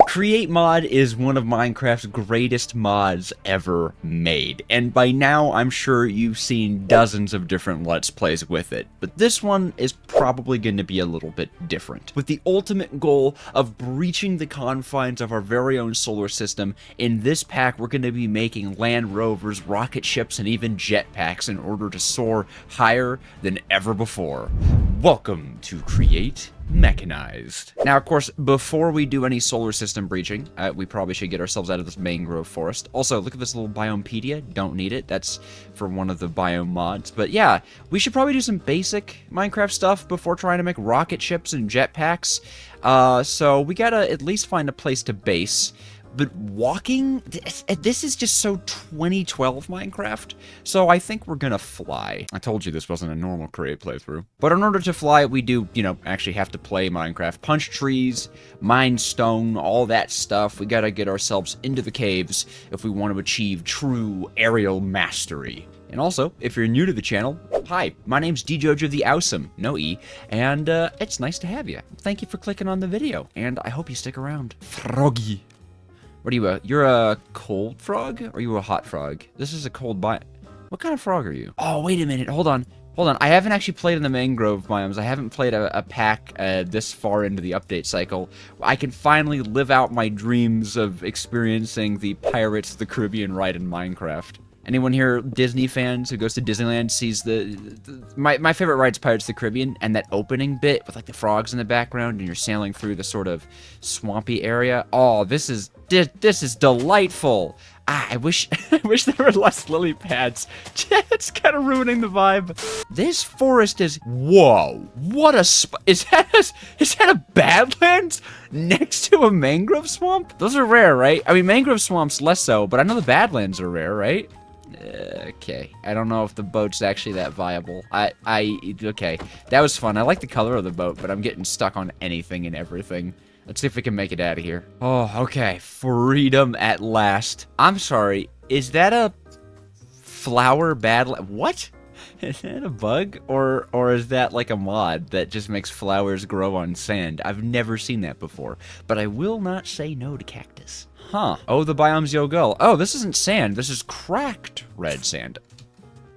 Create Mod is one of Minecraft's greatest mods ever made, and by now I'm sure you've seen dozens of different Let's Plays with it, but this one is probably going to be a little bit different. With the ultimate goal of breaching the confines of our very own solar system, in this pack we're going to be making Land Rovers, rocket ships, and even jetpacks in order to soar higher than ever before. Welcome to Create Mechanized. Now, of course, before we do any solar system breaching, we probably should get ourselves out of this mangrove forest. Also, look at this little biomepedia. Don't need it. That's for one of the biome mods. But yeah, we should probably do some basic Minecraft stuff before trying to make rocket ships and jetpacks. So we gotta at least find a place to base. But walking, this is just so 2012 Minecraft, so I think we're gonna fly. I told you this wasn't a normal Create playthrough. But in order to fly, we do, actually have to play Minecraft. Punch trees, mine stone, all that stuff. We gotta get ourselves into the caves if we want to achieve true aerial mastery. And also, if you're new to the channel, hi, my name's Dejojotheawsome, no E, and it's nice to have you. Thank you for clicking on the video, and I hope you stick around. Froggy. What are you, you're a cold frog? Or are you a hot frog? This is a cold biome. What kind of frog are you? Oh, wait a minute, hold on. I haven't actually played in the mangrove biomes. I haven't played a pack this far into the update cycle. I can finally live out my dreams of experiencing the Pirates of the Caribbean ride in Minecraft. Anyone here Disney fans who goes to Disneyland sees my favorite ride's Pirates of the Caribbean, and that opening bit with like the frogs in the background and you're sailing through the sort of swampy area. Oh, this is delightful. I wish there were less lily pads. It's kind of ruining the vibe. This forest is, whoa, what a is that a Badlands next to a mangrove swamp? Those are rare, right? I mean, mangrove swamps less so, but I know the Badlands are rare, right? Okay, I don't know if the boat's actually that viable. Okay, that was fun. I like the color of the boat, but I'm getting stuck on anything and everything. Let's see if we can make it out of here. Oh, okay, freedom at last. I'm sorry, is that a flower badland? What? Is that a bug? Or is that like a mod that just makes flowers grow on sand? I've never seen that before, but I will not say no to cactus. Huh. Oh, the biome's Yogul. Oh, this isn't sand. This is cracked red sand.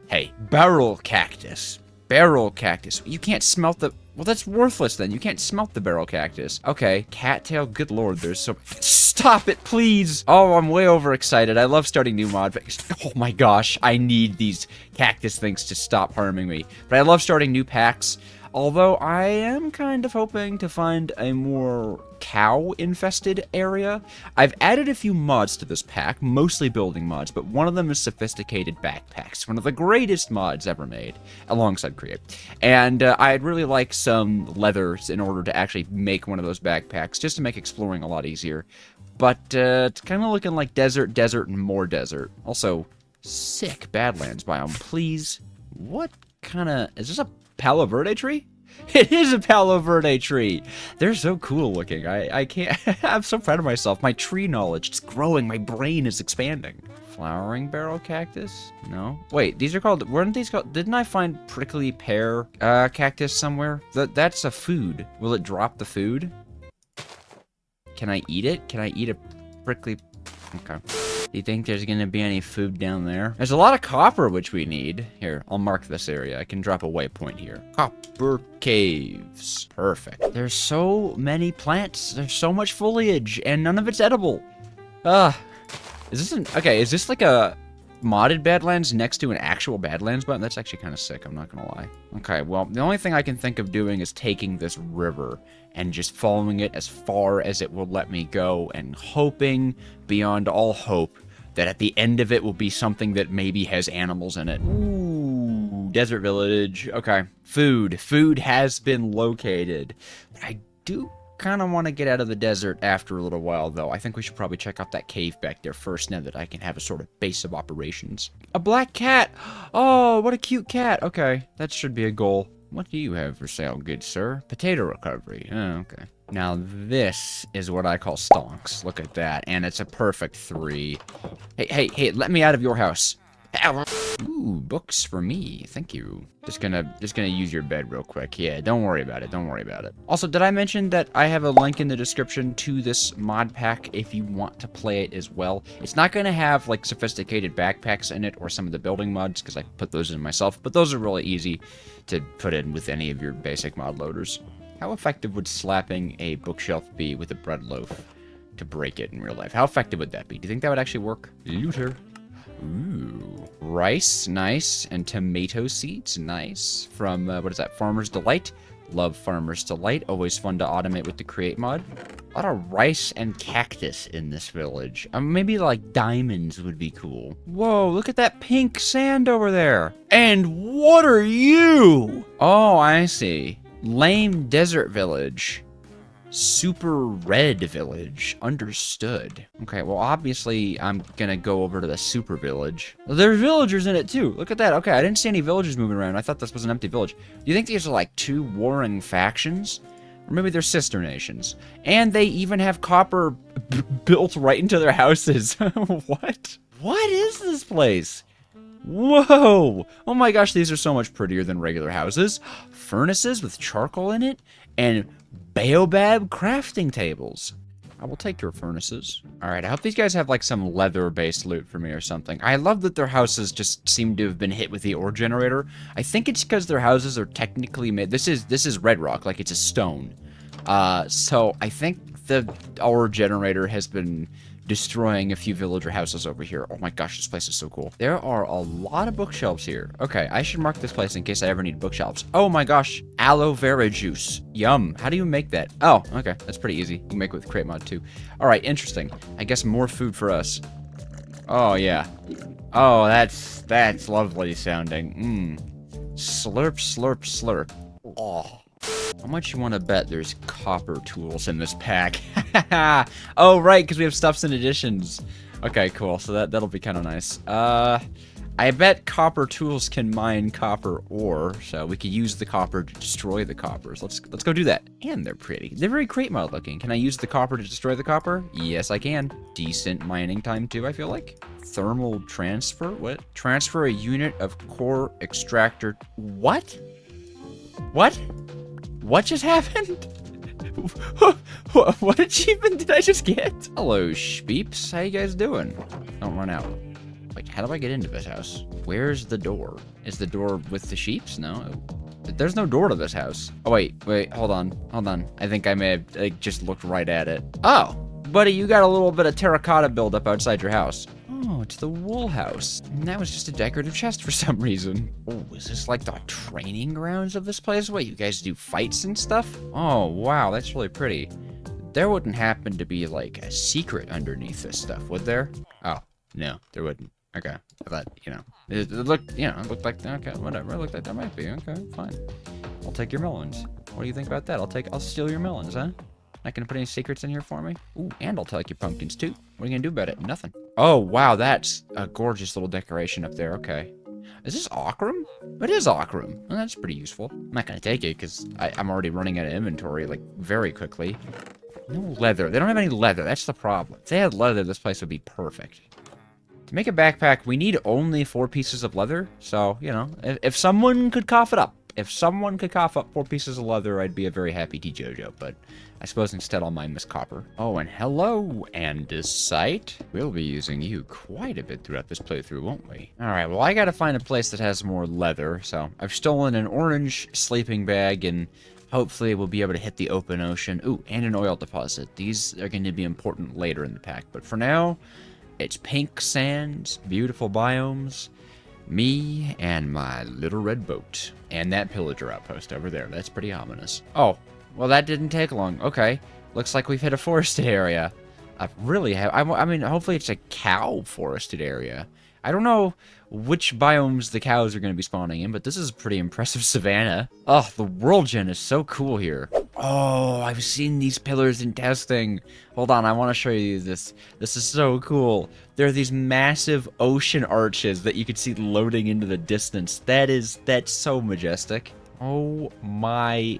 Hey, barrel cactus. Barrel cactus. You can't smelt the... Well, that's worthless then. You can't smelt the barrel cactus. Okay. Cattail. Good lord, there's so... Stop it, please! Oh, I'm way overexcited. I love starting new mod packs. Oh my gosh, I need these cactus things to stop harming me. But I love starting new packs. Although I am kind of hoping to find a more cow-infested area. I've added a few mods to this pack, mostly building mods, but one of them is sophisticated backpacks, one of the greatest mods ever made, alongside Create. And I'd really like some leathers in order to actually make one of those backpacks, just to make exploring a lot easier. But it's kind of looking like desert, and more desert. Also, sick Badlands biome, please. What kind of... Is this a Palo Verde tree? It is a Palo Verde tree. They're so cool looking. I can't... I'm so proud of myself. My tree knowledge is growing. My brain is expanding. Flowering barrel cactus? No. Wait, these are called... Weren't these called... Didn't I find prickly pear cactus somewhere? That's a food. Will it drop the food? Can I eat it? Can I eat a prickly... Okay. Do you think there's gonna be any food down there? There's a lot of copper, which we need. Here, I'll mark this area. I can drop a waypoint here. Copper caves. Perfect. There's so many plants. There's so much foliage, and none of it's edible. Is this an... Okay, is this like a modded Badlands next to an actual Badlands button? That's actually kind of sick, I'm not gonna lie. Okay, well, the only thing I can think of doing is taking this river and just following it as far as it will let me go, and hoping beyond all hope that at the end of it will be something that maybe has animals in it. Ooh, desert village. Okay, food. Food has been located. But I do kind of want to get out of the desert after a little while, though. I think we should probably check out that cave back there first, now that I can have a sort of base of operations. A black cat! Oh, what a cute cat! Okay, that should be a goal. What do you have for sale, good sir? Potato recovery. Oh, okay. Now this is what I call stonks. Look at that. And it's a perfect 3. Hey, let me out of your house. Ooh, books for me. Thank you. Just gonna use your bed real quick. Yeah, don't worry about it. Don't worry about it. Also, did I mention that I have a link in the description to this mod pack if you want to play it as well? It's not gonna have like sophisticated backpacks in it or some of the building mods because I put those in myself, but those are really easy to put in with any of your basic mod loaders. How effective would slapping a bookshelf be with a bread loaf to break it in real life? How effective would that be? Do you think that would actually work? Looter. Ooh. Rice, nice. And tomato seeds, nice. From, what is that? Farmer's Delight. Love Farmer's Delight. Always fun to automate with the Create mod. A lot of rice and cactus in this village. Maybe like diamonds would be cool. Whoa, look at that pink sand over there. And what are you? Oh, I see. Lame desert village. Super red village. Understood. Okay, well, obviously, I'm gonna go over to the super village. Well, there's villagers in it, too. Look at that. Okay, I didn't see any villagers moving around. I thought this was an empty village. Do you think these are, like, two warring factions? Or maybe they're sister nations. And they even have copper built right into their houses. What? What is this place? Whoa! Oh my gosh, these are so much prettier than regular houses. Furnaces with charcoal in it, and baobab crafting tables. I will take your furnaces. Alright, I hope these guys have like some leather-based loot for me or something. I love that their houses just seem to have been hit with the ore generator. I think it's because their houses are technically made... This is red rock, like it's a stone. So I think the ore generator has been destroying a few villager houses over here. Oh my gosh, this place is so cool. There are a lot of bookshelves here. Okay, I should mark this place in case I ever need bookshelves. Oh my gosh, aloe vera juice. Yum. How do you make that? Oh, okay, that's pretty easy. You can make it with Create Mod too. All right, interesting. I guess more food for us. Oh yeah. Oh, that's lovely sounding. Slurp, slurp, slurp. Oh. How much you want to bet there's copper tools in this pack? Oh, right, because we have stuffs and additions. Okay, cool. So that'll be kind of nice. I bet copper tools can mine copper ore, so we could use the copper to destroy the coppers. Let's go do that. And they're pretty. They're very Create Mod looking. Can I use the copper to destroy the copper? Yes, I can. Decent mining time too, I feel like. Thermal transfer? What? Transfer a unit of core extractor. What? What? What just happened? What achievement did I just get? Hello, sheeps. How you guys doing? Don't run out. Wait, how do I get into this house? Where's the door? Is the door with the sheeps? No. There's no door to this house. Oh, wait. Hold on. I think I may have just looked right at it. Oh, buddy, you got a little bit of terracotta buildup outside your house. Oh, it's the wool house. And that was just a decorative chest for some reason. Oh, is this like the training grounds of this place? Wait, you guys do fights and stuff? Oh, wow, that's really pretty. There wouldn't happen to be like a secret underneath this stuff, would there? Oh, no, there wouldn't. Okay, I thought, you know, it looked, you know, it looked like, okay, whatever, it looked like that might be. Okay, fine. I'll take your melons. What do you think about that? I'll steal your melons, huh? Not gonna put any secrets in here for me? Ooh, and I'll take your pumpkins too. What are you gonna do about it? Nothing. Oh, wow, that's a gorgeous little decoration up there. Okay. Is this ochrum? It is ochrum. Well, that's pretty useful. I'm not gonna take it because I'm already running out of inventory, like, very quickly. No leather. They don't have any leather. That's the problem. If they had leather, this place would be perfect. To make a backpack, we need only 4 pieces of leather. So, you know, if someone could cough it up. If someone could cough up 4 pieces of leather, I'd be a very happy Dejojo, but I suppose instead I'll mine this copper. Oh, and hello, andesite. We'll be using you quite a bit throughout this playthrough, won't we? Alright, well, I gotta find a place that has more leather, so I've stolen an orange sleeping bag, and hopefully we'll be able to hit the open ocean. Ooh, and an oil deposit. These are going to be important later in the pack, but for now, it's pink sands, beautiful biomes, me, and my little red boat. And that pillager outpost over there. That's pretty ominous. Oh, well, that didn't take long. Okay. Looks like we've hit a forested area. I mean, hopefully it's a cow forested area. I don't know which biomes the cows are going to be spawning in, but this is a pretty impressive savanna. Oh, the world gen is so cool here. Oh, I've seen these pillars in testing. Hold on, I want to show you this. This is so cool. There are these massive ocean arches that you can see loading into the distance. That's so majestic. Oh my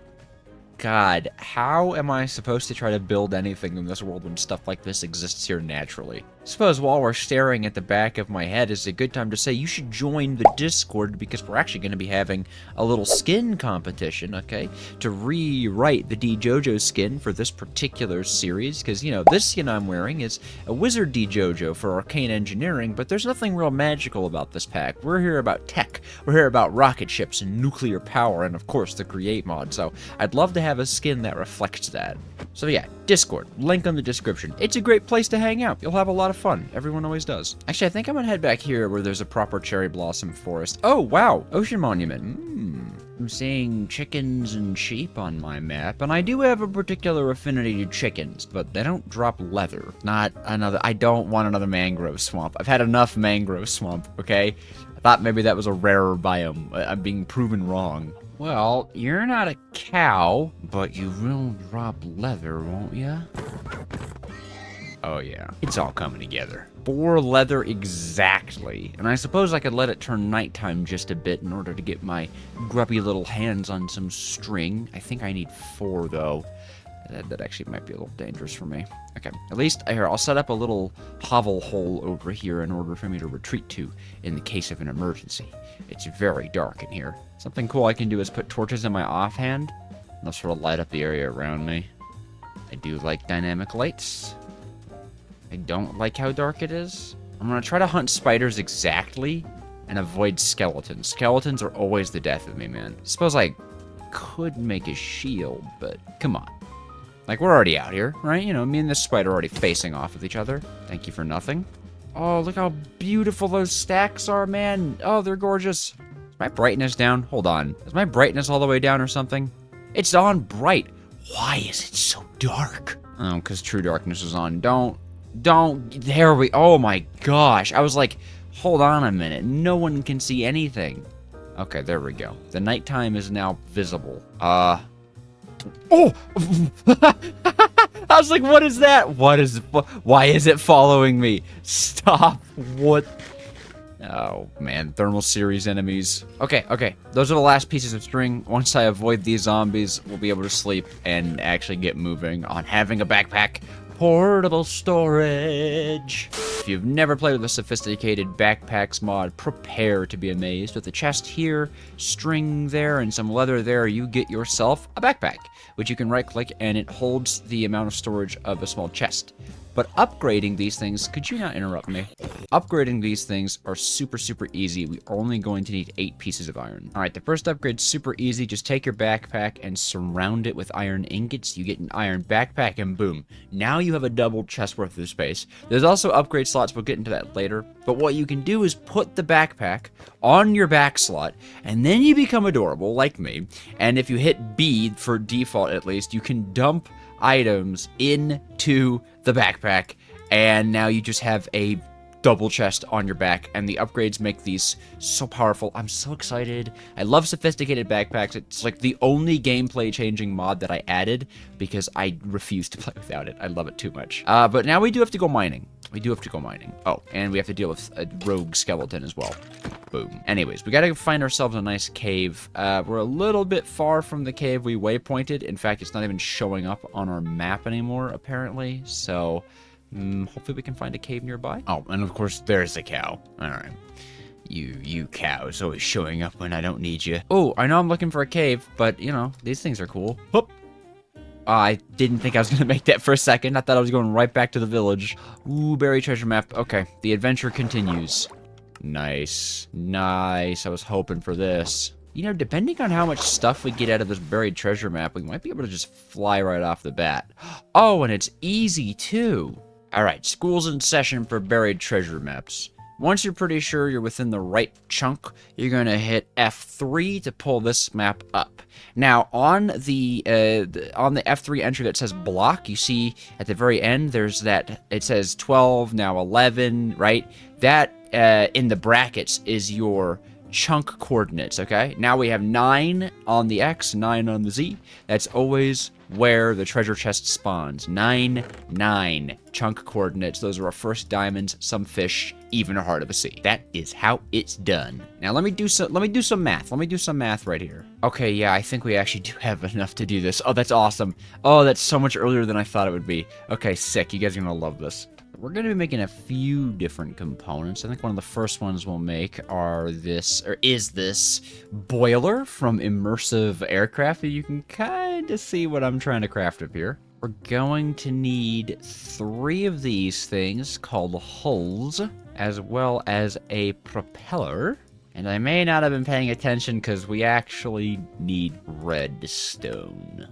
God, how am I supposed to try to build anything in this world when stuff like this exists here naturally? Suppose while we're staring at the back of my head is a good time to say you should join the Discord, because we're actually going to be having a little skin competition, okay? To rewrite the Dejojo skin for this particular series, because, you know, this skin I'm wearing is a wizard Dejojo for arcane engineering, but there's nothing real magical about this pack. We're here about tech, we're here about rocket ships and nuclear power, and of course the Create mod, so I'd love to have a skin that reflects that. So yeah, Discord, link on the description. It's a great place to hang out. You'll have a lot of fun. Everyone always does. Actually, I think I'm gonna head back here where there's a proper cherry blossom forest. Oh, wow, ocean monument. I'm seeing chickens and sheep on my map, and I do have a particular affinity to chickens, but they don't drop leather. I don't want another mangrove swamp. I've had enough mangrove swamp, okay? I thought maybe that was a rarer biome. I'm being proven wrong. Well, you're not a cow, but you will drop leather, won't ya? Oh yeah, it's all coming together. 4 leather exactly. And I suppose I could let it turn nighttime just a bit in order to get my grubby little hands on some string. I think I need 4 though. That actually might be a little dangerous for me. Okay, at least here, I'll set up a little hovel hole over here in order for me to retreat to in the case of an emergency. It's very dark in here. Something cool I can do is put torches in my offhand, and they'll sort of light up the area around me. I do like dynamic lights. I don't like how dark it is. I'm gonna try to hunt spiders exactly and avoid skeletons. Skeletons are always the death of me, man. Suppose I could make a shield, but come on. Like, we're already out here, right? You know, me and this spider are already facing off with each other. Thank you for nothing. Oh, look how beautiful those stacks are, man. Oh, they're gorgeous. Is my brightness down? Hold on. Is my brightness all the way down or something? It's on bright. Why is it so dark? Oh, because true darkness is on. There we, oh my gosh. I was like, hold on a minute. No one can see anything. Okay, there we go. The nighttime is now visible. Oh! I was like, what is that? Why is it following me? Stop. What? Oh, man. Thermal series enemies. Okay. Those are the last pieces of string. Once I avoid these zombies, we'll be able to sleep and actually get moving on having a backpack. Portable storage. If you've never played with a sophisticated backpacks mod, prepare to be amazed. With a chest here, string there, and some leather there, you get yourself a backpack, which you can right-click and it holds the amount of storage of a small chest. But upgrading these things, could you not interrupt me? Upgrading these things are super easy. We're only going to need 8 pieces of iron. All right, the first upgrade's super easy. Just take your backpack and surround it with iron ingots. You get an iron backpack and boom. Now you have a double chest worth of space. There's also upgrade slots. We'll get into that later. But what you can do is put the backpack on your back slot and then you become adorable like me. And if you hit B for default at least, you can dump items into the backpack, and now you just have a double chest on your back, and the upgrades make these so powerful. I'm so excited. I love sophisticated backpacks. It's like the only gameplay changing mod that I added because I refuse to play without it. I love it too much. But now we do have to go mining. Oh, and we have to deal with a rogue skeleton as well. Boom. Anyways, we gotta find ourselves a nice cave. We're a little bit far from the cave we waypointed. In fact, it's not even showing up on our map anymore, apparently. So, hopefully we can find a cave nearby. Oh, and of course, there's the cow. All right. You cow is always showing up when I don't need you. Oh, I know I'm looking for a cave, but, you know, these things are cool. Whoop. I didn't think I was going to make that for a second. I thought I was going right back to the village. Ooh, buried treasure map. Okay, the adventure continues. Nice. I was hoping for this. You know, depending on how much stuff we get out of this buried treasure map, we might be able to just fly right off the bat. Oh, and it's easy, too. All right, school's in session for buried treasure maps. Once you're pretty sure you're within the right chunk, you're going to hit F3 to pull this map up. Now, on the F3 entry that says block, you see at the very end, there's that, it says 12, now 11, right? That, in the brackets, is your chunk coordinates, okay? Now we have 9 on the X, 9 on the Z. That's always where the treasure chest spawns. 9, 9 chunk coordinates. Those are our first diamonds, some fish, even a heart of the sea. That is how it's done. Now let me do some math. Let me do some math right here. Okay, yeah, I think we actually do have enough to do this. Oh, that's awesome. Oh, that's so much earlier than I thought it would be. Okay, sick. You guys are gonna love this. we're going to be making a few different components. I think one of the first ones we'll make is this boiler from Immersive Aircraft. You can kind of see what I'm trying to craft up here. We're going to need 3 of these things called hulls, as well as a propeller. And I may not have been paying attention because we actually need redstone.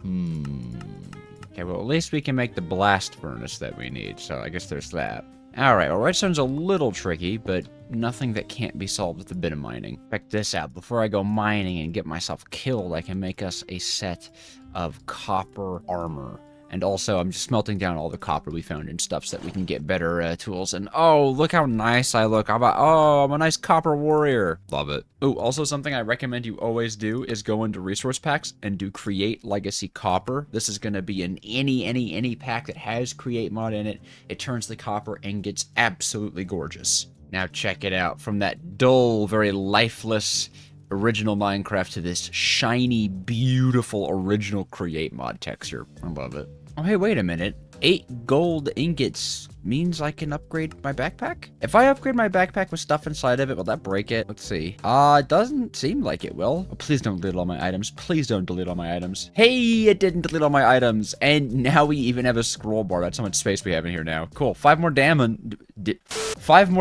Okay, well, at least we can make the blast furnace that we need, so I guess there's that. Alright, well, redstone's a little tricky, but nothing that can't be solved with a bit of mining. Check this out. Before I go mining and get myself killed, I can make us a set of copper armor. And also, I'm just smelting down all the copper we found and stuff so that we can get better tools. And oh, look how nice I look. I'm a nice copper warrior. Love it. Oh, also something I recommend you always do is go into resource packs and do Create Legacy Copper. This is going to be in any pack that has Create mod in it. It turns the copper and gets absolutely gorgeous. Now check it out. From that dull, very lifeless original Minecraft to this shiny, beautiful, original Create mod texture. I love it. Oh, hey, wait a minute. 8 gold ingots means I can upgrade my backpack? If I upgrade my backpack with stuff inside of it, will that break it? Let's see. It doesn't seem like it will. Oh, please don't delete all my items. Please don't delete all my items. Hey, it didn't delete all my items. And now we even have a scroll bar. That's how much space we have in here now. Cool. 5 more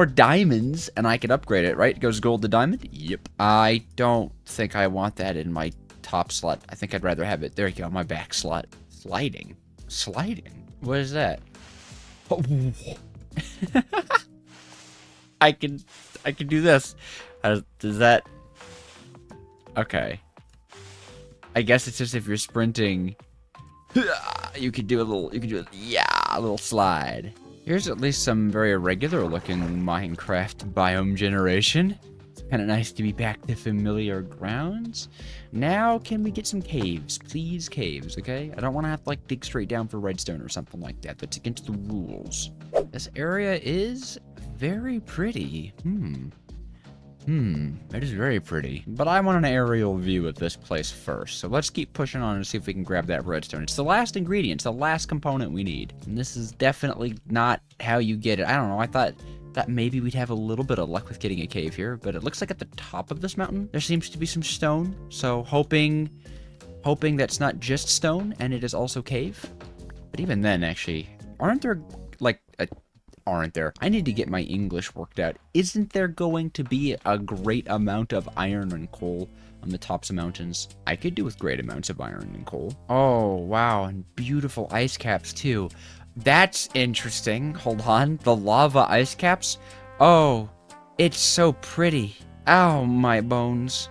diamonds, and I can upgrade it, right? It goes gold to diamond? Yep. I don't think I want that in my top slot. I think I'd rather have it. There you go, my back slot. Sliding. What is that? Oh. I can do this. Does that? Okay. I guess it's just if you're sprinting, you could do a little slide. Here's at least some very irregular looking Minecraft biome generation. Kind of nice to be back to familiar grounds. Now, can we get some caves? Please, caves, okay? I don't want to have to, like, dig straight down for redstone or something like that. That's against the rules. This area is very pretty. It is very pretty. But I want an aerial view of this place first. So let's keep pushing on and see if we can grab that redstone. It's the last ingredient. It's the last component we need. And this is definitely not how you get it. I don't know. I thought that maybe we'd have a little bit of luck with getting a cave here, but it looks like at the top of this mountain there seems to be some stone, so hoping that's not just stone and it is also cave. But even then, actually, aren't there I need to get my English worked out. Isn't there going to be a great amount of iron and coal on the tops of mountains? I could do with great amounts of iron and coal. Oh wow, and beautiful ice caps too. That's interesting. Hold on. The lava ice caps? Oh, it's so pretty. Ow, my bones.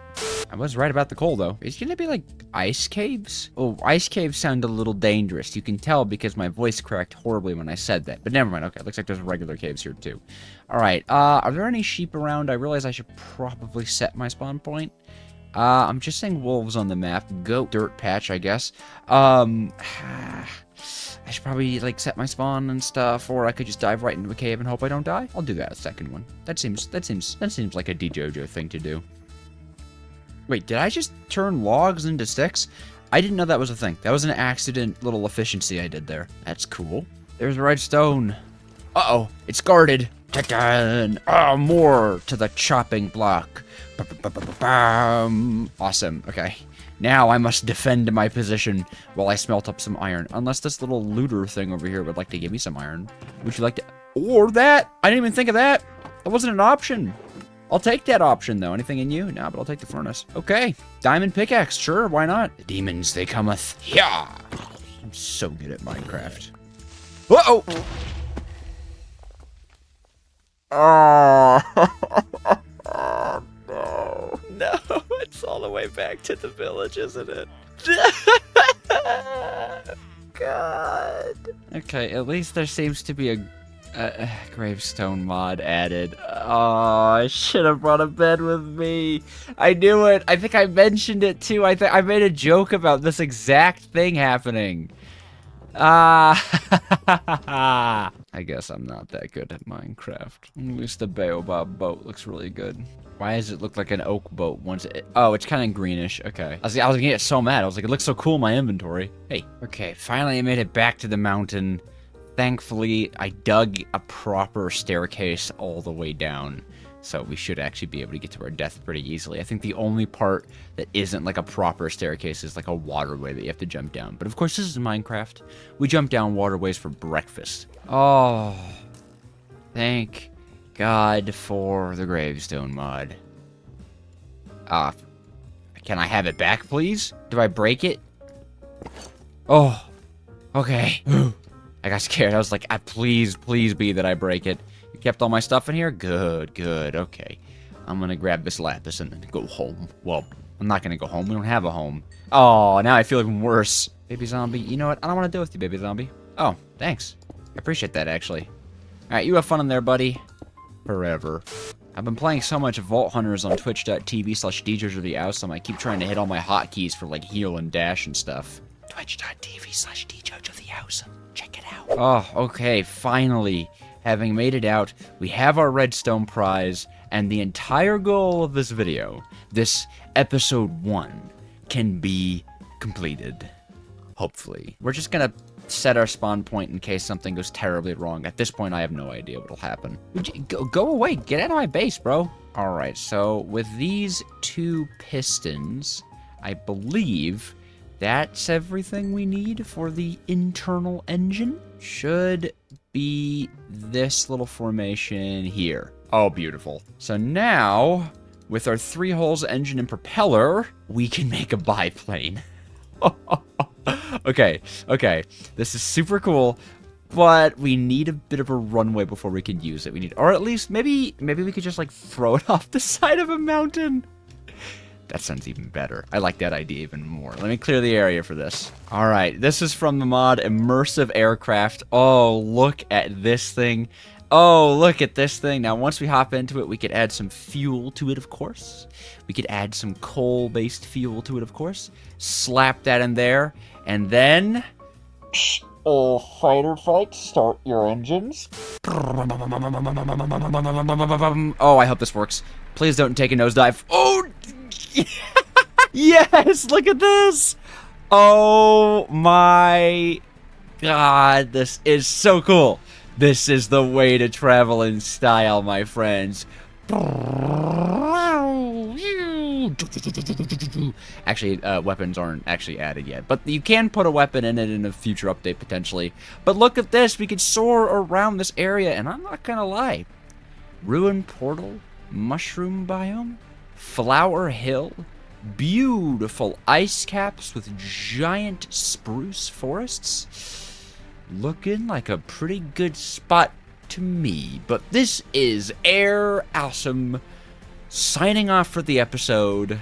I was right about the coal, though. Is it gonna be, like, ice caves? Oh, ice caves sound a little dangerous. You can tell because my voice cracked horribly when I said that. But never mind. Okay, looks like there's regular caves here, too. Alright, are there any sheep around? I realize I should probably set my spawn point. I'm just saying wolves on the map. Goat dirt patch, I guess. I should probably, like, set my spawn and stuff, or I could just dive right into a cave and hope I don't die. I'll do that a second one. That seems like a Dejojo thing to do. Wait, did I just turn logs into sticks? I didn't know that was a thing. That was an accident little efficiency I did there. That's cool. There's redstone. Uh-oh, it's guarded. Ta-da! Oh, more to the chopping block. Awesome, okay. Now I must defend my position while I smelt up some iron. Unless this little looter thing over here would like to give me some iron. Would you like to... Or that! I didn't even think of that! That wasn't an option. I'll take that option, though. Anything in you? No, but I'll take the furnace. Okay. Diamond pickaxe. Sure, why not? The demons, they cometh. Yeah! I'm so good at Minecraft. Uh-oh! Oh! No, it's all the way back to the village, isn't it? God. Okay, at least there seems to be a gravestone mod added. Oh, I should have brought a bed with me. I knew it. I think I mentioned it too. I made a joke about this exact thing happening. I guess I'm not that good at Minecraft. At least the Baobab boat looks really good. Why does it look like an oak boat once oh, it's kind of greenish. Okay. I was gonna get so mad. I was like, it looks so cool in my inventory. Hey. Okay, finally I made it back to the mountain. Thankfully, I dug a proper staircase all the way down. So we should actually be able to get to our death pretty easily. I think the only part that isn't like a proper staircase is like a waterway that you have to jump down. But of course, this is Minecraft. We jump down waterways for breakfast. Oh, thank God for the gravestone mod. Can I have it back, please? Do I break it? Oh, okay. I got scared. I was like, please be that I break it. You kept all my stuff in here? Good, good, okay. I'm gonna grab this lapis and then go home. Well, I'm not gonna go home. We don't have a home. Oh, now I feel even worse. Baby zombie, you know what? I don't want to deal with you, baby zombie. Oh, thanks. I appreciate that, actually. Alright, you have fun in there, buddy. Forever. I've been playing so much Vault Hunters on twitch.tv/Dejojotheawsome. I keep trying to hit all my hotkeys for, like, heal and dash and stuff. Twitch.tv/Dejojotheawsome. Check it out. Oh, okay, finally. Having made it out, we have our redstone prize, and the entire goal of this video, this episode 1, can be completed. Hopefully. We're just gonna set our spawn point in case something goes terribly wrong. At this point, I have no idea what'll happen. Go away. Get out of my base, bro. Alright, so with these 2 pistons, I believe that's everything we need for the internal engine. Should be this little formation here. Oh, beautiful. So now, with our 3 holes, engine, and propeller, we can make a biplane. Okay. This is super cool, but we need a bit of a runway before we can use it. We need, or at least maybe we could just like throw it off the side of a mountain. That sounds even better. I like that idea even more. Let me clear the area for this. All right, this is from the mod Immersive Aircraft. Oh, look at this thing. Oh, look at this thing. Now, once we hop into it, we could add some fuel to it, of course. We could add some coal-based fuel to it, of course. Slap that in there, and then... fighter fight, start your engines. Oh, I hope this works. Please don't take a nosedive. Oh! Yes, look at this. Oh my God, this is so cool. This is the way to travel in style, my friends. Actually, weapons aren't actually added yet, but you can put a weapon in it in a future update potentially. But look at this, we could soar around this area, and I'm not gonna lie. Ruined portal, mushroom biome, Flower Hill, beautiful ice caps with giant spruce forests. Looking like a pretty good spot to me. But this is Awesome signing off for the episode.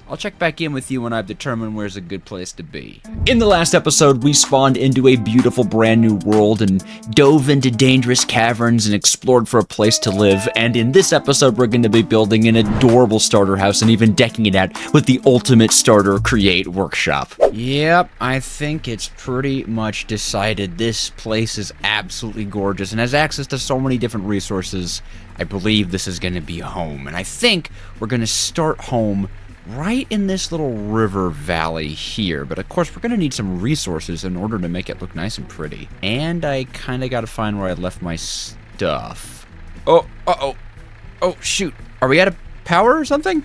I'll check back in with you when I've determined where's a good place to be. In the last episode, we spawned into a beautiful brand new world and dove into dangerous caverns and explored for a place to live. And in this episode, we're going to be building an adorable starter house and even decking it out with the ultimate starter Create workshop. Yep, I think it's pretty much decided. This place is absolutely gorgeous and has access to so many different resources. I believe this is going to be home. And I think we're going to start home right in this little river valley here. But of course, we're going to need some resources in order to make it look nice and pretty. And I kind of got to find where I left my stuff. Oh, uh-oh. Oh, shoot. Are we out of power or something?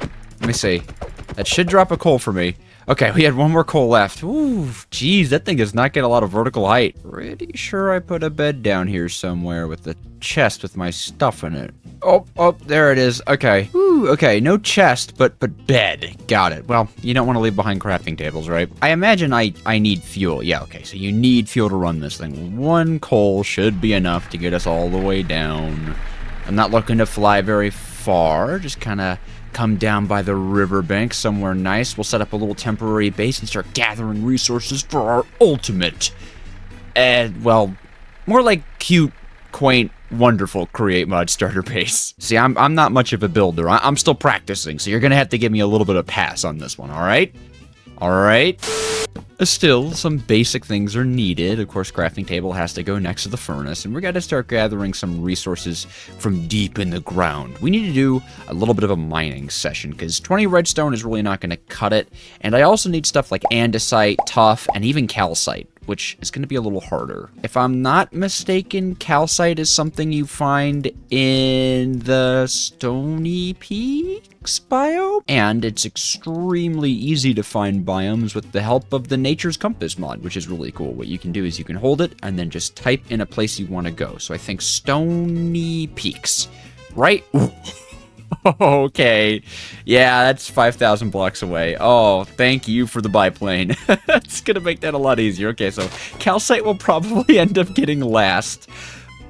Let me see. That should drop a coal for me. Okay, we had 1 more coal left. Ooh, geez, that thing does not get a lot of vertical height. Pretty sure I put a bed down here somewhere with the chest with my stuff in it. Oh, there it is. Okay. Ooh, okay, no chest, but bed. Got it. Well, you don't want to leave behind crafting tables, right? I imagine I need fuel. Yeah, okay, so you need fuel to run this thing. 1 coal should be enough to get us all the way down. I'm not looking to fly very far, just kind of come down by the riverbank somewhere nice. We'll set up a little temporary base and start gathering resources for our ultimate, well, more like cute, quaint, wonderful Create Mod starter base. See, I'm not much of a builder. I'm still practicing, so you're gonna have to give me a little bit of pass on this one, alright? Alright? Still, some basic things are needed. Of course, crafting table has to go next to the furnace, and we got to start gathering some resources from deep in the ground. We need to do a little bit of a mining session, because 20 redstone is really not going to cut it, and I also need stuff like andesite, tuff, and even calcite. which is going to be a little harder. If I'm not mistaken, calcite is something you find in the Stony Peaks biome, and it's extremely easy to find biomes with the help of the Nature's Compass mod, which is really cool. What you can do is you can hold it and then just type in a place you want to go. So I think Stony Peaks, right? Okay, yeah, that's 5,000 blocks away. Oh, thank you for the biplane. It's gonna make that a lot easier. Okay, so calcite will probably end up getting last.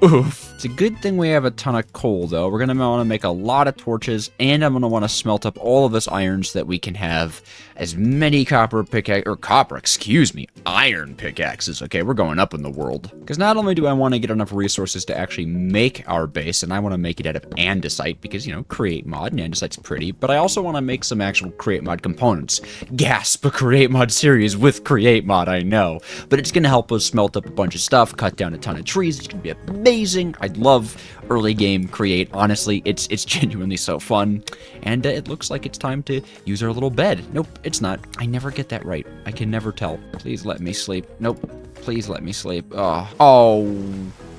Oof. It's a good thing we have a ton of coal, though. We're gonna want to make a lot of torches, and I'm gonna want to smelt up all of this iron so that we can have as many iron pickaxes. Okay, we're going up in the world. Because not only do I want to get enough resources to actually make our base, and I want to make it out of andesite, because, you know, Create Mod, and andesite's pretty, but I also want to make some actual Create Mod components. Gasp, a Create Mod series with Create Mod, I know. But it's gonna help us smelt up a bunch of stuff, cut down a ton of trees. It's gonna be amazing. I love early game Create. Honestly, it's genuinely so fun. And it looks like it's time to use our little bed. Nope, it's not. I never get that right. I can never tell. Please let me sleep. Nope. Please let me sleep. Oh,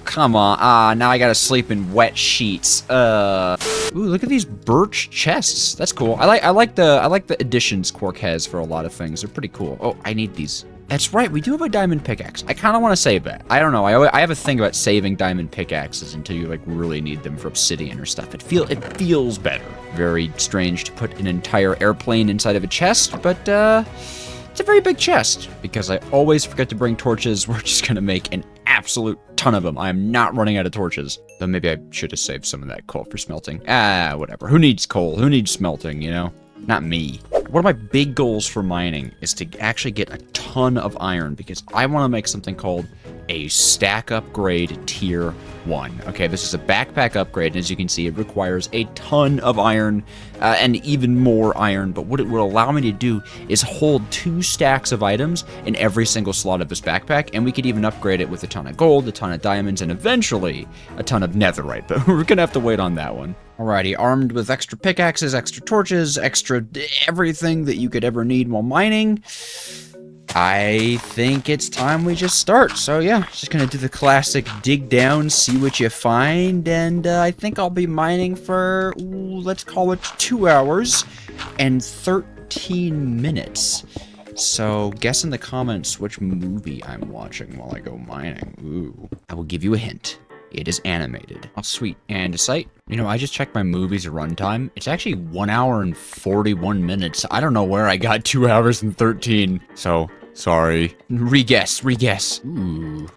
come on. Now I gotta sleep in wet sheets. Ooh, look at these birch chests. That's cool. I like the additions Quark has for a lot of things. They're pretty cool. Oh, I need these. That's right, we do have a diamond pickaxe. I kind of want to save that. I don't know, I have a thing about saving diamond pickaxes until you, like, really need them for obsidian or stuff. It feels better. Very strange to put an entire airplane inside of a chest, but, it's a very big chest. Because I always forget to bring torches, we're just gonna make an absolute ton of them. I am not running out of torches. Though maybe I should have saved some of that coal for smelting. Whatever. Who needs coal? Who needs smelting, you know? Not me. One of my big goals for mining is to actually get a ton of iron, because I want to make something called a stack upgrade tier 1. Okay, this is a backpack upgrade, and as you can see, it requires a ton of iron and even more iron. But what it will allow me to do is hold 2 stacks of items in every single slot of this backpack, and we could even upgrade it with a ton of gold, a ton of diamonds, and eventually a ton of netherite. But we're gonna have to wait on that one. Alrighty, armed with extra pickaxes, extra torches, extra everything that you could ever need while mining, I think it's time we just start. So yeah, just gonna do the classic dig down, see what you find, and I think I'll be mining for, let's call it 2 hours and 13 minutes. So guess in the comments which movie I'm watching while I go mining. Ooh, I will give you a hint. It is animated. Oh, sweet. Andesite. You know, I just checked my movie's runtime. It's actually 1 hour and 41 minutes. I don't know where I got 2 hours and 13. So, sorry. Re-guess. Ooh.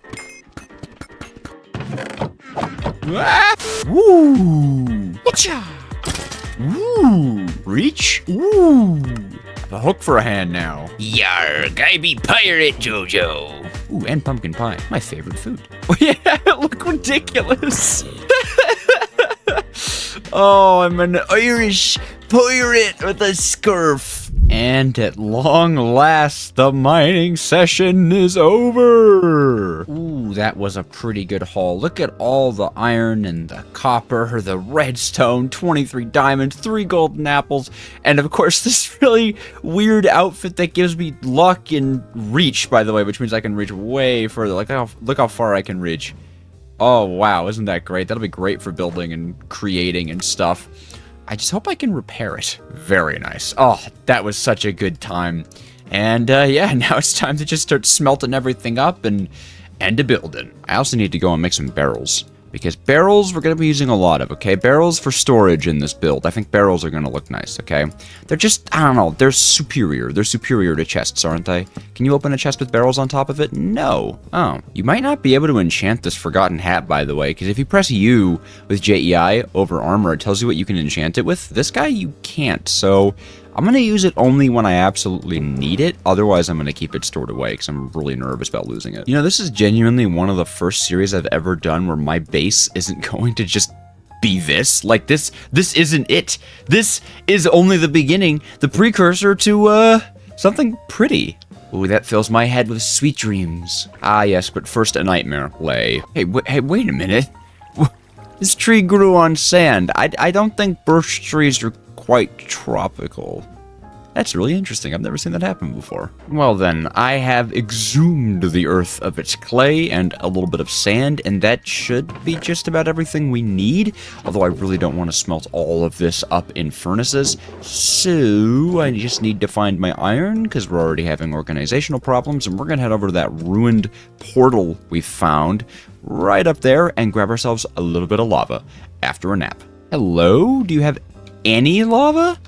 Ah! Woo! Whatcha? Ooh. Reach? Ooh. A hook for a hand now. Yarg, I be pirate Jojo. Ooh, and pumpkin pie. My favorite food. Oh yeah, look ridiculous. Oh, I'm an Irish pirate with a scarf. And at long last, the mining session is over. Ooh, that was a pretty good haul. Look at all the iron and the copper, the redstone, 23 diamonds, 3 golden apples, and of course this really weird outfit that gives me luck and reach, by the way, which means I can reach way further. Look how far I can reach. Oh, wow, isn't that great? That'll be great for building and creating and stuff. I just hope I can repair it. Very nice. Oh, that was such a good time. And yeah, now it's time to just start smelting everything up and to building. I also need to go and make some barrels, because barrels we're going to be using a lot of, okay? Barrels for storage in this build. I think barrels are going to look nice, okay? They're just, I don't know, they're superior. They're superior to chests, aren't they? Can you open a chest with barrels on top of it? No. Oh. You might not be able to enchant this forgotten hat, by the way, because if you press U with JEI over armor, it tells you what you can enchant it with. This guy, you can't, so I'm going to use it only when I absolutely need it. Otherwise, I'm going to keep it stored away because I'm really nervous about losing it. You know, this is genuinely one of the first series I've ever done where my base isn't going to just be this. Like, this isn't it. This is only the beginning, the precursor to, something pretty. Ooh, that fills my head with sweet dreams. Ah, yes, but first a nightmare lay. Hey, wait a minute. This tree grew on sand. I don't think birch trees are quite tropical. That's really interesting. I've never seen that happen before. Well then, I have exhumed the earth of its clay and a little bit of sand, and that should be just about everything we need. Although I really don't want to smelt all of this up in furnaces. So I just need to find my iron, because we're already having organizational problems, and we're going to head over to that ruined portal we found right up there and grab ourselves a little bit of lava after a nap. Hello? Do you have any lava?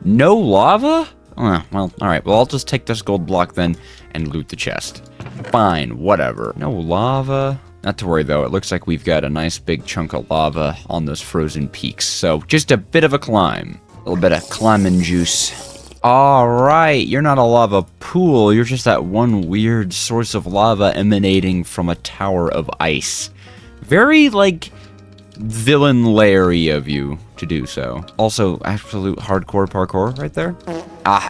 No lava? Well, alright. Well, I'll just take this gold block then and loot the chest. Fine, whatever. No lava. Not to worry, though. It looks like we've got a nice big chunk of lava on those frozen peaks. So, just a bit of a climb. A little bit of climbing juice. Alright, you're not a lava pool. You're just that one weird source of lava emanating from a tower of ice. Very, like, villain Larry of you to do so. Also, absolute hardcore parkour right there.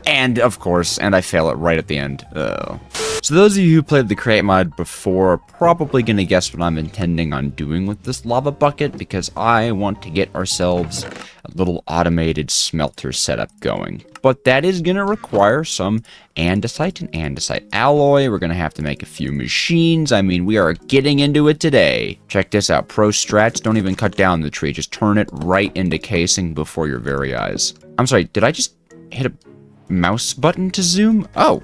And of course, and I fail it right at the end. Oh. So those of you who played the Create mod before are probably going to guess what I'm intending on doing with this lava bucket, because I want to get ourselves a little automated smelter setup going. But that is going to require some andesite and andesite alloy. We're going to have to make a few machines. I mean, we are getting into it today. Check this out. Pro strats, don't even cut down the tree. Just turn it right into casing before your very eyes. I'm sorry, did I just hit a mouse button to zoom? Oh,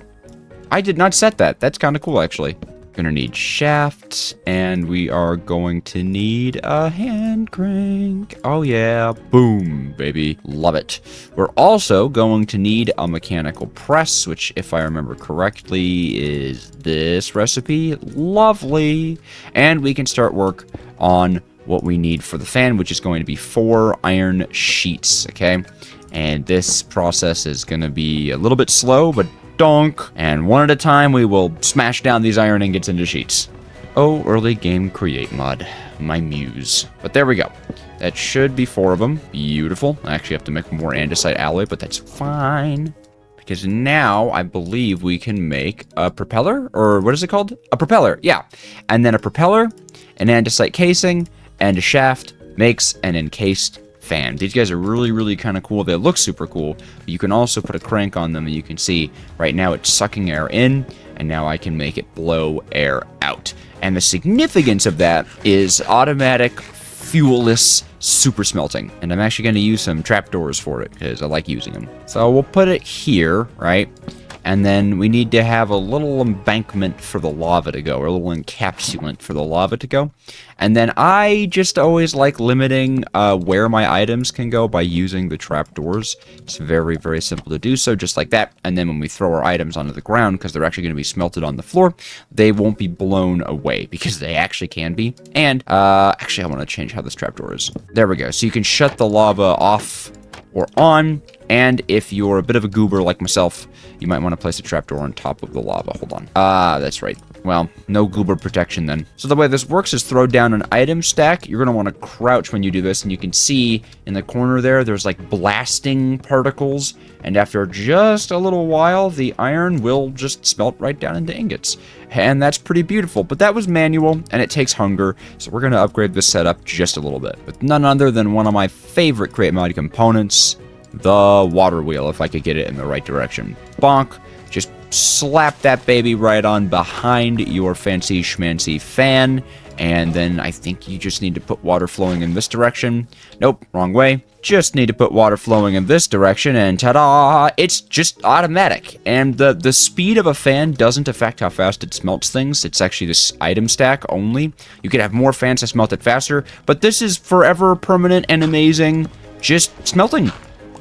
I did not set that. That's kind of cool, actually. Gonna need shafts, and we are going to need a hand crank. Oh yeah, boom, baby. Love it. We're also going to need a mechanical press, which, if I remember correctly, is this recipe. Lovely. And we can start work on what we need for the fan, which is going to be 4 iron sheets, okay? And this process is going to be a little bit slow, but donk. And one at a time, we will smash down these iron ingots into sheets. Oh, early game create mod. My muse. But there we go. That should be 4 of them. Beautiful. I actually have to make more andesite alloy, but that's fine. Because now, I believe we can make a propeller? Or what is it called? A propeller, yeah. And then a propeller, an andesite casing, and a shaft makes an encased fan. These guys are really, really kind of cool. They look super cool. You can also put a crank on them, and you can see right now it's sucking air in, and now I can make it blow air out. And the significance of that is automatic fuelless super smelting. And I'm actually going to use some trapdoors for it because I like using them. So we'll put it here, right? And then we need to have a little embankment for the lava to go, or a little encapsulant for the lava to go. And then I just always like limiting where my items can go by using the trapdoors. It's very, very simple to do so, just like that. And then when we throw our items onto the ground, because they're actually going to be smelted on the floor, they won't be blown away, because they actually can be. And actually, I want to change how this trapdoor is. There we go. So you can shut the lava off or on, and if you're a bit of a goober like myself, you might want to place a trapdoor on top of the lava. Hold on. That's right. Well, no goober protection then. So the way this works is throw down an item stack. You're going to want to crouch when you do this, and you can see in the corner there's like blasting particles, and after just a little while, the iron will just smelt right down into ingots. And that's pretty beautiful, but that was manual, and it takes hunger, so we're going to upgrade this setup just a little bit. With none other than one of my favorite Create Mod components, the water wheel, if I could get it in the right direction. Bonk. Just slap that baby right on behind your fancy schmancy fan, and then I think you just need to put water flowing in this direction. Nope, wrong way. Just need to put water flowing in this direction, and ta-da! It's just automatic. And the speed of a fan doesn't affect how fast it smelts things. It's actually this item stack only. You could have more fans to smelt it faster, but this is forever permanent and amazing. Just smelting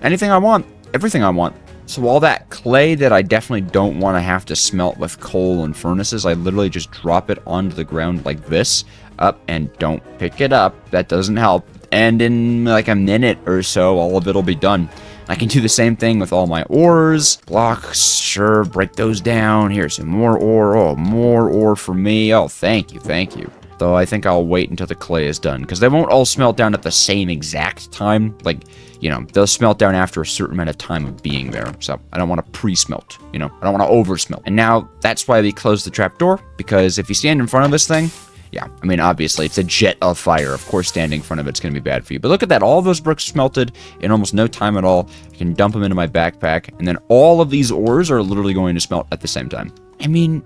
anything I want, everything I want. So all that clay that I definitely don't want to have to smelt with coal and furnaces, I literally just drop it onto the ground like this, up, and don't pick it up. That doesn't help. And in like a minute or so, all of it will be done. I can do the same thing with all my ores. Blocks, sure, break those down. Here's some more ore. Oh, more ore for me. Oh, thank you, thank you. Though I think I'll wait until the clay is done, because they won't all smelt down at the same exact time. Like, you know, they'll smelt down after a certain amount of time of being there. So I don't want to pre-smelt, you know, I don't want to over-smelt. And now that's why we close the trapdoor, because if you stand in front of this thing, Yeah, I mean, obviously, it's a jet of fire. Of course, standing in front of it's going to be bad for you. But look at that. All those bricks smelted in almost no time at all. I can dump them into my backpack. And then all of these ores are literally going to smelt at the same time. I mean,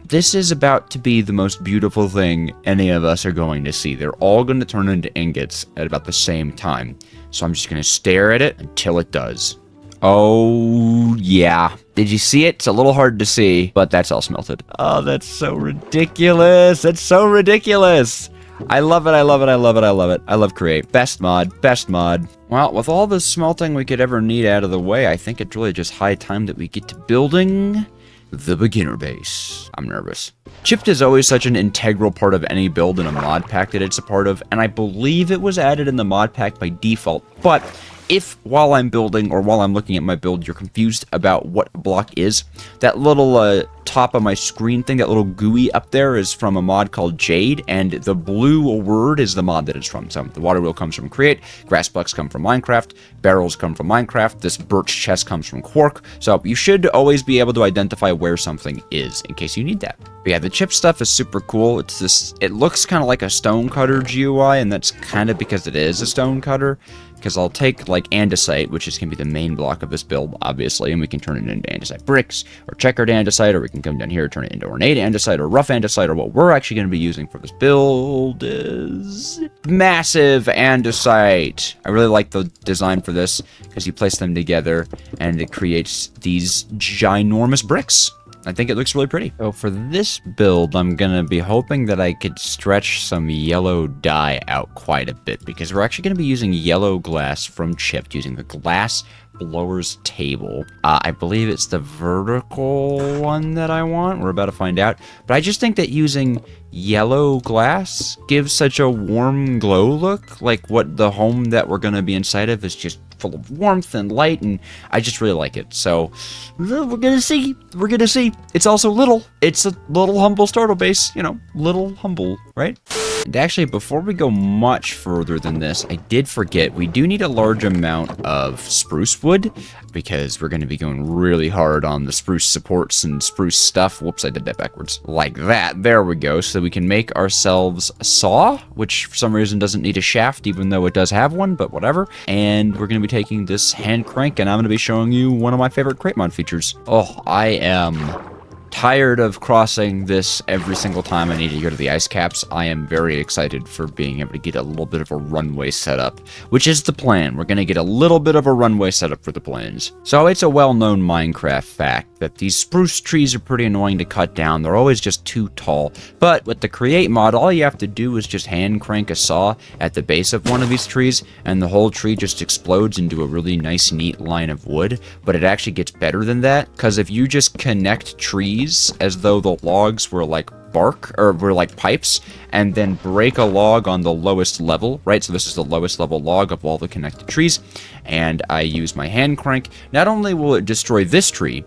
this is about to be the most beautiful thing any of us are going to see. They're all going to turn into ingots at about the same time. So I'm just going to stare at it until it does. Oh, yeah. Did you see it? It's a little hard to see, but that's all smelted. Oh, that's so ridiculous. That's so ridiculous. I love it. I love it. I love it. I love it. I love Create. Best mod. Best mod. Well, with all the smelting we could ever need out of the way, I think it's really just high time that we get to building the beginner base. I'm nervous. Chipped is always such an integral part of any build in a mod pack that it's a part of, and I believe it was added in the mod pack by default, but if while I'm building or while I'm looking at my build you're confused about what a block is, that little top of my screen thing, that little GUI up there is from a mod called Jade, and the blue word is the mod that it's from. So the water wheel comes from Create, grass blocks come from Minecraft, barrels come from Minecraft, this birch chest comes from Quark, so you should always be able to identify where something is in case you need that. But yeah, the chip stuff is super cool. It's this, it looks kind of like a stone cutter GUI, and that's kind of because it is a stone cutter. Because I'll take, like, andesite, which is going to be the main block of this build, obviously, and we can turn it into andesite bricks, or checkered andesite, or we can come down here and turn it into ornate andesite, or rough andesite, or what we're actually going to be using for this build is massive andesite. I really like the design for this, because you place them together, and it creates these ginormous bricks. I think it looks really pretty. So for this build, I'm going to be hoping that I could stretch some yellow dye out quite a bit, because we're actually going to be using yellow glass from Chipped using the glass blower's table. I believe it's the vertical one that I want. We're about to find out. But I just think that using yellow glass gives such a warm glow look, like what the home that we're going to be inside of is just full of warmth and light, and I just really like it. So we're gonna see. We're gonna see. It's also little. It's a little humble starter base, you know, little humble, right? And actually, before we go much further than this, I did forget we do need a large amount of spruce wood, because we're going to be going really hard on the spruce supports and spruce stuff. Whoops, I did that backwards. Like that. There we go. So we can make ourselves a saw, which for some reason doesn't need a shaft, even though it does have one, but whatever. And we're going to be taking this hand crank, and I'm going to be showing you one of my favorite Create Mod features. Oh, I am tired of crossing this every single time I need to go to the ice caps. I am very excited for being able to get a little bit of a runway setup, which is the plan. We're going to get a little bit of a runway setup for the planes. So it's a well-known Minecraft fact that these spruce trees are pretty annoying to cut down. They're always just too tall. But with the Create mod, all you have to do is just hand crank a saw at the base of one of these trees, and the whole tree just explodes into a really nice, neat line of wood. But it actually gets better than that, because if you just connect trees as though the logs were like bark, or were like pipes, and then break a log on the lowest level, right? So this is the lowest level log of all the connected trees, and I use my hand crank. Not only will it destroy this tree,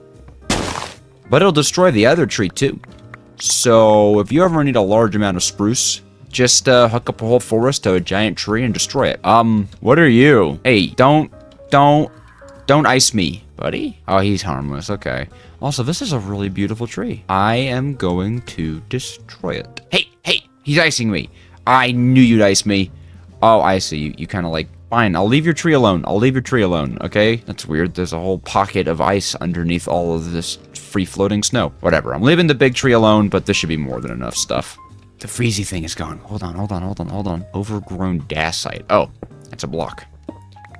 but it'll destroy the other tree too. So if you ever need a large amount of spruce, just hook up a whole forest to a giant tree and destroy it. What are you? Hey, don't ice me, buddy. Oh, he's harmless. Okay. Also, this is a really beautiful tree. I am going to destroy it. Hey, he's icing me. I knew you'd ice me. Oh, I see. You kind of like, fine, I'll leave your tree alone. I'll leave your tree alone, okay? That's weird. There's a whole pocket of ice underneath all of this free-floating snow. Whatever. I'm leaving the big tree alone, but this should be more than enough stuff. The freezy thing is gone. Hold on. Overgrown dacite. Oh, that's a block.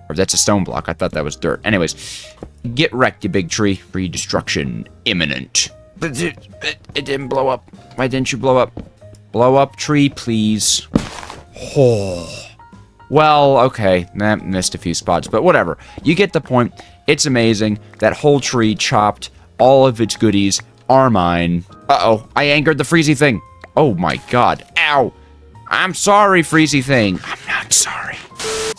Or that's a stone block. I thought that was dirt. Anyways, get wrecked, you big tree. Free destruction imminent. But it didn't blow up. Why didn't you blow up? Blow up, tree, please. Oh. Well, okay. Missed a few spots, but whatever. You get the point. It's amazing. That whole tree chopped. All of its goodies are mine. Uh-oh. I angered the freezy thing. Oh my god. Ow. I'm sorry, freezy thing. I'm not sorry.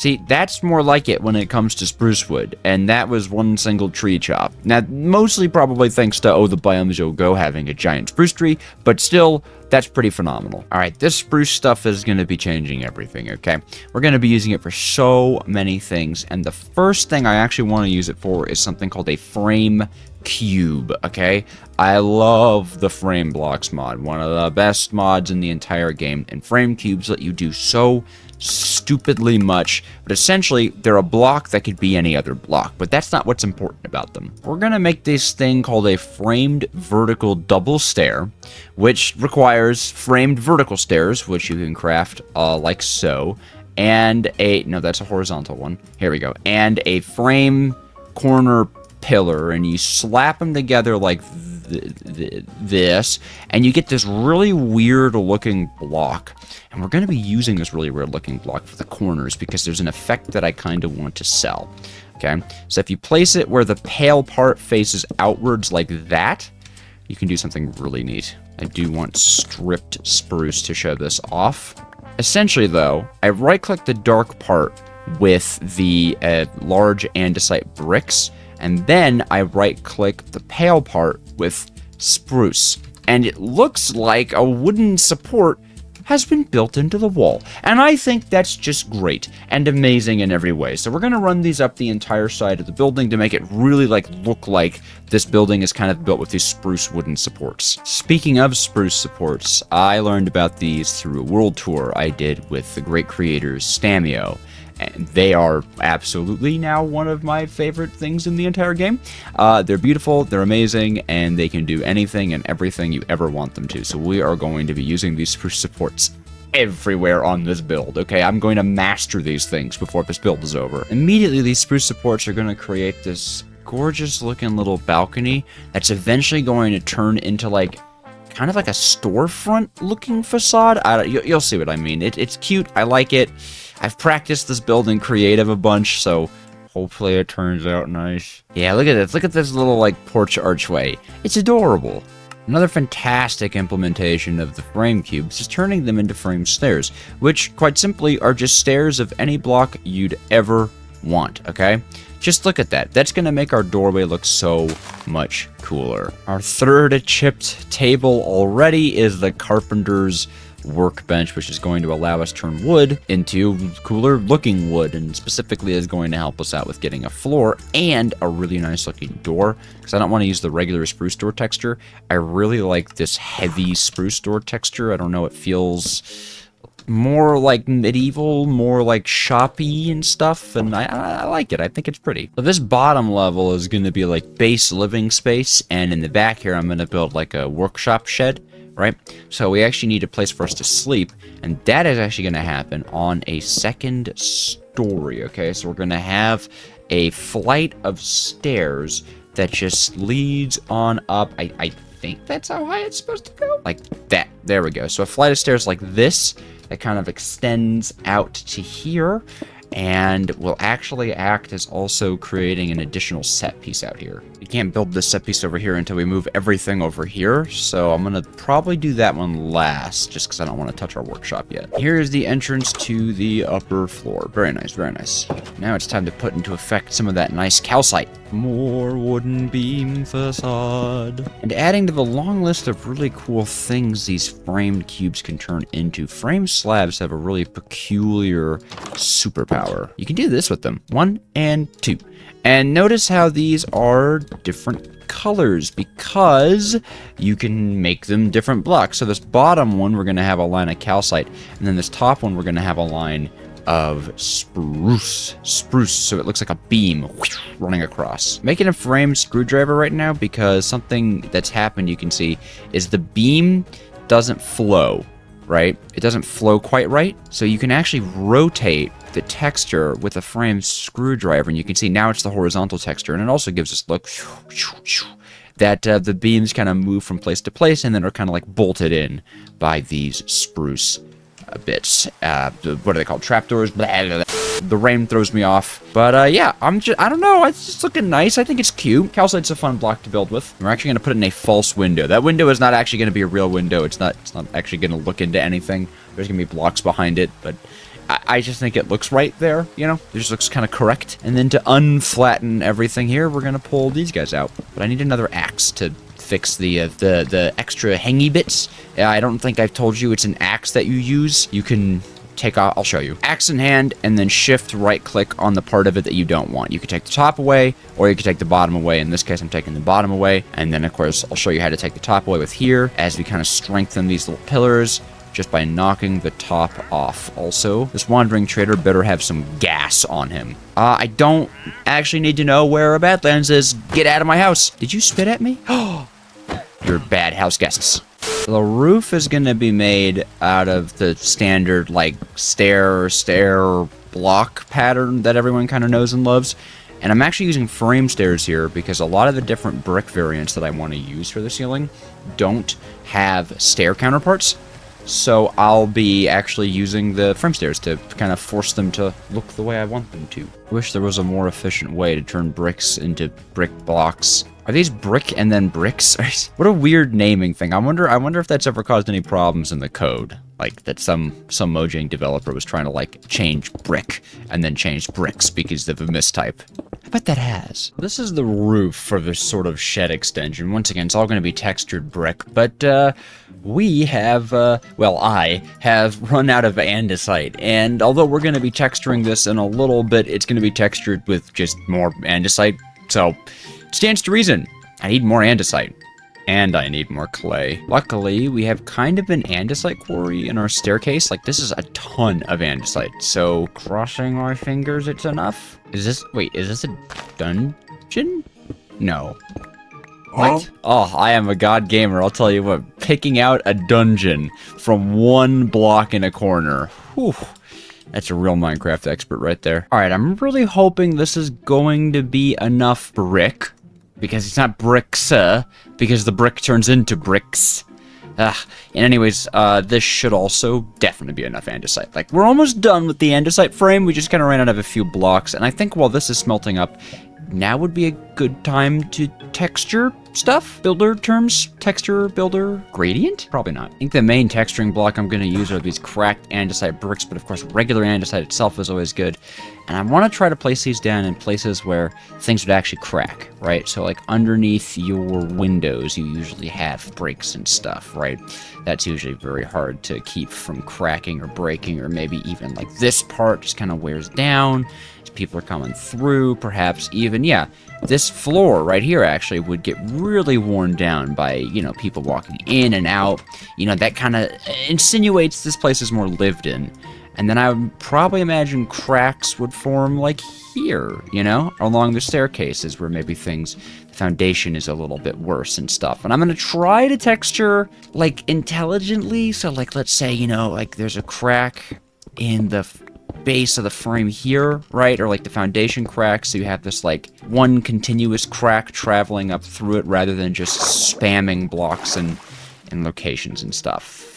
See, that's more like it when it comes to spruce wood, and that was one single tree chop. Now, mostly probably thanks to Oh the Biomes You'll Go having a giant spruce tree, but still, that's pretty phenomenal. All right, this spruce stuff is going to be changing everything, okay? We're going to be using it for so many things, and the first thing I actually want to use it for is something called a frame cube, okay? I love the frame blocks mod, one of the best mods in the entire game, and frame cubes let you do so stupidly much, but essentially they're a block that could be any other block, but that's not what's important about them. We're gonna make this thing called a framed vertical double stair, which requires framed vertical stairs, which you can craft like so, and no, that's a horizontal one. Here we go. And a frame corner pillar, and you slap them together like this, and you get this really weird looking block. And we're going to be using this really weird looking block for the corners because there's an effect that I kind of want to sell. Okay, so if you place it where the pale part faces outwards like that, you can do something really neat. I do want stripped spruce to show this off. Essentially though, I right click the dark part with the large andesite bricks, and then I right click the pale part with spruce, and it looks like a wooden support has been built into the wall, and I think that's just great and amazing in every way. So we're going to run these up the entire side of the building to make it really look like this building is kind of built with these spruce wooden supports. Speaking of spruce supports, I learned about these through a world tour I did with the great creators Stamio. And they are absolutely now one of my favorite things in the entire game. They're beautiful, they're amazing, and they can do anything and everything you ever want them to. So we are going to be using these spruce supports everywhere on this build, okay? I'm going to master these things before this build is over. Immediately, these spruce supports are going to create this gorgeous looking little balcony that's eventually going to turn into kind of like a storefront looking facade. You'll see what I mean. It's cute, I like it. I've practiced this build in creative a bunch, so hopefully it turns out nice. Yeah, look at this. Look at this little, porch archway. It's adorable. Another fantastic implementation of the frame cubes is turning them into frame stairs, which, quite simply, are just stairs of any block you'd ever want, okay? Just look at that. That's going to make our doorway look so much cooler. Our third chipped table already is the carpenter's workbench, which is going to allow us to turn wood into cooler looking wood, and specifically is going to help us out with getting a floor and a really nice looking door, because I don't want to use the regular spruce door texture. I really like this heavy spruce door texture. I don't know, it feels more like medieval, more like shoppy and stuff, and I like it. I think it's pretty. So this bottom level is going to be like base living space, and in the back here I'm going to build like a workshop shed, right? So we actually need a place for us to sleep, and that is actually going to happen on a second story, okay? So we're going to have a flight of stairs that just leads on up. I think that's how high it's supposed to go. Like that. There we go. So a flight of stairs like this that kind of extends out to here, and will actually act as also creating an additional set piece out here. We can't build this set piece over here until we move everything over here, so I'm gonna probably do that one last, just because I don't want to touch our workshop yet. Here is the entrance to the upper floor. Very nice, very nice. Now it's time to put into effect some of that nice calcite. More wooden beam facade. And adding to the long list of really cool things these framed cubes can turn into, frame slabs have a really peculiar superpower. You can do this with them. 1 and 2. And notice how these are different colors, because you can make them different blocks. So this bottom one, we're going to have a line of calcite, and then this top one, we're going to have a line of spruce, so it looks like a beam running across. Making a frame screwdriver right now, because something that's happened, you can see, is the beam doesn't flow, right? It doesn't flow quite right, so you can actually rotate the texture with a frame screwdriver, and you can see now it's the horizontal texture, and it also gives us look that the beams kind of move from place to place and then are kind of like bolted in by these spruce bits. What are they called? Trapdoors? Blah, blah, blah. The rain throws me off. But yeah, I don't know. It's just looking nice. I think it's cute. Calcite's a fun block to build with. We're actually going to put it in a false window. That window is not actually going to be a real window. It's not actually going to look into anything. There's going to be blocks behind it, but I just think it looks right there, you know? It just looks kind of correct. And then to unflatten everything here, we're gonna pull these guys out. But I need another axe to fix the extra hangy bits. I don't think I've told you it's an axe that you use. You can take off, I'll show you. Axe in hand, and then shift right click on the part of it that you don't want. You can take the top away, or you can take the bottom away. In this case, I'm taking the bottom away. And then of course, I'll show you how to take the top away with here, as we kind of strengthen these little pillars, just by knocking the top off. Also, this wandering trader better have some gas on him. I don't actually need to know where a Badlands is. Get out of my house. Did you spit at me? Oh, you're bad house guests. The roof is going to be made out of the standard, like, stair block pattern that everyone kind of knows and loves. And I'm actually using frame stairs here because a lot of the different brick variants that I want to use for the ceiling don't have stair counterparts. So I'll be actually using the frame stairs to kind of force them to look the way I want them to. I wish there was a more efficient way to turn bricks into brick blocks. Are these brick and then bricks? What a weird naming thing. I wonder if that's ever caused any problems in the code. Like that some Mojang developer was trying to like change brick and then change bricks because of a mistype. I bet that has. This is the roof for this sort of shed extension. Once again, it's all going to be textured brick, but we have, well, I have run out of andesite. And although we're going to be texturing this in a little bit, it's going to be textured with just more andesite. So, stands to reason. I need more andesite. And I need more clay. Luckily, we have kind of an andesite quarry in our staircase. Like, this is a ton of andesite. So, crossing my fingers, it's enough. Wait, is this a dungeon? No. What? Oh, I am a god gamer, I'll tell you what. Picking out a dungeon from one block in a corner. Whew. That's a real Minecraft expert right there. Alright, I'm really hoping this is going to be enough brick. Because it's not bricks, because the brick turns into bricks. And anyways, this should also definitely be enough andesite. Like, we're almost done with the andesite frame. We just kind of ran out of a few blocks. And I think while this is smelting up, now would be a good time to texture stuff. Builder terms, texture, builder, gradient? Probably not. I think the main texturing block I'm going to use are these cracked andesite bricks, but of course regular andesite itself is always good. And I want to try to place these down in places where things would actually crack, right? So like underneath your windows, you usually have breaks and stuff, right? That's usually very hard to keep from cracking or breaking, or maybe even like this part just kind of wears down as people are coming through, perhaps even, yeah, this floor right here actually would get really worn down by, you know, people walking in and out. You know, that kind of insinuates this place is more lived in. And then I would probably imagine cracks would form like here, you know, along the staircases where maybe the foundation is a little bit worse and stuff. And I'm going to try to texture like intelligently. So like, let's say, you know, like there's a crack in the base of the frame here, right? Or like the foundation crack. So you have this like one continuous crack traveling up through it rather than just spamming blocks and locations and stuff.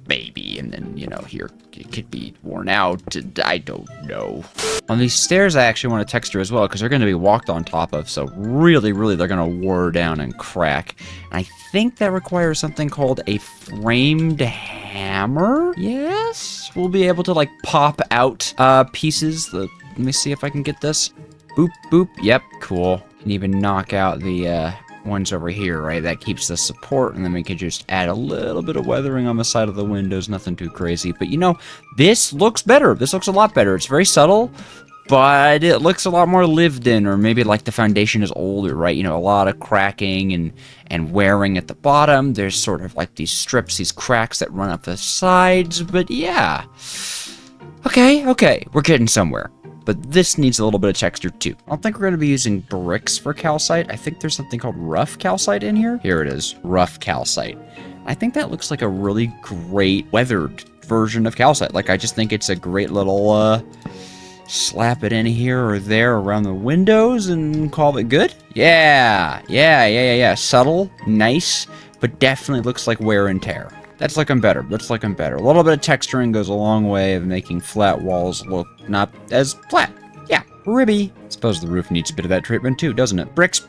Maybe, and then, you know, here it could be worn out. I don't know. On these stairs, I actually want to texture as well because they're going to be walked on top of. So really, they're going to wear down and crack. And I think that requires something called a framed hammer. Yes, we'll be able to like pop out pieces. Let me see if I can get this. Boop, boop. Yep, cool. Can even knock out the ones over here, right? That keeps the support, and then we can just add a little bit of weathering on the side of the windows, nothing too crazy. But you know, this looks better. This looks a lot better. It's very subtle, but it looks a lot more lived in, or maybe like the foundation is older, right? You know, a lot of cracking and wearing at the bottom. There's sort of like these strips, these cracks that run up the sides, but yeah. Okay, we're getting somewhere. But this needs a little bit of texture too. I don't think we're going to be using bricks for calcite. I think there's something called rough calcite in here. Here it is, rough calcite. I think that looks like a really great weathered version of calcite. Like, I just think it's a great little, slap it in here or there around the windows and call it good. Yeah. Subtle, nice, but definitely looks like wear and tear. That's looking better. A little bit of texturing goes a long way of making flat walls look not as flat. Yeah, ribby. Suppose the roof needs a bit of that treatment too, doesn't it? Bricks,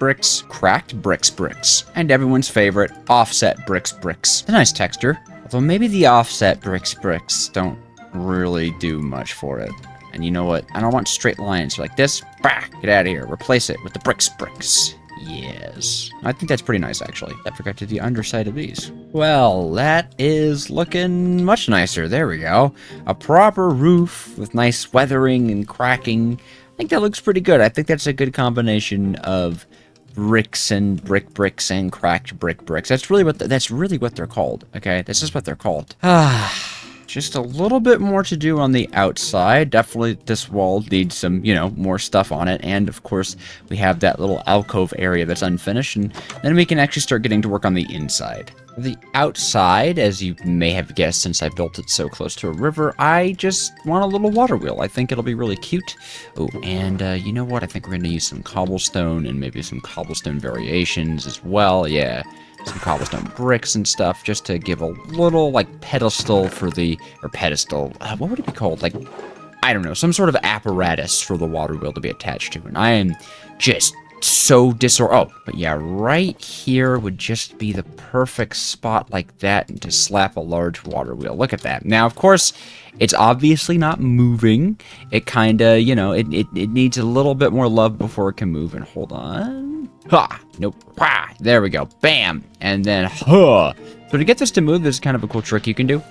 cracked bricks. And everyone's favorite, offset bricks. It's a nice texture. Although maybe the offset bricks don't really do much for it. And you know what? I don't want straight lines like this. Bah! Get out of here. Replace it with the bricks. Yes. I think that's pretty nice, actually. I forgot to do the underside of these. Well, that is looking much nicer. There we go. A proper roof with nice weathering and cracking. I think that looks pretty good. I think that's a good combination of bricks and bricks and cracked bricks. That's really what they're called. Okay, this is what they're called. Just a little bit more to do on the outside. Definitely this wall needs some, more stuff on it. And of course, we have that little alcove area that's unfinished. And then we can actually start getting to work on the inside. The outside, as you may have guessed since I built it so close to a river, I just want a little water wheel. I think it'll be really cute. Oh, and you know what? I think we're going to use some cobblestone and maybe some cobblestone variations as well. Yeah. Some cobblestone bricks and stuff just to give a little pedestal for what would it be called? I don't know, some sort of apparatus for the water wheel to be attached to. And I am just so but yeah, right here would just be the perfect spot like that, and to slap a large water wheel. Look at that. Now, of course, it's obviously not moving. It kind of, it needs a little bit more love before it can move. And hold on. Ha! Nope. Ha! There we go. Bam! And then, huh! So to get this to move, there's kind of a cool trick you can do.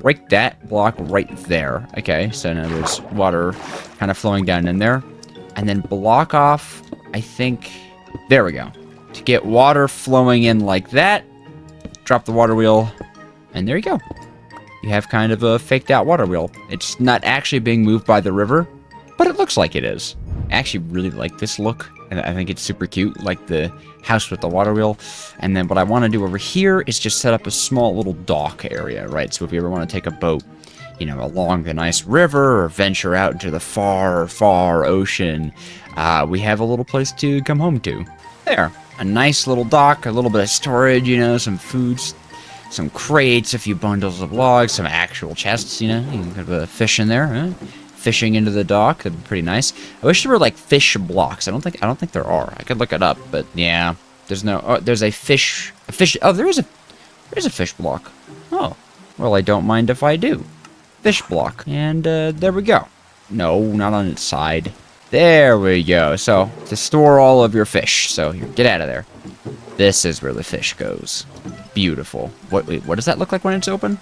Break that block right there. Okay, so now there's water kind of flowing down in there. And then block off, I think, there we go. To get water flowing in like that, drop the water wheel, and there you go. You have kind of a faked out water wheel. It's not actually being moved by the river, but it looks like it is. I actually really like this look, and I think it's super cute, like the house with the water wheel. And then what I want to do over here is just set up a small little dock area, right? So if you ever want to take a boat, along the nice river or venture out into the far, far ocean, we have a little place to come home to. There, a nice little dock, a little bit of storage, some foods, some crates, a few bundles of logs, some actual chests, you can have a fish in there, huh? Fishing into the dock, that'd be pretty nice. I wish there were fish blocks. I don't think there are. I could look it up, but yeah, there's no. Oh, there's a fish. Oh, there's a fish block. Oh, well, I don't mind if I do. Fish block, and there we go. No, not on its side. There we go. So to store all of your fish. So here, get out of there. This is where the fish goes. Beautiful. What does that look like when it's open?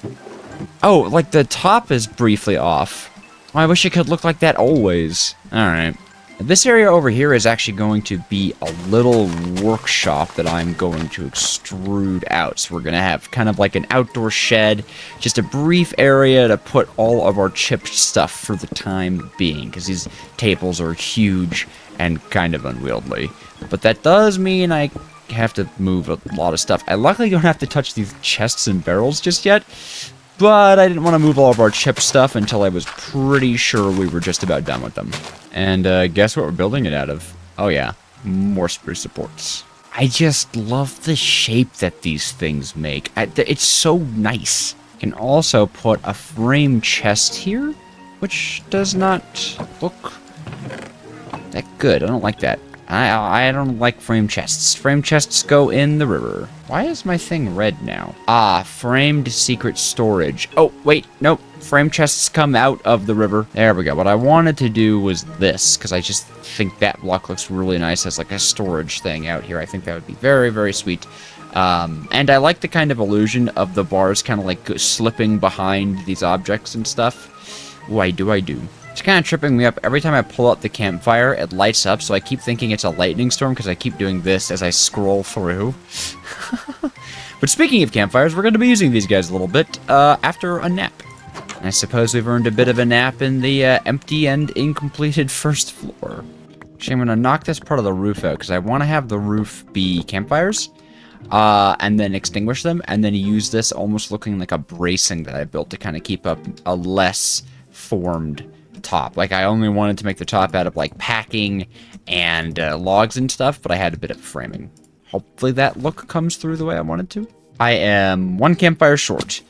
Oh, the top is briefly off. Oh, I wish it could look like that always. Alright. This area over here is actually going to be a little workshop that I'm going to extrude out. So we're going to have kind of like an outdoor shed, just a brief area to put all of our chipped stuff for the time being, because these tables are huge and kind of unwieldy. But that does mean I have to move a lot of stuff. I luckily don't have to touch these chests and barrels just yet. But I didn't want to move all of our chip stuff until I was pretty sure we were just about done with them. And guess what we're building it out of? Oh yeah, more spruce supports. I just love the shape that these things make. It's so nice. You can also put a frame chest here, which does not look that good. I don't like that. I don't like frame chests. Frame chests go in the river. Why is my thing red now? Ah, framed secret storage. Oh, wait, nope. Frame chests come out of the river. There we go. What I wanted to do was this, because I just think that block looks really nice as a storage thing out here. I think that would be very, very sweet. And I like the kind of illusion of the bars kind of slipping behind these objects and stuff. Ooh, I do. It's kind of tripping me up. Every time I pull out the campfire, it lights up, so I keep thinking it's a lightning storm because I keep doing this as I scroll through. But speaking of campfires, we're going to be using these guys a little bit after a nap. And I suppose we've earned a bit of a nap in the empty and incompleted first floor. Actually, I'm going to knock this part of the roof out because I want to have the roof be campfires. And then extinguish them, and then use this almost looking like a bracing that I built to kind of keep up a less formed top. I only wanted to make the top out of packing and logs and stuff, but I had a bit of framing. Hopefully that look comes through the way I wanted to. I am one campfire short.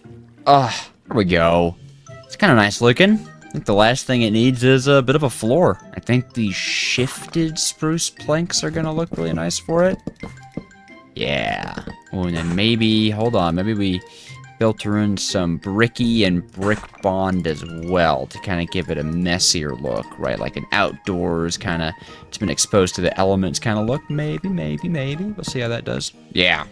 There we go. It's kind of nice looking. I think the last thing it needs is a bit of a floor. I think the shifted spruce planks are gonna look really nice for it. Yeah. Oh, and then maybe, hold on, maybe we filter in some bricky and brick bond as well to kind of give it a messier look, right? Like an outdoors kind of, it's been exposed to the elements kind of look. Maybe. We'll see how that does. Yeah.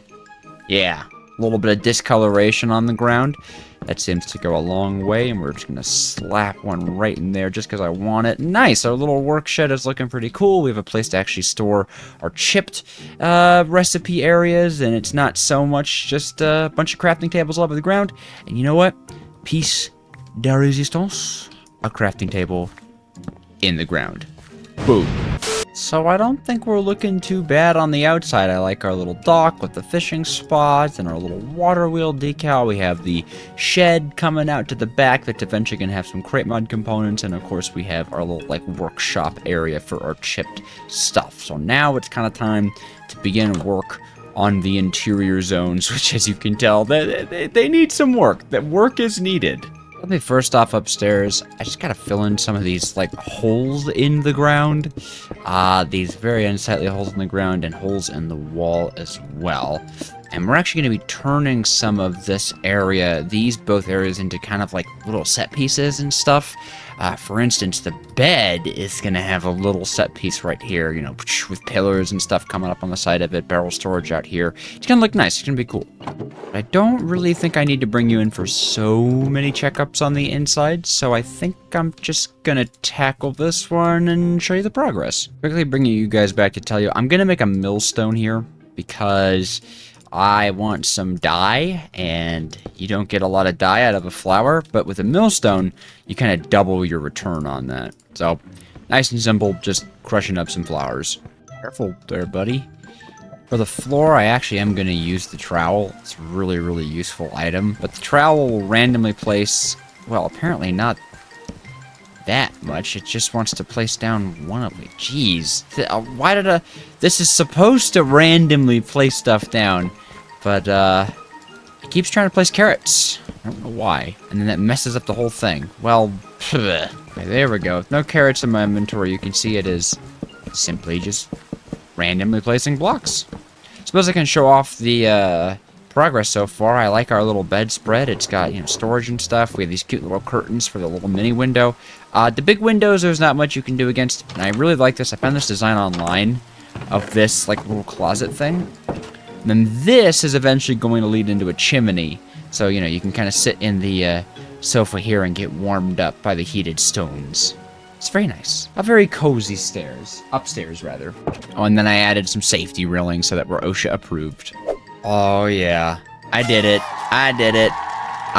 A little bit of discoloration on the ground. That seems to go a long way, and we're just going to slap one right in there just because I want it. Nice! Our little work shed is looking pretty cool. We have a place to actually store our chipped recipe areas, and it's not so much just a bunch of crafting tables all over the ground. And you know what? Piece de resistance. A crafting table in the ground. Boom. So I don't think we're looking too bad on the outside. I like our little dock with the fishing spots and our little water wheel decal. We have the shed coming out to the back that's eventually going to have some Create Mod components. And of course we have our little like workshop area for our chipped stuff. So now it's kind of time to begin work on the interior zones, which as you can tell, they need some work. That work is needed. Let me first off upstairs, I just gotta fill in some of these like holes in the ground. These very unsightly holes in the ground and holes in the wall as well. And we're actually gonna be turning some of this area, both areas into kind of like little set pieces and stuff. For instance, the bed is gonna have a little set piece right here, you know, with pillars and stuff coming up on the side of it, barrel storage out here. It's gonna look nice, it's gonna be cool. But I don't really think I need to bring you in for so many checkups on the inside, so I think I'm just gonna tackle this one and show you the progress. Quickly bringing you guys back to tell you, I'm gonna make a millstone here because I want some dye, and you don't get a lot of dye out of a flower, but with a millstone, you kind of double your return on that. So, nice and simple, just crushing up some flowers. Careful there, buddy. For the floor, I actually am going to use the trowel. It's a really, really useful item, but the trowel will randomly place, well, apparently not that much. It just wants to place down one of it. Jeez. Why did this is supposed to randomly place stuff down, but it keeps trying to place carrots. I don't know why. And then that messes up the whole thing. Well, okay, there we go. With no carrots in my inventory, you can see it is simply just randomly placing blocks. Suppose I can show off the progress so far. I like our little bedspread. It's got, you know, storage and stuff. We have these cute little curtains for the little mini window. The big windows, there's not much you can do against, and I really like this. I found this design online of this like little closet thing. And then this is eventually going to lead into a chimney. So, you know, you can kind of sit in the sofa here and get warmed up by the heated stones. It's very nice. A very cozy upstairs rather. Oh, and then I added some safety railing so that we're OSHA approved. Oh yeah, I did it.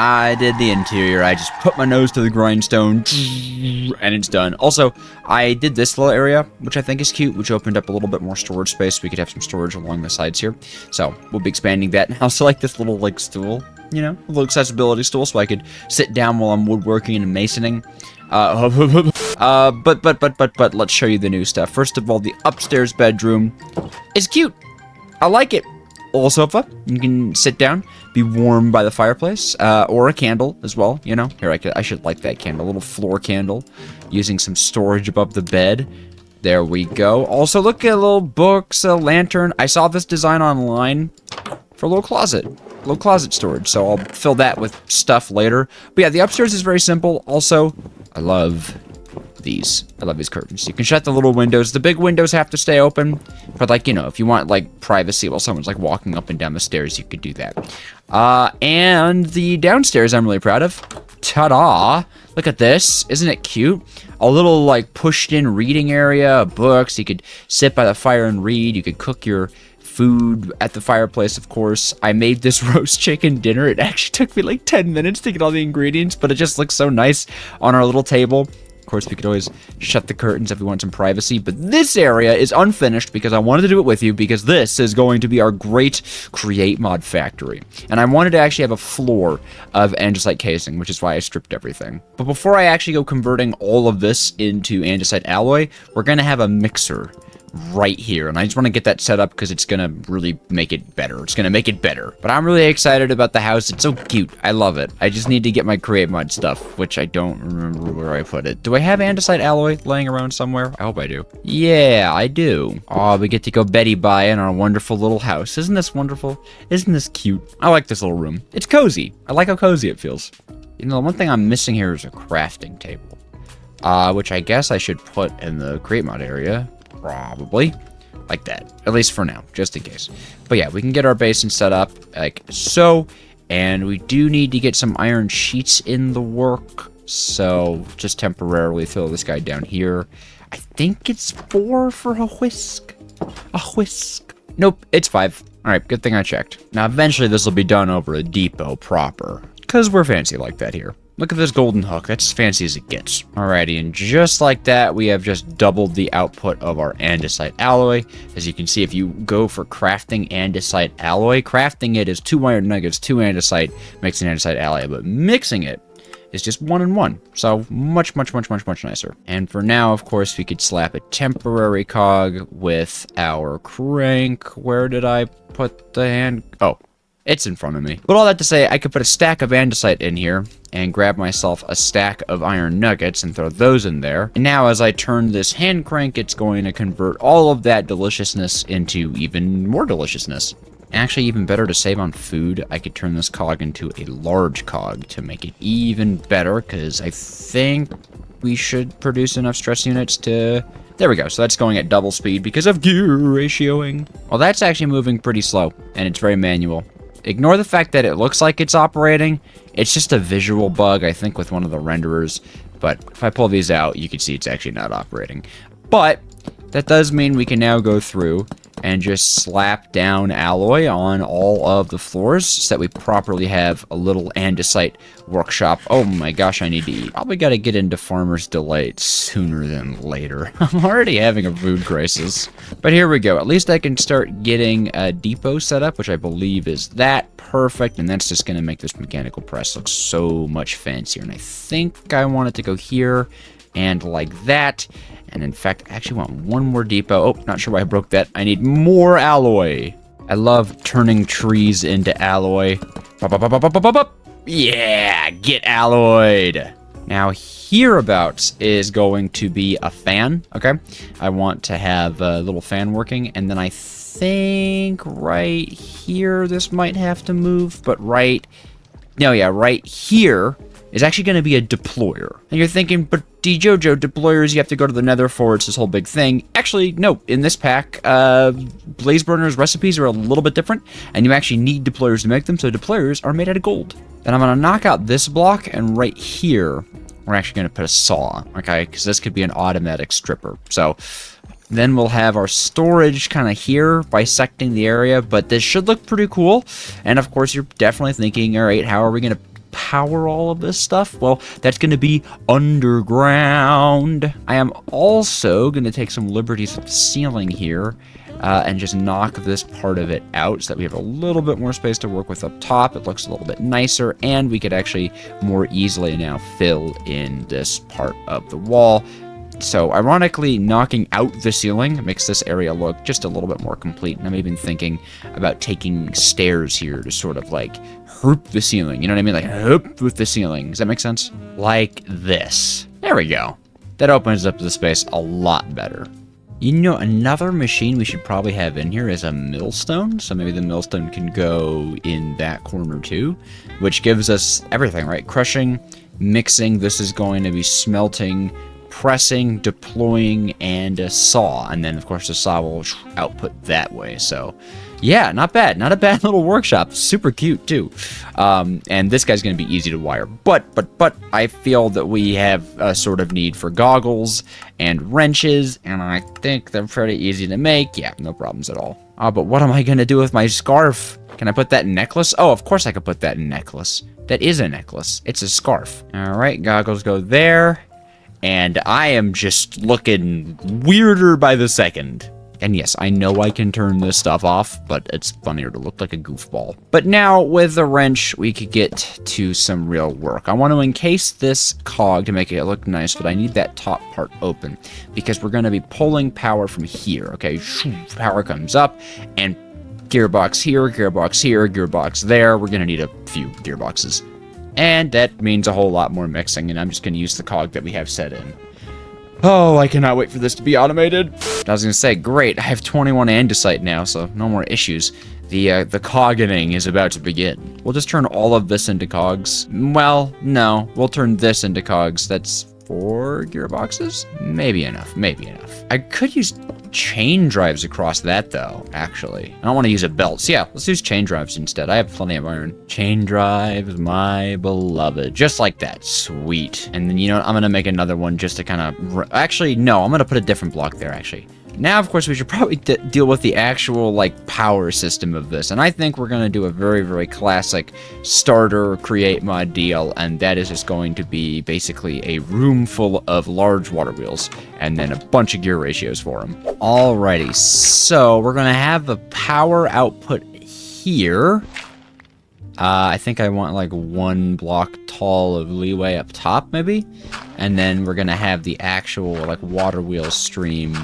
I did the interior. I just put my nose to the grindstone and it's done. Also, I did this little area, which I think is cute, which opened up a little bit more storage space. We could have some storage along the sides here. So we'll be expanding that. And I also like this little like stool, you know, a little accessibility stool so I could sit down while I'm woodworking and masoning. But let's show you the new stuff. First of all, the upstairs bedroom is cute. I like it. Little sofa. You can sit down, be warm by the fireplace, or a candle as well, you know. Here, I should like that candle. A little floor candle using some storage above the bed. There we go. Also, look at little books, a lantern. I saw this design online for a little closet storage, so I'll fill that with stuff later. But yeah, the upstairs is very simple. Also, I love these curtains. You can shut the little windows. The big windows have to stay open, but like, you know, if you want like privacy while someone's like walking up and down the stairs, you could do that. And the downstairs I'm really proud of. Ta-da! Look at this. Isn't it cute? A little like pushed in reading area, books. You could sit by the fire and read. You could cook your food at the fireplace, of course. I made this roast chicken dinner. It actually took me like 10 minutes to get all the ingredients, but it just looks so nice on our little table. Of course, we could always shut the curtains if we want some privacy, but this area is unfinished because I wanted to do it with you because this is going to be our great Create Mod factory. And I wanted to actually have a floor of andesite casing, which is why I stripped everything. But before I actually go converting all of this into andesite alloy, we're going to have a mixer right here. And I just want to get that set up because it's going to really make it better. It's going to make it better. But I'm really excited about the house. It's so cute. I love it. I just need to get my Create Mod stuff, which I don't remember where I put it. Do I have andesite alloy laying around somewhere? I hope I do. Yeah, I do. Oh, we get to go Betty Bye in our wonderful little house. Isn't this wonderful? Isn't this cute? I like this little room. It's cozy. I like how cozy it feels. You know, the one thing I'm missing here is a crafting table. Which I guess I should put in the Create Mod area. Probably. Like that. At least for now, just in case. But yeah, we can get our basin set up like so. And we do need to get some iron sheets in the work. So just temporarily throw this guy down here. I think it's 4 for a whisk. A whisk. Nope, it's 5. Alright, good thing I checked. Now eventually this will be done over a depot proper. Because we're fancy like that here. Look at this golden hook. That's as fancy as it gets. Alrighty, and just like that, we have just doubled the output of our andesite alloy. As you can see, if you go for crafting andesite alloy, crafting it is 2 iron nuggets, 2 andesite, makes an andesite alloy, but mixing it is just 1 and 1. So much nicer. And for now, of course, we could slap a temporary cog with our crank. Where did I put the hand? Oh. It's in front of me. But all that to say, I could put a stack of andesite in here and grab myself a stack of iron nuggets and throw those in there. And now as I turn this hand crank, it's going to convert all of that deliciousness into even more deliciousness. Actually, even better to save on food, I could turn this cog into a large cog to make it even better, because I think we should produce enough stress units to... There we go, so that's going at double speed because of gear ratioing. Well, that's actually moving pretty slow, and it's very manual. Ignore the fact that it looks like it's operating. It's just a visual bug, I think, with one of the renderers. But if I pull these out, you can see it's actually not operating. But that does mean we can now go through and just slap down alloy on all of the floors so that we properly have a little andesite workshop. Oh my gosh, I need to eat. Probably got to get into Farmer's Delight sooner than later. I'm already having a food crisis. But here we go. At least I can start getting a depot set up, which I believe is that. Perfect. And that's just going to make this mechanical press look so much fancier. And I think I want it to go here and like that. And in fact, I actually want one more depot. Oh, not sure why I broke that. I need more alloy. I love turning trees into alloy. Yeah, get alloyed. Now, hereabouts is going to be a fan, okay? I want to have a little fan working, and then I think right here this might have to move, but right here is actually going to be a deployer. And you're thinking, but Dejojo, deployers, you have to go to the nether for, it's this whole big thing. Actually, no, in this pack, blaze burners recipes are a little bit different, and you actually need deployers to make them, so deployers are made out of gold. Then I'm going to knock out this block, and right here, we're actually going to put a saw, okay? Because this could be an automatic stripper. So then we'll have our storage kind of here, bisecting the area, but this should look pretty cool. And of course, you're definitely thinking, all right, how are we going to power all of this stuff? Well, that's going to be underground. I am also going to take some liberties with the ceiling here and just knock this part of it out so that we have a little bit more space to work with up top. It looks a little bit nicer, and we could actually more easily now fill in this part of the wall. So ironically, knocking out the ceiling makes this area look just a little bit more complete. And I'm even thinking about taking stairs here to sort of like herp the ceiling. You know what I mean? Like herp with the ceiling. Does that make sense? Like this. There we go. That opens up the space a lot better. You know, another machine we should probably have in here is a millstone. So maybe the millstone can go in that corner too, which gives us everything, right? Crushing, mixing. This is going to be smelting, pressing, deploying, and a saw. And then, of course, the saw will output that way. So, yeah, not bad. Not a bad little workshop. Super cute, too. And this guy's going to be easy to wire. But I feel that we have a sort of need for goggles and wrenches, and I think they're pretty easy to make. Yeah, no problems at all. But what am I going to do with my scarf? Can I put that in necklace? Oh, of course I could put that in necklace. That is a necklace. It's a scarf. All right, goggles go there. And I am just looking weirder by the second. And yes, I know I can turn this stuff off, but it's funnier to look like a goofball. But now, with the wrench, we could get to some real work. I want to encase this cog to make it look nice, but I need that top part open, because we're going to be pulling power from here, okay? Power comes up, and gearbox here, gearbox there. We're going to need a few gearboxes. And that means a whole lot more mixing, and I'm just going to use the cog that we have set in. Oh, I cannot wait for this to be automated. I was gonna say, great, I have 21 andesite now, so no more issues. The coggening is about to begin. We'll just turn all of this into cogs. Well, no, we'll turn this into cogs. That's 4 gearboxes? Maybe enough, maybe enough. I could use chain drives across that, though, actually. I don't want to use a belt, so yeah, let's use chain drives instead. I have plenty of iron. Chain drives, my beloved. Just like that. Sweet. And then, you know what? I'm going to make another one just to kind of... Actually, no, I'm going to put a different block there, actually. Now, of course, we should probably deal with the actual, like, power system of this. And I think we're going to do a very, very classic starter create mod deal. And that is just going to be basically a room full of large water wheels. And then a bunch of gear ratios for them. Alrighty, so we're going to have the power output here. I think I want, like, 1 block tall of leeway up top, maybe. And then we're going to have the actual, like, water wheel stream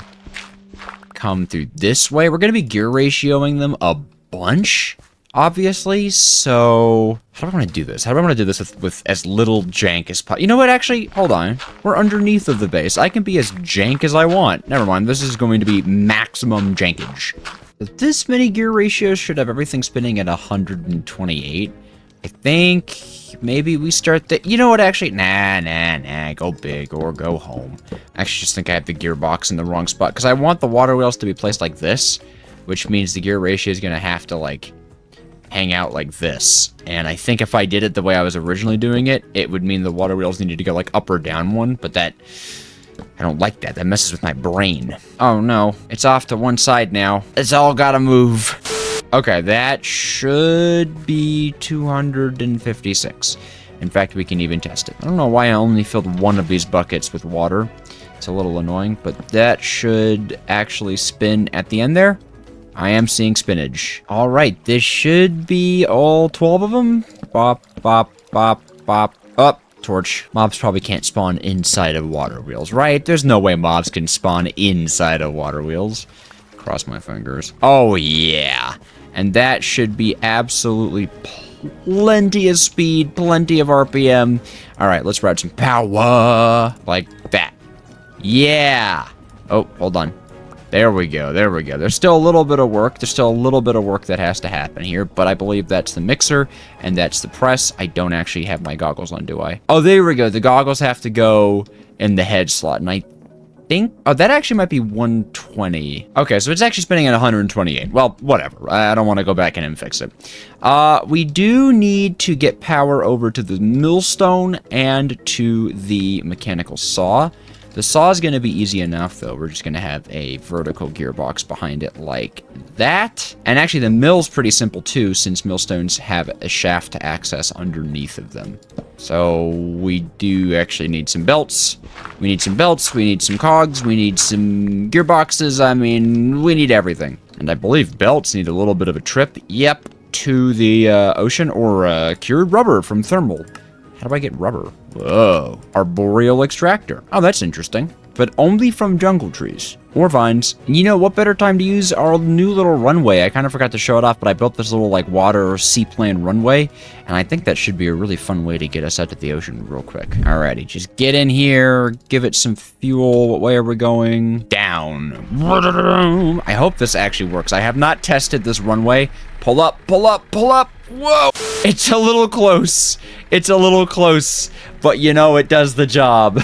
come through this way. We're going to be gear ratioing them a bunch, obviously, so how do I want to do this? How do I want to do this with as little jank as possible? You know what, actually, hold on. We're underneath of the base. I can be as jank as I want. Never mind, this is going to be maximum jankage. This many gear ratios should have everything spinning at 128. I think maybe we start the... You know what, actually? Nah. Go big or go home. I actually just think I have the gearbox in the wrong spot, because I want the water wheels to be placed like this, which means the gear ratio is going to have to, like, hang out like this. And I think if I did it the way I was originally doing it, it would mean the water wheels needed to go, like, up or down one, but that... I don't like that. That messes with my brain. Oh, no. It's off to one side now. It's all gotta move. Okay, that should be 256. In fact, we can even test it. I don't know why I only filled one of these buckets with water. It's a little annoying, but that should actually spin at the end there. I am seeing spinach. All right, this should be all 12 of them. Bop, bop, bop, bop. Up. Torch. Mobs probably can't spawn inside of water wheels, right? There's no way mobs can spawn inside of water wheels. Cross my fingers. Oh, yeah. And that should be absolutely plenty of speed, plenty of RPM. All right, let's ride some power. Like that. Yeah. Oh, hold on. There we go, there we go. There's still a little bit of work. There's still a little bit of work that has to happen here, but I believe that's the mixer, and that's the press. I don't actually have my goggles on, do I? Oh, there we go. The goggles have to go in the head slot, and I think... Oh, that actually might be 120. Okay, so it's actually spinning at 128. Well, whatever. I don't want to go back in and fix it. We do need to get power over to the millstone and to the mechanical saw. The saw is going to be easy enough, though. We're just going to have a vertical gearbox behind it like that. And actually, the mill's pretty simple, too, since millstones have a shaft to access underneath of them. So we do actually need some belts. We need some belts. We need some cogs. We need some gearboxes. I mean, we need everything. And I believe belts need a little bit of a trip. Yep, to the ocean or cured rubber from thermal. How do I get rubber? Whoa. Arboreal extractor. Oh, that's interesting. But only from jungle trees. Or vines. And you know, what better time to use our new little runway? I kind of forgot to show it off, but I built this little, like, water seaplane runway. And I think that should be a really fun way to get us out to the ocean real quick. Alrighty, just get in here. Give it some fuel. What way are we going? Down. I hope this actually works. I have not tested this runway. Pull up, pull up, pull up. Whoa! It's a little close. It's a little close. But, you know, it does the job.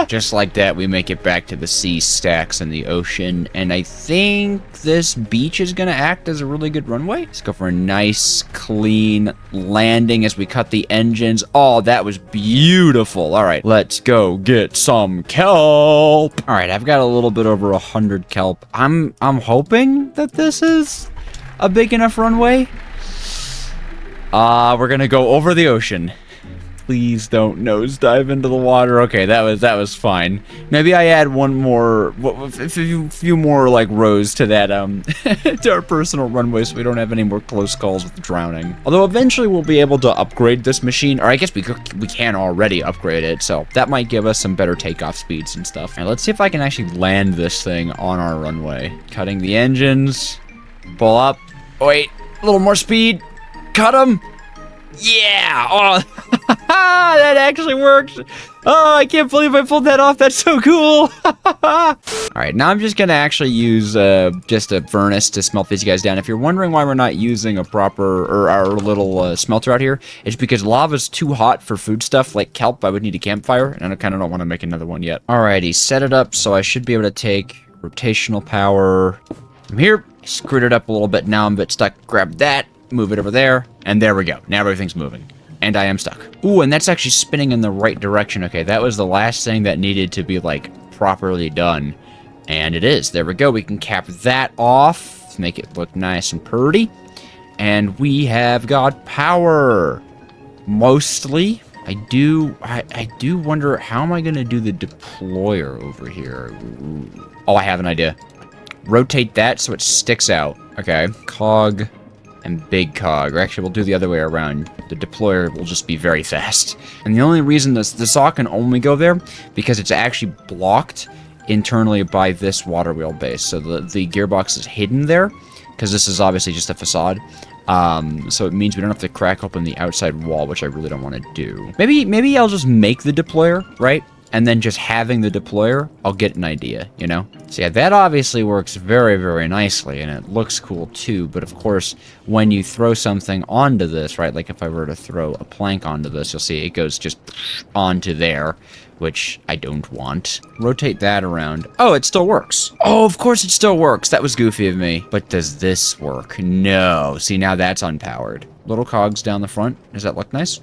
Just like that, we make it back to the sea stacks in the ocean. And I think this beach is going to act as a really good runway. Let's go for a nice, clean landing as we cut the engines. Oh, that was beautiful. All right, let's go get some kelp. All right, I've got a little bit over 100 kelp. I'm hoping that this is a big enough runway. We're going to go over the ocean. Please don't nosedive into the water. Okay, that was fine. Maybe I add one more, a few more like rows to that to our personal runway, so we don't have any more close calls with drowning. Although eventually we'll be able to upgrade this machine, or I guess we can already upgrade it, so that might give us some better takeoff speeds and stuff. And let's see if I can actually land this thing on our runway. Cutting the engines, pull up. Oh, wait, a little more speed. Cut them. Yeah! Oh, that actually worked. Oh, I can't believe I pulled that off. That's so cool. All right, now I'm just gonna actually use just a furnace to smelt these guys down. If you're wondering why we're not using a proper or our little smelter out here, it's because lava's too hot for food stuff like kelp. I would need a campfire, and I kind of don't want to make another one yet. Alrighty, set it up so I should be able to take rotational power from here. Screwed it up a little bit. Now I'm a bit stuck. Grab that. Move it over there, and there we go. Now everything's moving, and I am stuck. Ooh, and that's actually spinning in the right direction. Okay, that was the last thing that needed to be, like, properly done, and it is. There we go. We can cap that off, make it look nice and pretty, and we have got power. Mostly. I do wonder, how am I going to do the deployer over here? Ooh. Oh, I have an idea. Rotate that so it sticks out. Okay, cog and big cog, or actually we'll do the other way around. The deployer will just be very fast. And the only reason the saw can only go there, because it's actually blocked internally by this water wheel base. So the gearbox is hidden there, because this is obviously just a facade. So it means we don't have to crack open the outside wall, which I really don't want to do. Maybe I'll just make the deployer, right? And then just having the deployer, I'll get an idea, you know? So yeah, that obviously works very, very nicely, and it looks cool too, but of course, when you throw something onto this, right, like if I were to throw a plank onto this, you'll see it goes just onto there, which I don't want. Rotate that around. Oh, it still works. Oh, of course it still works. That was goofy of me. But does this work? No. See, now that's unpowered. Little cogs down the front. Does that look nice?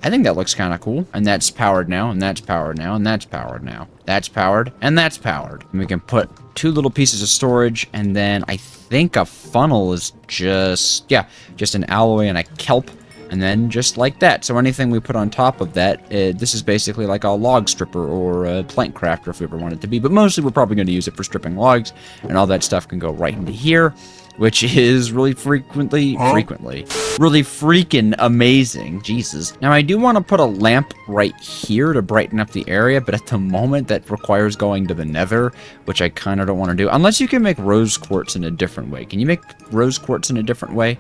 I think that looks kind of cool. And that's powered now, and that's powered now, and that's powered now. That's powered, and that's powered. And we can put 2 little pieces of storage, and then I think a funnel is just an alloy and a kelp, and then just like that. So anything we put on top of that, this is basically like a log stripper or a plank crafter if we ever want it to be. But mostly we're probably going to use it for stripping logs, and all that stuff can go right into here, which is really really freaking amazing. Jesus. Now I do want to put a lamp right here to brighten up the area, but at the moment that requires going to the nether, which I kind of don't want to do, unless you can make rose quartz in a different way. Can you make rose quartz in a different way?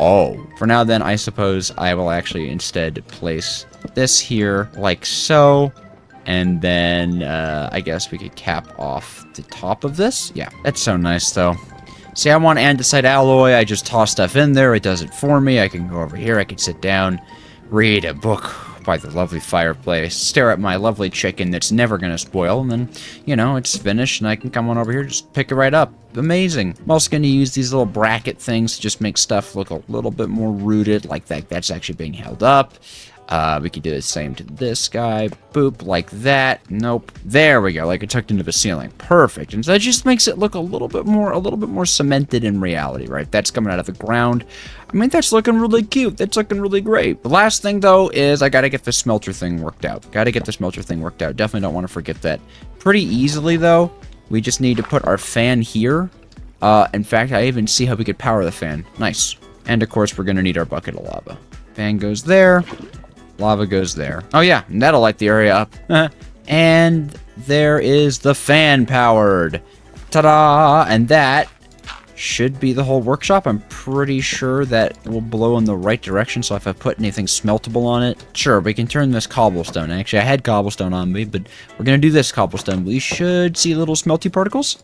Oh, for now then I suppose I will actually instead place this here like so, and then I guess we could cap off the top of this. Yeah, that's so nice though. See, I want andesite alloy. I just toss stuff in there. It does it for me. I can go over here. I can sit down, read a book by the lovely fireplace, stare at my lovely chicken that's never going to spoil, and then, you know, it's finished, and I can come on over here, just pick it right up. Amazing. I'm also going to use these little bracket things to just make stuff look a little bit more rooted, like that's actually being held up. We could do the same to this guy. Boop, like that. Nope. There we go. Like it tucked into the ceiling. Perfect. And that just makes it look a little bit more cemented in reality, right? That's coming out of the ground. I mean, that's looking really cute. That's looking really great. The last thing, though, is I gotta get the smelter thing worked out. Definitely don't want to forget that. Pretty easily, though, we just need to put our fan here. In fact, I even see how we could power the fan. Nice. And, of course, we're gonna need our bucket of lava. Fan goes there. Lava goes there. Oh yeah, and that'll light the area up. And there is the fan powered. Ta-da! And that should be the whole workshop. I'm pretty sure that will blow in the right direction, so if I put anything smeltable on it, sure, we can turn this cobblestone. Actually, I had cobblestone on me, but we're gonna do this cobblestone. We should see little smelty particles.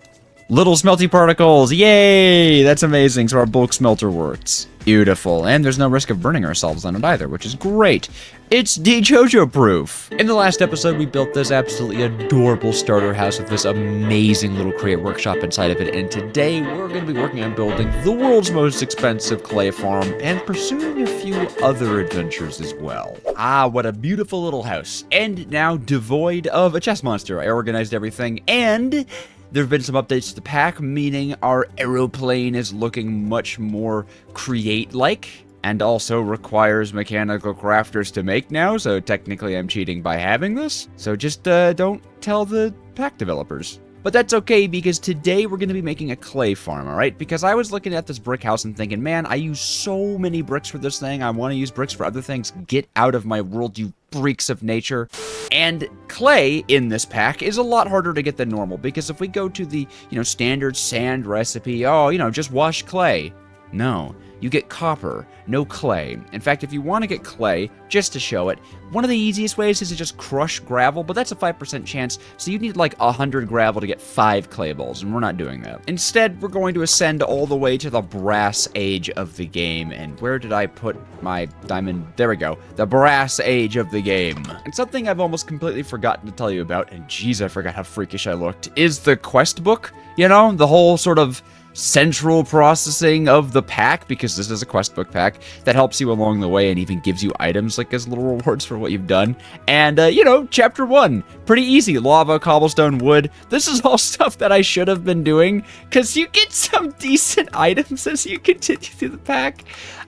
Little smelty particles, yay! That's amazing, so our bulk smelter works. Beautiful, and there's no risk of burning ourselves on it either, which is great. It's Dejojo proof. In the last episode, we built this absolutely adorable starter house with this amazing little Create workshop inside of it, and today we're going to be working on building the world's most expensive clay farm and pursuing a few other adventures as well. Ah, what a beautiful little house, and now devoid of a chest monster. I organized everything, and there have been some updates to the pack, meaning our aeroplane is looking much more Create-like. and also requires mechanical crafters to make now, so technically I'm cheating by having this. So just don't tell the pack developers. But that's okay, because today we're going to be making a clay farm, alright? Because I was looking at this brick house and thinking, man, I use so many bricks for this thing, I want to use bricks for other things. Get out of my world, you freaks of nature. And clay in this pack is a lot harder to get than normal, because if we go to the, standard sand recipe, just wash clay. No, you get copper, no clay. In fact, if you want to get clay, just to show it, one of the easiest ways is to just crush gravel, but that's a 5% chance, so you need like 100 gravel to get 5 clay balls, and we're not doing that. Instead, we're going to ascend all the way to the brass age of the game, and where did I put my diamond? There we go, the brass age of the game. And something I've almost completely forgotten to tell you about, and geez, I forgot how freakish I looked, is the quest book. The whole sort of central processing of the pack, because this is a quest book pack that helps you along the way and even gives you items like as little rewards for what you've done. And chapter 1, pretty easy. Lava, cobblestone, wood. This is all stuff that I should have been doing, because you get some decent items as you continue through the pack.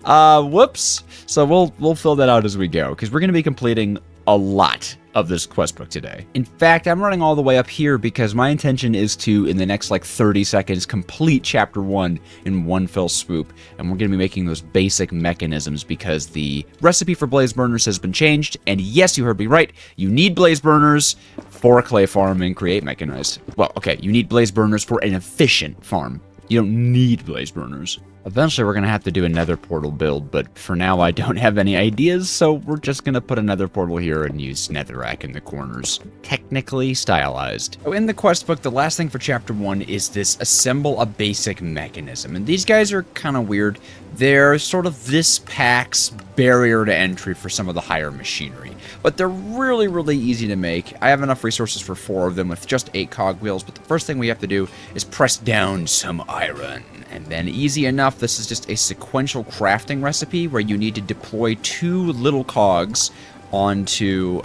Whoops. So we'll fill that out as we go, because we're going to be completing a lot of this quest book today. In fact, I'm running all the way up here because my intention is to, in the next 30 seconds, complete chapter 1 in one fell swoop. And we're going to be making those basic mechanisms because the recipe for blaze burners has been changed. And yes, you heard me right. You need blaze burners for a clay farm in Create Mechanized. Well, okay, you need blaze burners for an efficient farm. You don't need blaze burners. Eventually, we're going to have to do a nether portal build, but for now, I don't have any ideas, so we're just going to put a nether portal here and use netherrack in the corners. Technically stylized. So in the quest book, the last thing for chapter 1 is this assemble a basic mechanism, and these guys are kind of weird. They're sort of this pack's barrier to entry for some of the higher machinery, but they're really, really easy to make. I have enough resources for 4 of them with just 8 cogwheels, but the first thing we have to do is press down some iron. And then easy enough, this is just a sequential crafting recipe where you need to deploy 2 little cogs onto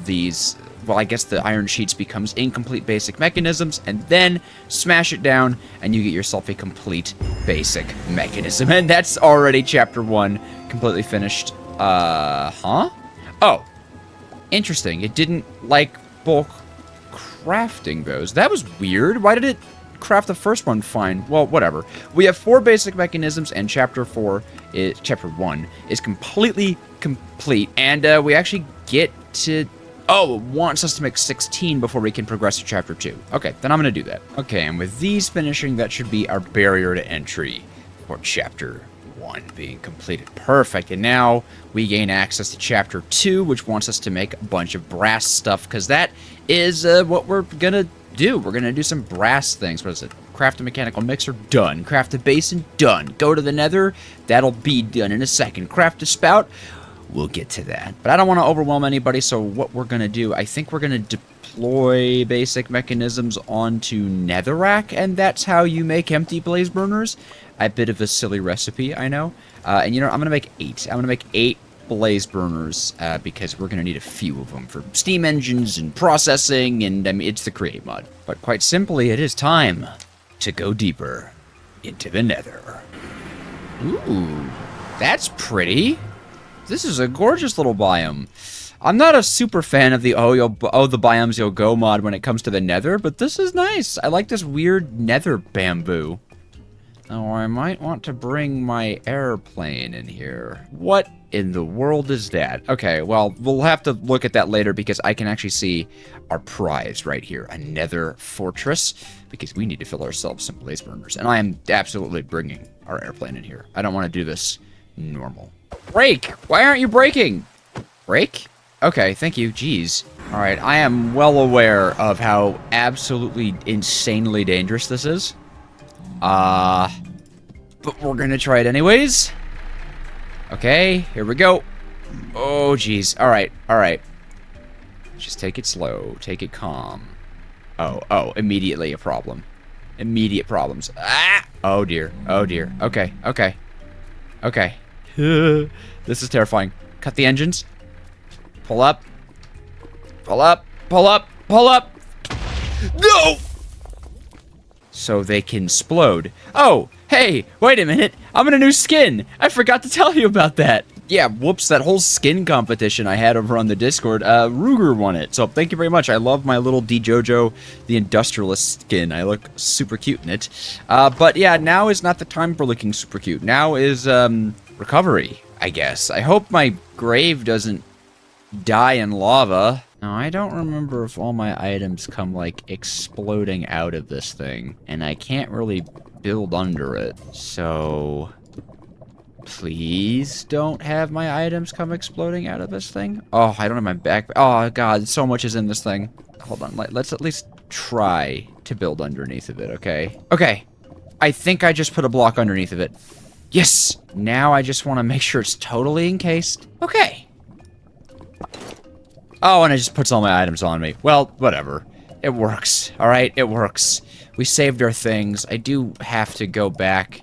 these, well, I guess the iron sheets becomes incomplete basic mechanisms, and then smash it down and you get yourself a complete basic mechanism. And that's already chapter 1 completely finished. Oh, interesting. It didn't like bulk crafting those. That was weird. Why did it craft the first one fine? Well, whatever. We have 4 basic mechanisms, and chapter 1 is completely complete, and we actually get to, it wants us to make 16 before we can progress to chapter 2. Okay, then I'm gonna do that. Okay, and with these finishing, that should be our barrier to entry for chapter 1 being completed. Perfect. And now we gain access to chapter 2, which wants us to make a bunch of brass stuff, because that is what we're gonna do. We're gonna do some brass things. What is it? Craft a mechanical mixer, done. Craft a basin, done. Go to the nether, that'll be done in a second. Craft a spout, we'll get to that. But I don't want to overwhelm anybody, so what we're gonna do, I think we're gonna deploy basic mechanisms onto netherrack, and that's how you make empty blaze burners. A bit of a silly recipe, I know. And I'm gonna make 8. I'm gonna make 8 blaze burners because we're going to need a few of them for steam engines and processing, and I mean, it's the Create mod. But quite simply, it is time to go deeper into the nether. Ooh, that's pretty. This is a gorgeous little biome. I'm not a super fan of the the biomes you'll go mod when it comes to the nether, but this is nice. I like this weird nether bamboo. Oh, I might want to bring my airplane in here. What in the world is that? Okay, well, we'll have to look at that later because I can actually see our prize right here, a nether fortress, because we need to fill ourselves some blaze burners. And I am absolutely bringing our airplane in here. I don't want to do this normal. Brake! Why aren't you braking? Brake? Okay, thank you. Jeez. All right, I am well aware of how absolutely insanely dangerous this is. But we're gonna try it anyways. Okay, here we go. Oh, jeez. Alright, alright. Just take it slow. Take it calm. Oh, immediately a problem. Immediate problems. Ah! Oh, dear. Oh, dear. Okay, okay. Okay. This is terrifying. Cut the engines. Pull up. Pull up. Pull up. Pull up. No! so they can explode. Oh, hey, wait a minute. I'm in a new skin. I forgot to tell you about that. Yeah, whoops, that whole skin competition I had over on the Discord, Ruger won it. So thank you very much. I love my little Dejojo, the Industrialist skin. I look super cute in it. But yeah, now is not the time for looking super cute. Now is, recovery, I guess. I hope my grave doesn't die in lava. Now, I don't remember if all my items come, like, exploding out of this thing. And I can't really build under it. So, please don't have my items come exploding out of this thing. Oh, I don't have my backpack. Oh, God, so much is in this thing. Hold on, let's at least try to build underneath of it, okay? Okay, I think I just put a block underneath of it. Yes! Now I just want to make sure it's totally encased. Okay. Oh, and it just puts all my items on me. Well, whatever. It works, alright? It works. We saved our things. I do have to go back,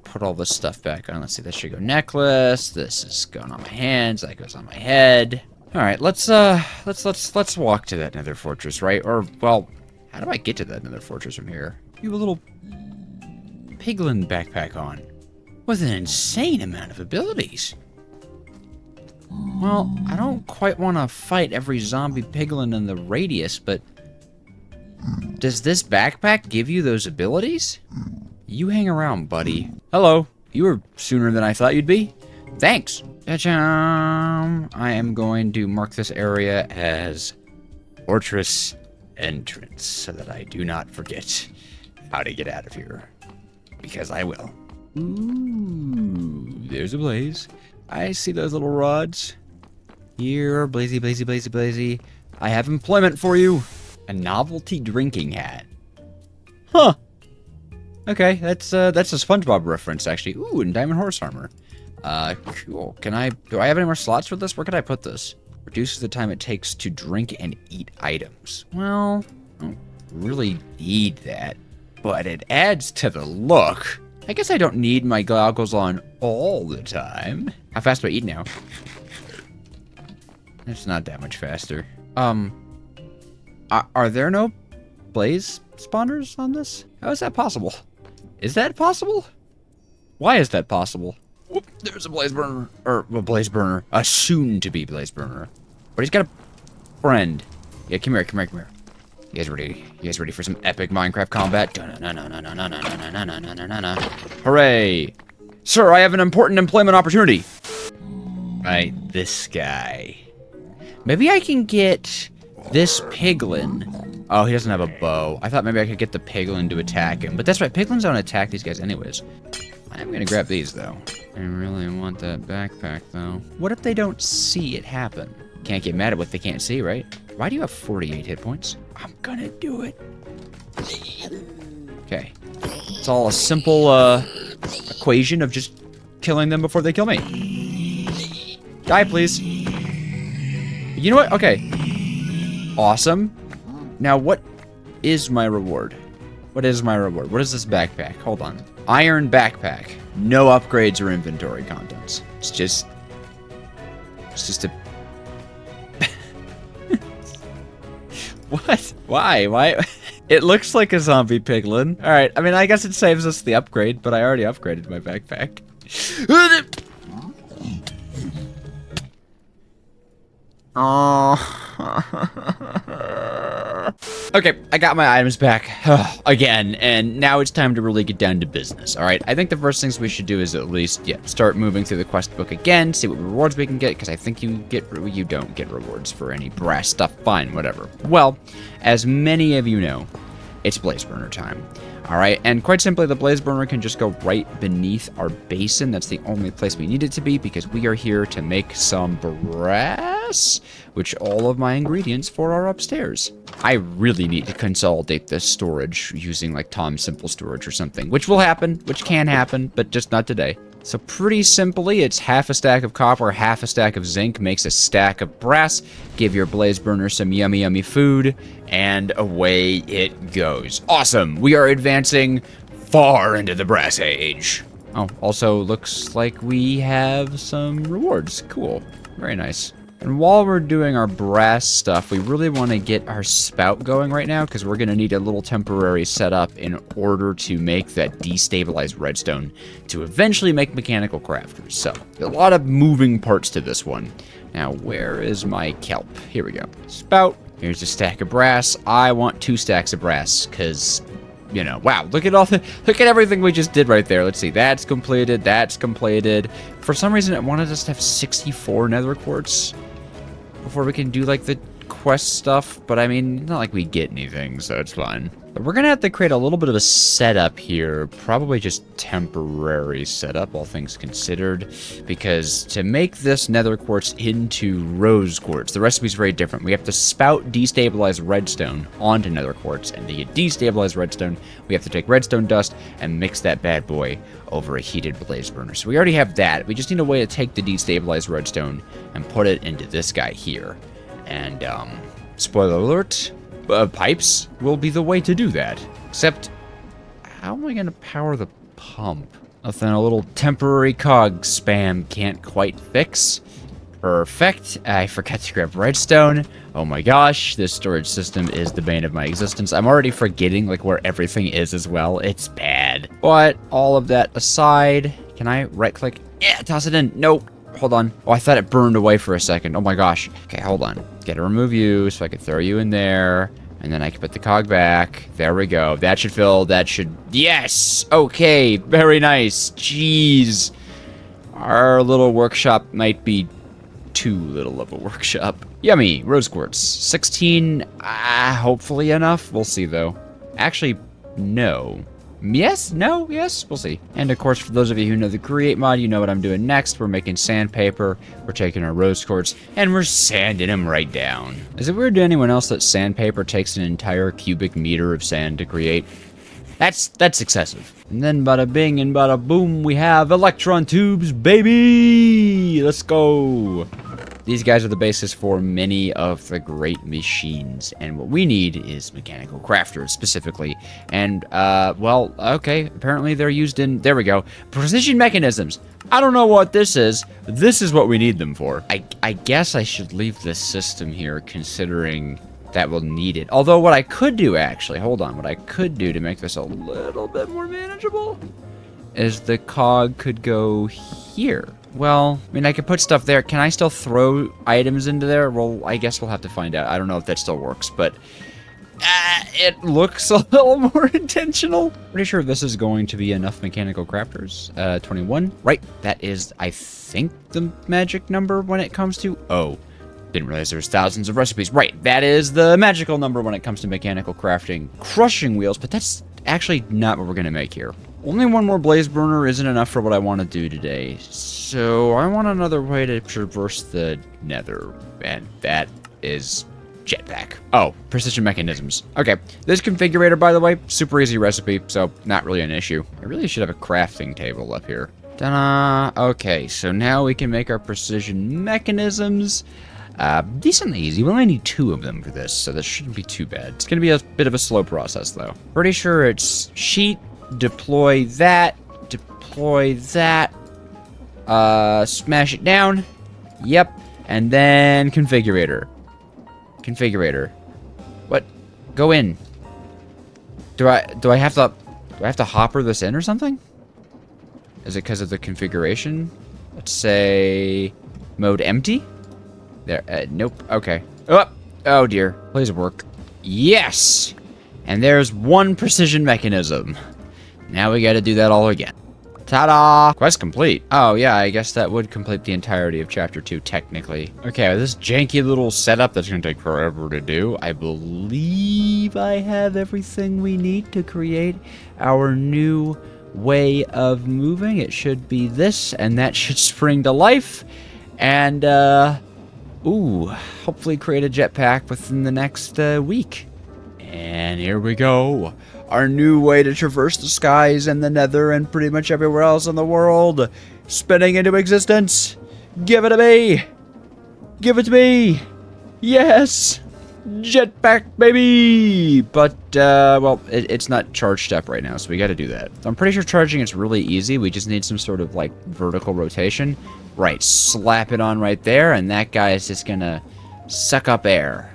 put all this stuff back on. Let's see, this should go necklace. This is going on my hands. That goes on my head. Alright, let's walk to that nether fortress, right? Or, well, how do I get to that nether fortress from here? You have a little piglin backpack on with an insane amount of abilities. Well, I don't quite want to fight every zombie piglin in the radius, but does this backpack give you those abilities? You hang around, buddy. Hello. You were sooner than I thought you'd be. Thanks. I am going to mark this area as Fortress Entrance so that I do not forget how to get out of here. Because I will. Ooh, there's a blaze. I see those little rods. Here, blazy, blazy, blazy, blazy. I have employment for you. A novelty drinking hat. Huh. Okay, that's a SpongeBob reference, actually. Ooh, and diamond horse armor. Cool. Do I have any more slots for this? Where could I put this? Reduces the time it takes to drink and eat items. Well, I don't really need that, but it adds to the look. I guess I don't need my goggles on all the time. How fast do I eat now? It's not that much faster. Are there no blaze spawners on this? How is that possible? Is that possible? Why is that possible? Whoop, there's a blaze burner. Or a blaze burner. A soon-to-be blaze burner. But he's got a friend. Yeah, come here, come here, come here. You guys ready? You guys ready for some epic Minecraft combat? Hooray! Sir, I have an important employment opportunity. Right, this guy. Maybe I can get this piglin. Oh, he doesn't have a bow. I thought maybe I could get the piglin to attack him. But that's right, piglins don't attack these guys anyways. I'm gonna grab these, though. I really want that backpack, though. What if they don't see it happen? Can't get mad at what they can't see, right? Why do you have 48 hit points? I'm gonna do it. Okay. It's all a simple, equation of just killing them before they kill me. Die, please. You know what? Okay. Awesome. Now, what is my reward? What is my reward? What is this backpack? Hold on. Iron backpack. No upgrades or inventory contents. It's just a... What? Why? It looks like a zombie piglin. Alright, I mean, I guess it saves us the upgrade, but I already upgraded my backpack. Okay, I got my items back again, and now it's time to really get down to business. All right, I think the first things we should do is at least start moving through the quest book again, see what rewards we can get, because I think you don't get rewards for any brass stuff. Fine, whatever. Well, as many of you know, it's blaze burner time. All right, and quite simply, the blaze burner can just go right beneath our basin. That's the only place we need it to be, because we are here to make some brass, which all of my ingredients for are upstairs. I really need to consolidate this storage using like Tom's Simple Storage or something, which will happen, which can happen, but just not today. So pretty simply, it's half a stack of copper, half a stack of zinc makes a stack of brass. Give your blaze burner some yummy, yummy food, and away it goes. Awesome! We are advancing far into the brass age. Oh, also looks like we have some rewards. Cool. Very nice. And while we're doing our brass stuff, we really want to get our spout going right now because we're going to need a little temporary setup in order to make that destabilized redstone to eventually make mechanical crafters. So, a lot of moving parts to this one. Now, where is my kelp? Here we go. Spout. Here's a stack of brass. I want 2 stacks of brass because, you know, wow, look at look at everything we just did right there. Let's see, that's completed, that's completed. For some reason, it wanted us to have 64 nether quartz before we can do, like, the quest stuff. But, I mean, not like we get anything, so it's fine. But we're gonna have to create a little bit of a setup here. Probably just temporary setup, all things considered. Because to make this nether quartz into rose quartz, the recipe's very different. We have to spout destabilized redstone onto nether quartz. And to get destabilized redstone, we have to take redstone dust and mix that bad boy over a heated blaze burner. So we already have that. We just need a way to take the destabilized redstone and put it into this guy here. And, spoiler alert, pipes will be the way to do that. Except, how am I going to power the pump? Nothing a little temporary cog spam can't quite fix. Perfect. I forgot to grab redstone. Oh my gosh, this storage system is the bane of my existence. I'm already forgetting, like, where everything is as well. It's bad. But, all of that aside, can I right-click? Yeah, toss it in. Nope. Hold on. Oh, I thought it burned away for a second. Oh my gosh. Okay, hold on. Gotta remove you so I can throw you in there. And then I can put the cog back. There we go. That should fill. That should... Yes! Okay, very nice. Jeez. Our little workshop might be too little of a workshop. Yummy. Rose quartz. 16. Hopefully enough. We'll see, though. Actually, no. Yes? No? Yes? We'll see. And of course, for those of you who know the Create mod, you know what I'm doing next. We're making sandpaper, we're taking our rose quartz, and we're sanding them right down. Is it weird to anyone else that sandpaper takes an entire cubic meter of sand to create? That's excessive. And then bada bing and bada boom, we have electron tubes, baby! Let's go! These guys are the basis for many of the great machines, and what we need is mechanical crafters, specifically. And, well, okay, apparently they're used in, there we go, precision mechanisms. I don't know what this is, but this is what we need them for. I guess I should leave this system here, considering that we'll need it. Although what I could do, actually, hold on, what I could do to make this a little bit more manageable is the cog could go here. Well, I mean, I could put stuff there. Can I still throw items into there? Well, I guess we'll have to find out. I don't know if that still works, but it looks a little more intentional. Pretty sure this is going to be enough mechanical crafters. 21. Right. That is, I think, the magic number when it comes to... Oh, didn't realize there's thousands of recipes. Right. That is the magical number when it comes to mechanical crafting. Crushing wheels, but that's actually not what we're going to make here. Only one more blaze burner isn't enough for what I want to do today. So I want another way to traverse the nether. And that is jetpack. Oh, precision mechanisms. Okay, this configurator, by the way, super easy recipe, so not really an issue. I really should have a crafting table up here. Ta-da! Okay, so now we can make our precision mechanisms. Decently easy. We only need 2 of them for this, so this shouldn't be too bad. It's going to be a bit of a slow process, though. Pretty sure it's sheet, deploy that, smash it down. Yep. And then configurator. What? Go in. Do I have to hopper this in or something? Is it because of the configuration? Let's say mode empty. There. Nope. Okay. Oh dear. Please work. Yes. And there's 1 precision mechanism. Now we gotta do that all again. Ta-da! Quest complete. Oh, yeah, I guess that would complete the entirety of Chapter 2, technically. Okay, this janky little setup that's gonna take forever to do, I believe I have everything we need to create our new way of moving. It should be this, and that should spring to life. And, hopefully create a jetpack within the next, week. And here we go. Our new way to traverse the skies and the nether and pretty much everywhere else in the world. Spinning into existence. Give it to me. Give it to me. Yes. Jetpack, baby! But, well, it's not charged up right now, so we gotta do that. I'm pretty sure charging it's really easy. We just need some sort of, like, vertical rotation. Right, slap it on right there, and that guy is just gonna suck up air.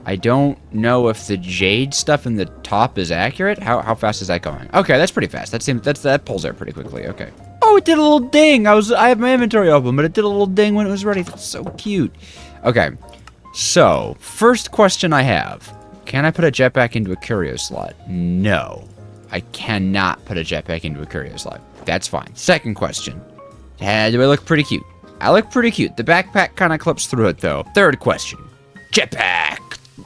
I don't know if the jade stuff in the top is accurate. How fast is that going? Okay, that's pretty fast. That pulls air pretty quickly. Okay. Oh, it did a little ding. I have my inventory open, but it did a little ding when it was ready. That's so cute. Okay. So, first question I have. Can I put a jetpack into a curio slot? No. I cannot put a jetpack into a curio slot. That's fine. Second question. Do I look pretty cute? I look pretty cute. The backpack kind of clips through it, though. Third question. Jetpack.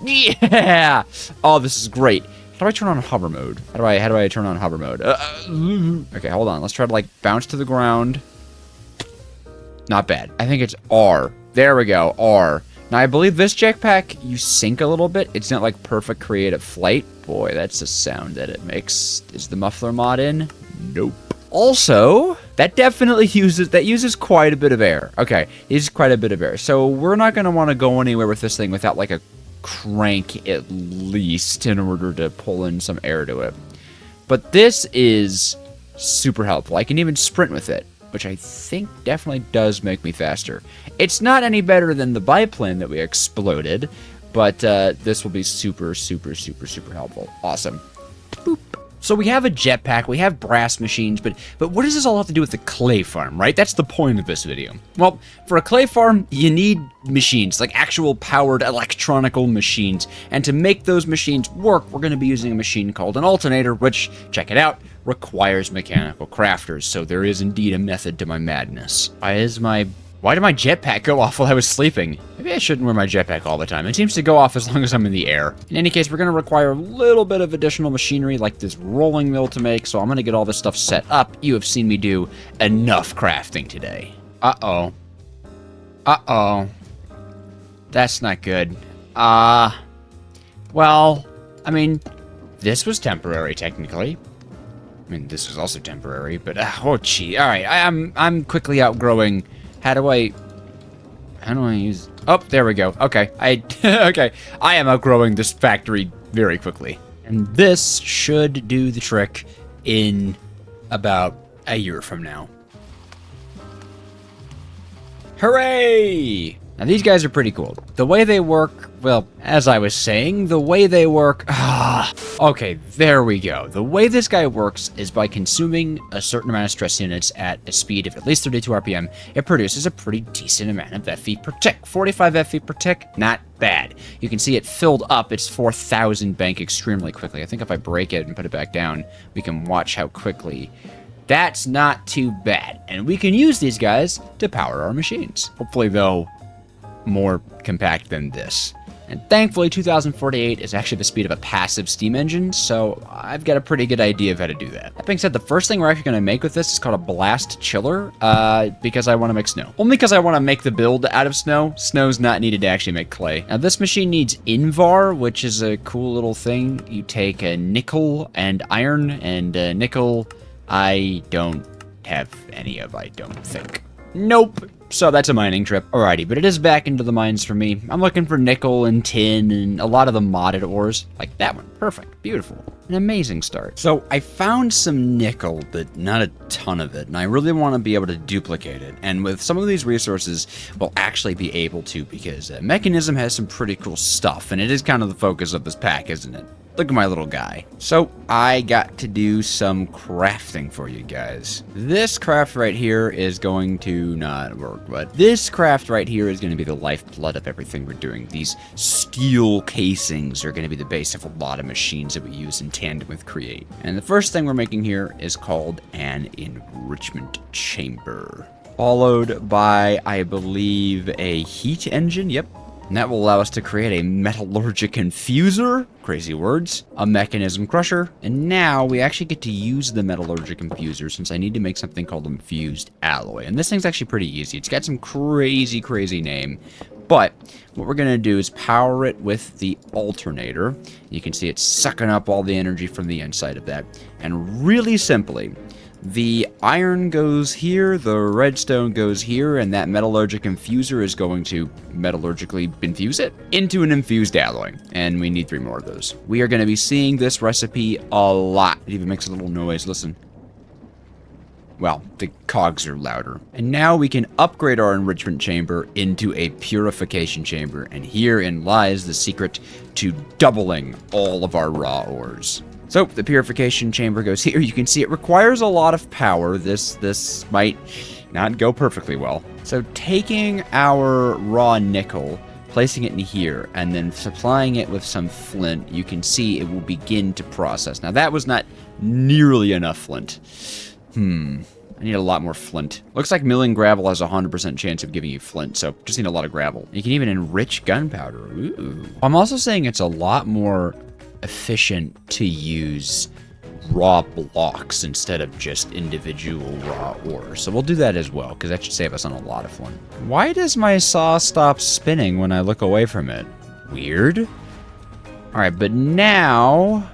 Yeah! Oh, this is great. How do I turn on hover mode? How do I turn on hover mode? Okay, hold on. Let's try to, like, bounce to the ground. Not bad. I think it's R. There we go. R. Now, I believe this jetpack, you sink a little bit. It's not, like, perfect creative flight. Boy, that's the sound that it makes. Is the muffler mod in? Nope. Also, that definitely uses quite a bit of air. Okay, it uses quite a bit of air. So we're not going to want to go anywhere with this thing without, like, a crank at least in order to pull in some air to it. But this is super helpful. I can even sprint with it, which I think definitely does make me faster. It's not any better than the biplane that we exploded, but this will be super, super, super, super helpful. Awesome. Boop. So we have a jetpack, we have brass machines, but what does this all have to do with the clay farm, right? That's the point of this video. Well, for a clay farm, you need machines, like actual powered electronical machines. And to make those machines work, we're going to be using a machine called an alternator, which, check it out, requires mechanical crafters. So there is indeed a method to my madness. Why did my jetpack go off while I was sleeping? Maybe I shouldn't wear my jetpack all the time. It seems to go off as long as I'm in the air. In any case, we're going to require a little bit of additional machinery like this rolling mill to make, so I'm going to get all this stuff set up. You have seen me do enough crafting today. Uh-oh. Uh-oh. That's not good. Well, I mean, this was temporary, technically. I mean, this was also temporary, but, oh, gee. All right, I'm quickly outgrowing... How do I use... Oh, there we go. Okay. Okay. I am outgrowing this factory very quickly. And this should do the trick in about a year from now. Hooray! Now, these guys are pretty cool. The way they work, well, as I was saying, the way they work... Okay, there we go. The way this guy works is by consuming a certain amount of stress units at a speed of at least 32 RPM, it produces a pretty decent amount of FE per tick. 45 FE per tick, not bad. You can see it filled up its 4,000 bank extremely quickly. I think if I break it and put it back down, we can watch how quickly... That's not too bad. And we can use these guys to power our machines. Hopefully, though, more compact than this. And thankfully 2048 is actually the speed of a passive steam engine, so I've got a pretty good idea of how to do that. That being said, the first thing we're actually going to make with this is called a blast chiller, because I want to make snow. Only because I want to make the build out of snow. Snow's not needed to actually make clay. Now this machine needs Invar, which is a cool little thing. You take a nickel and iron, and nickel I don't have any of, I don't think. Nope. So that's a mining trip. Alrighty, but it is back into the mines for me. I'm looking for nickel and tin and a lot of the modded ores. Like that one. Perfect. Beautiful. An amazing start. So I found some nickel, but not a ton of it, and I really want to be able to duplicate it. And with some of these resources, we'll actually be able to, because Mekanism has some pretty cool stuff, and it is kind of the focus of this pack, isn't it? Look at my little guy. So I got to do some crafting for you guys. This craft right here is going to not work, but this craft right here is going to be the lifeblood of everything we're doing. These steel casings are going to be the base of a lot of machines that we use in tandem with Create. And the first thing we're making here is called an enrichment chamber, followed by, I believe, a heat engine. Yep. And that will allow us to create a metallurgic infuser, crazy words, a mechanism crusher, and now we actually get to use the metallurgic infuser since I need to make something called infused alloy. And this thing's actually pretty easy. It's got some crazy, crazy name, but what we're going to do is power it with the alternator. You can see it's sucking up all the energy from the inside of that. And really simply, The iron goes here, the redstone goes here, and that metallurgic infuser is going to metallurgically infuse it into an infused alloy. And we need 3 more of those. We are going to be seeing this recipe a lot. It even makes a little noise, listen. Well, the cogs are louder. And now we can upgrade our enrichment chamber into a purification chamber, and herein lies the secret to doubling all of our raw ores. So, the purification chamber goes here. You can see it requires a lot of power. This might not go perfectly well. So, taking our raw nickel, placing it in here, and then supplying it with some flint, you can see it will begin to process. Now, that was not nearly enough flint. I need a lot more flint. Looks like milling gravel has a 100% chance of giving you flint, so just need a lot of gravel. You can even enrich gunpowder. Ooh. I'm also saying it's a lot more efficient to use raw blocks instead of just individual raw ore. So we'll do that as well, because that should save us on a lot of flint. Why does my saw stop spinning when I look away from it? Weird. Alright, but now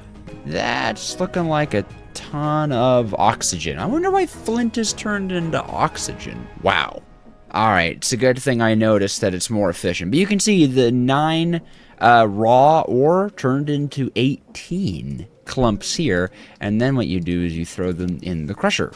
that's looking like a ton of oxygen. I wonder why flint is turned into oxygen. Wow. Alright, it's a good thing I noticed that it's more efficient. But you can see the 9 raw ore turned into 18 clumps here. And then what you do is you throw them in the crusher.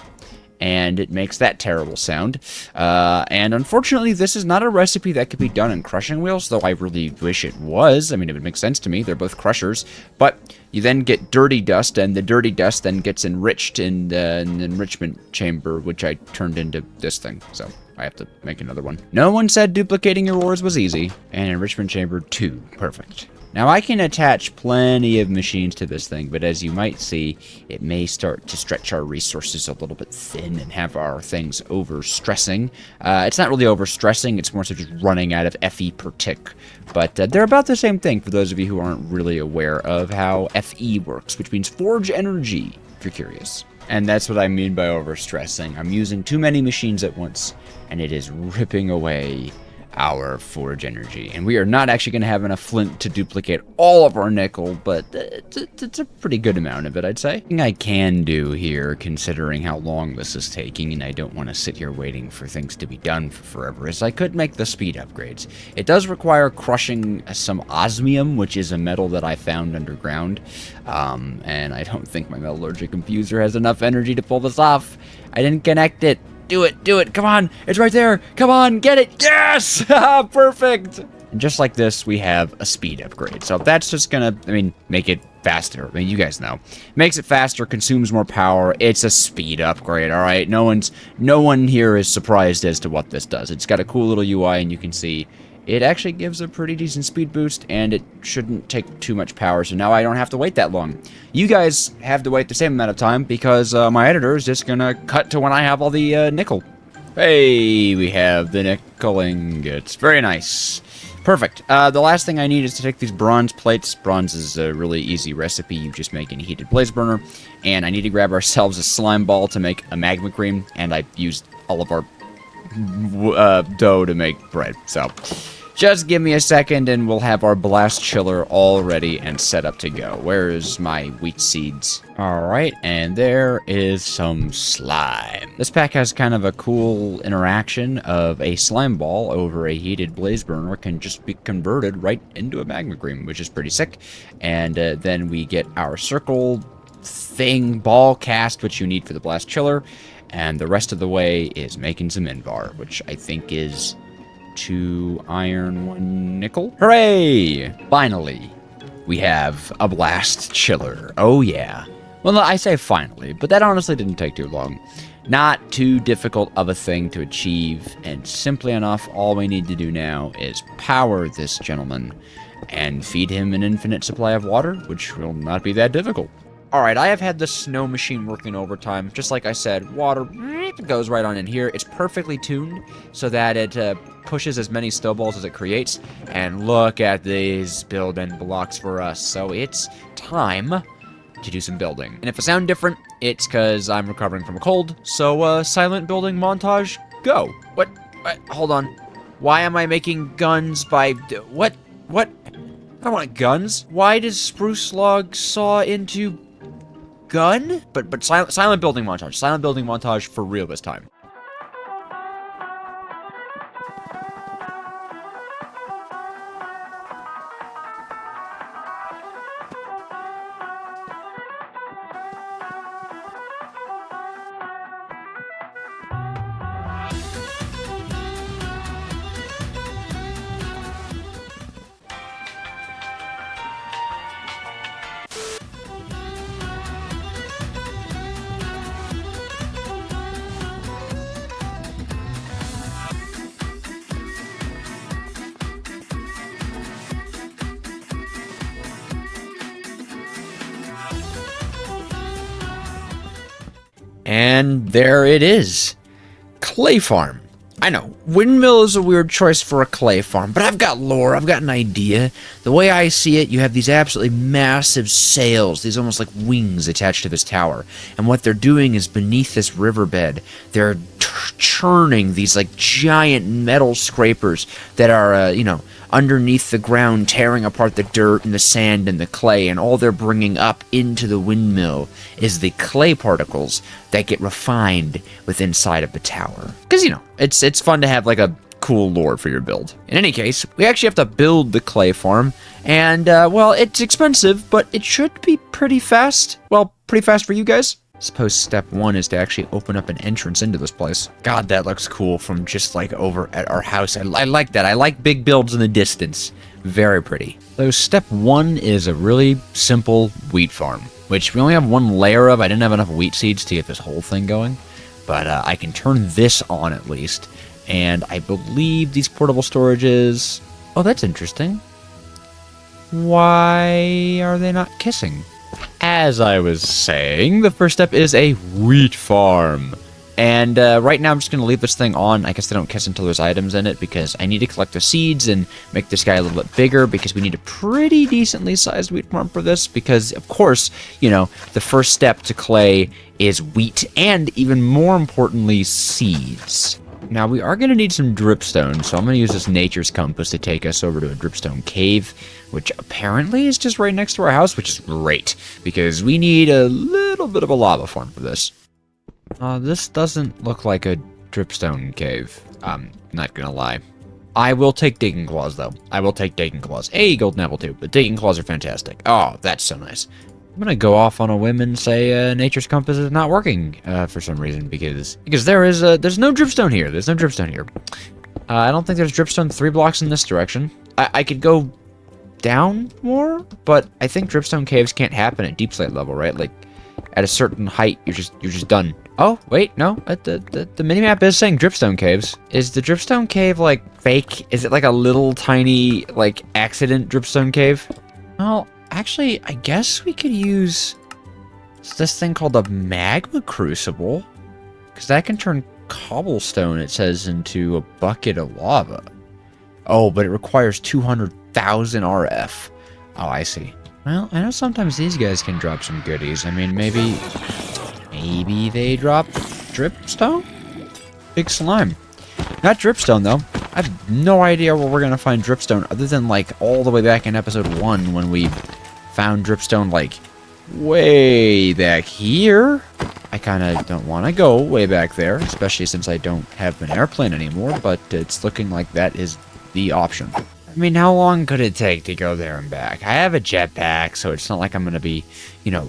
And it makes that terrible sound. And unfortunately, this is not a recipe that could be done in crushing wheels, though I really wish it was. I mean, it would make sense to me. They're both crushers. But you then get dirty dust, and the dirty dust then gets enriched in an enrichment chamber, which I turned into this thing. So I have to make another one. No one said duplicating your ores was easy. And enrichment chamber 2. Perfect. Now, I can attach plenty of machines to this thing, but as you might see, it may start to stretch our resources a little bit thin and have our things overstressing. It's not really overstressing, it's more so just running out of FE per tick. But they're about the same thing for those of you who aren't really aware of how FE works, which means forge energy, if you're curious. And that's what I mean by overstressing. I'm using too many machines at once, and it is ripping away our forge energy. And we are not actually going to have enough flint to duplicate all of our nickel, but it's a pretty good amount of it, I'd say. Thing I can do here, considering how long this is taking, and I don't want to sit here waiting for things to be done for forever, is I could make the speed upgrades. It does require crushing some osmium, which is a metal that I found underground, and I don't think my metallurgic infuser has enough energy to pull this off. I didn't connect it. Do it, come on, it's right there, come on, get it, yes, perfect. And just like this, we have a speed upgrade, so that's just gonna, make it faster. You guys know, makes it faster, consumes more power, it's a speed upgrade, all right? No one here is surprised as to what this does. It's got a cool little UI, and you can see it actually gives a pretty decent speed boost, and it shouldn't take too much power, so now I don't have to wait that long. You guys have to wait the same amount of time, because my editor is just gonna cut to when I have all the nickel. Hey, we have the nickel ingots. Very nice. Perfect. The last thing I need is to take these bronze plates. Bronze is a really easy recipe. You just make any heated blaze burner, and I need to grab ourselves a slime ball to make a magma cream, and I used all of our dough to make bread, so just give me a second and we'll have our blast chiller all ready and set up to go. Where is my wheat seeds? Alright, and there is some slime. This pack has kind of a cool interaction of a slime ball over a heated blaze burner can just be converted right into a magma cream, which is pretty sick. And then we get our circle thing ball cast, which you need for the blast chiller. And the rest of the way is making some invar, which I think is 2 iron, 1 nickel. Hooray! Finally, we have a blast chiller. Oh yeah. Well, I say finally, but that honestly didn't take too long. Not too difficult of a thing to achieve, and simply enough, all we need to do now is power this gentleman and feed him an infinite supply of water, which will not be that difficult. Alright, I have had the snow machine working overtime. Just like I said, water goes right on in here. It's perfectly tuned so that it pushes as many snowballs as it creates. And look at these building blocks for us. So it's time to do some building. And if I sound different, it's because I'm recovering from a cold. So silent building montage, go. What? Hold on. Why am I making guns by... What? I don't want guns. Why does spruce log saw into... gun, but silent building montage. Silent building montage for real this time. And there it is. Clay farm. I know, windmill is a weird choice for a clay farm, but I've got lore, I've got an idea. The way I see it, you have these absolutely massive sails, these almost like wings attached to this tower. And what they're doing is beneath this riverbed, they're churning these like giant metal scrapers that are, underneath the ground, tearing apart the dirt and the sand and the clay, and all they're bringing up into the windmill is the clay particles that get refined within inside of the tower. Because, it's fun to have like a cool lore for your build. In any case, we actually have to build the clay farm, and, well, it's expensive, but it should be pretty fast. Well, pretty fast for you guys. Suppose step one is to actually open up an entrance into this place. God, that looks cool from just like over at our house. I like that. I like big builds in the distance. Very pretty. So step one is a really simple wheat farm, which we only have one layer of. I didn't have enough wheat seeds to get this whole thing going, but I can turn this on at least. And I believe these portable storages... Oh, that's interesting. Why are they not kissing? As I was saying, the first step is a wheat farm. And right now I'm just going to leave this thing on. I guess they don't kiss until there's items in it, because I need to collect the seeds and make this guy a little bit bigger, because we need a pretty decently sized wheat farm for this, because of course, the first step to clay is wheat, and even more importantly, seeds. Now, we are going to need some dripstone, so I'm going to use this nature's compass to take us over to a dripstone cave, which apparently is just right next to our house, which is great, because we need a little bit of a lava farm for this. This doesn't look like a dripstone cave. I'm not going to lie. I will take digging claws, though. I will take digging claws. Hey, golden apple too, but digging claws are fantastic. Oh, that's so nice. I'm gonna go off on a whim and say nature's compass is not working for some reason, because there's no dripstone here. There's no dripstone here. I don't think there's dripstone 3 blocks in this direction. I could go down more, but I think dripstone caves can't happen at deep slate level, right? Like at a certain height, you're just done. Oh wait, no. The minimap is saying dripstone caves. Is the dripstone cave like fake? Is it like a little tiny like accident dripstone cave? Well, actually, I guess we could use this thing called a magma crucible, because that can turn cobblestone, it says, into a bucket of lava. Oh, but it requires 200,000 RF. Oh, I see. Well, I know sometimes these guys can drop some goodies. I mean, maybe they drop dripstone? Big slime. Not dripstone, though. I have no idea where we're going to find dripstone, other than, like, all the way back in episode 1 when we found dripstone, like, way back here. I kind of don't want to go way back there, especially since I don't have an airplane anymore, but it's looking like that is the option. I mean, how long could it take to go there and back? I have a jetpack, so it's not like I'm going to be,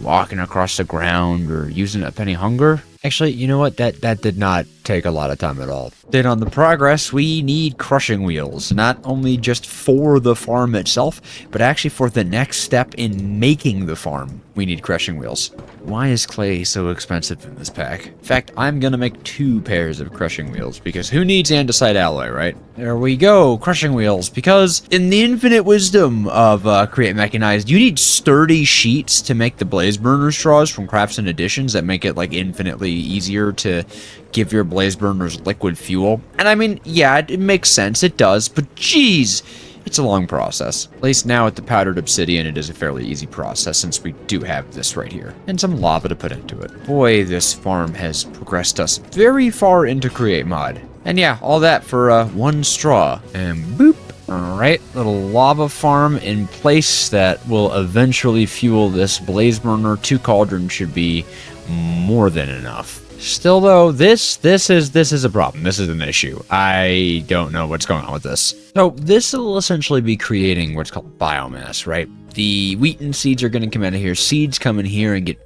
walking across the ground or using up any hunger. Actually, you know what? That did not take a lot of time at all. Then on the progress, we need crushing wheels, not only just for the farm itself, but actually for the next step in making the farm, we need crushing wheels. Why is clay so expensive in this pack? In fact, I'm gonna make 2 pairs of crushing wheels, because who needs andesite alloy, right? There we go, crushing wheels, because in the infinite wisdom of Create Mekanized, you need sturdy sheets to make the blaze burner straws from crafts and additions that make it like infinitely easier to give your blaze burners liquid fuel. And I mean, yeah, it makes sense, it does, but geez, it's a long process. At least now with the powdered obsidian, it is a fairly easy process, since we do have this right here. And some lava to put into it. Boy, this farm has progressed us very far into Create Mod. And yeah, all that for 1 straw. And boop. Alright, little lava farm in place that will eventually fuel this blaze burner. 2 cauldrons should be more than enough. Still though, this is a problem. This is an issue. I don't know what's going on with this. So this will essentially be creating what's called biomass, right? The wheat and seeds are going to come out of here. Seeds come in here and get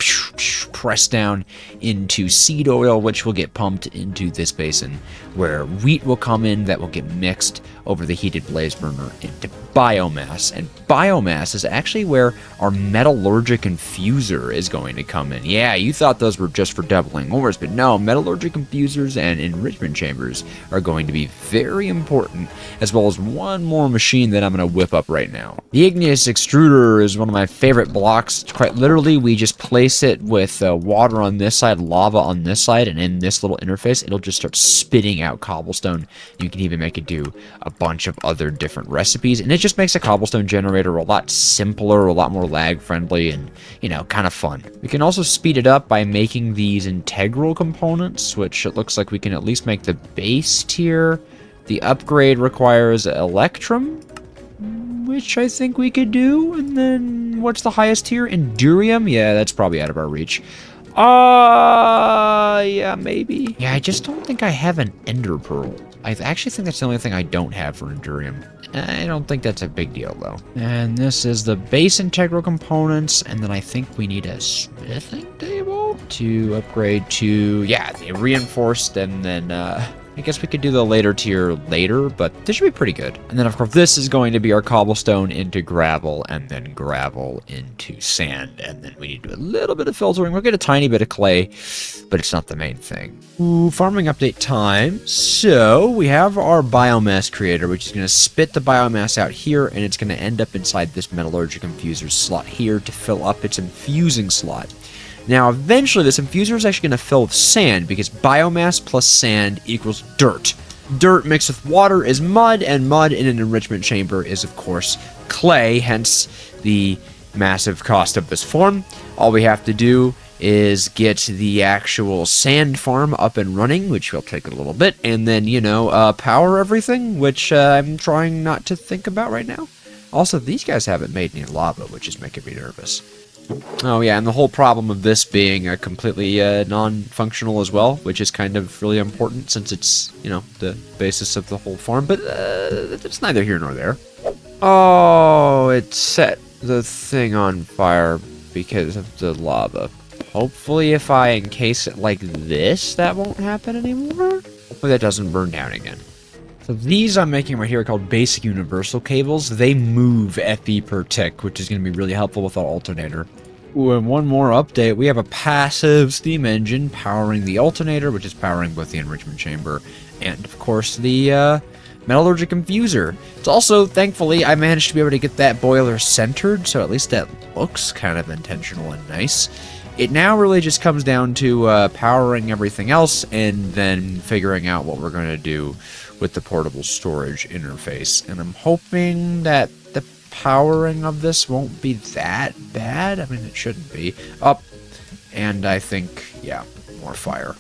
pressed down into seed oil, which will get pumped into this basin, where wheat will come in that will get mixed over the heated blaze burner into biomass. And biomass is actually where our metallurgic infuser is going to come in. Yeah, you thought those were just for doubling ores, but no, metallurgic infusers and enrichment chambers are going to be very important, as well as one more machine that I'm going to whip up right now. The igneous extruder is one of my favorite blocks. Quite literally, we just place it with water on this side, lava on this side, and in this little interface, it'll just start spitting out cobblestone. You can even make it do a bunch of other different recipes, and it just makes a cobblestone generator a lot simpler, a lot more lag friendly, and, you know, kind of fun. We can also speed it up by making these integral components, which it looks like we can at least make the base tier. The upgrade requires Electrum, which I think we could do. And then what's the highest tier? Endurium? Yeah, that's probably out of our reach. Yeah, maybe. Yeah, I just don't think I have an Ender Pearl. I actually think that's the only thing I don't have for Endurium. I don't think that's a big deal, though. And this is the base integral components, and then I think we need a smithing table to upgrade to, yeah, the reinforced, and then, I guess we could do the later tier later, but this should be pretty good. And then, of course, this is going to be our cobblestone into gravel, and then gravel into sand. And then we need to do a little bit of filtering. We'll get a tiny bit of clay, but it's not the main thing. Ooh, farming update time. So we have our biomass creator, which is going to spit the biomass out here, and it's going to end up inside this metallurgic infuser slot here to fill up its infusing slot. Now, eventually, this infuser is actually going to fill with sand, because biomass plus sand equals dirt. Dirt mixed with water is mud, and mud in an enrichment chamber is, of course, clay, hence the massive cost of this farm. All we have to do is get the actual sand farm up and running, which will take a little bit, and then, you know, power everything, which I'm trying not to think about right now. Also, these guys haven't made any lava, which is making me nervous. Oh yeah, and the whole problem of this being completely non-functional as well, which is kind of really important since it's, you know, the basis of the whole farm, but it's neither here nor there. Oh, it set the thing on fire because of the lava. Hopefully if I encase it like this, that won't happen anymore. Hopefully that doesn't burn down again. So these I'm making right here are called basic universal cables. They move FE per tick, which is going to be really helpful with our alternator. Ooh, and one more update. We have a passive steam engine powering the alternator, which is powering both the enrichment chamber and, of course, the metallurgic infuser. It's also, thankfully, I managed to be able to get that boiler centered, so at least that looks kind of intentional and nice. It now really just comes down to powering everything else and then figuring out what we're going to do with the portable storage interface. And I'm hoping that the powering of this won't be that bad. I mean, it shouldn't be. Up. And I think, yeah, more fire.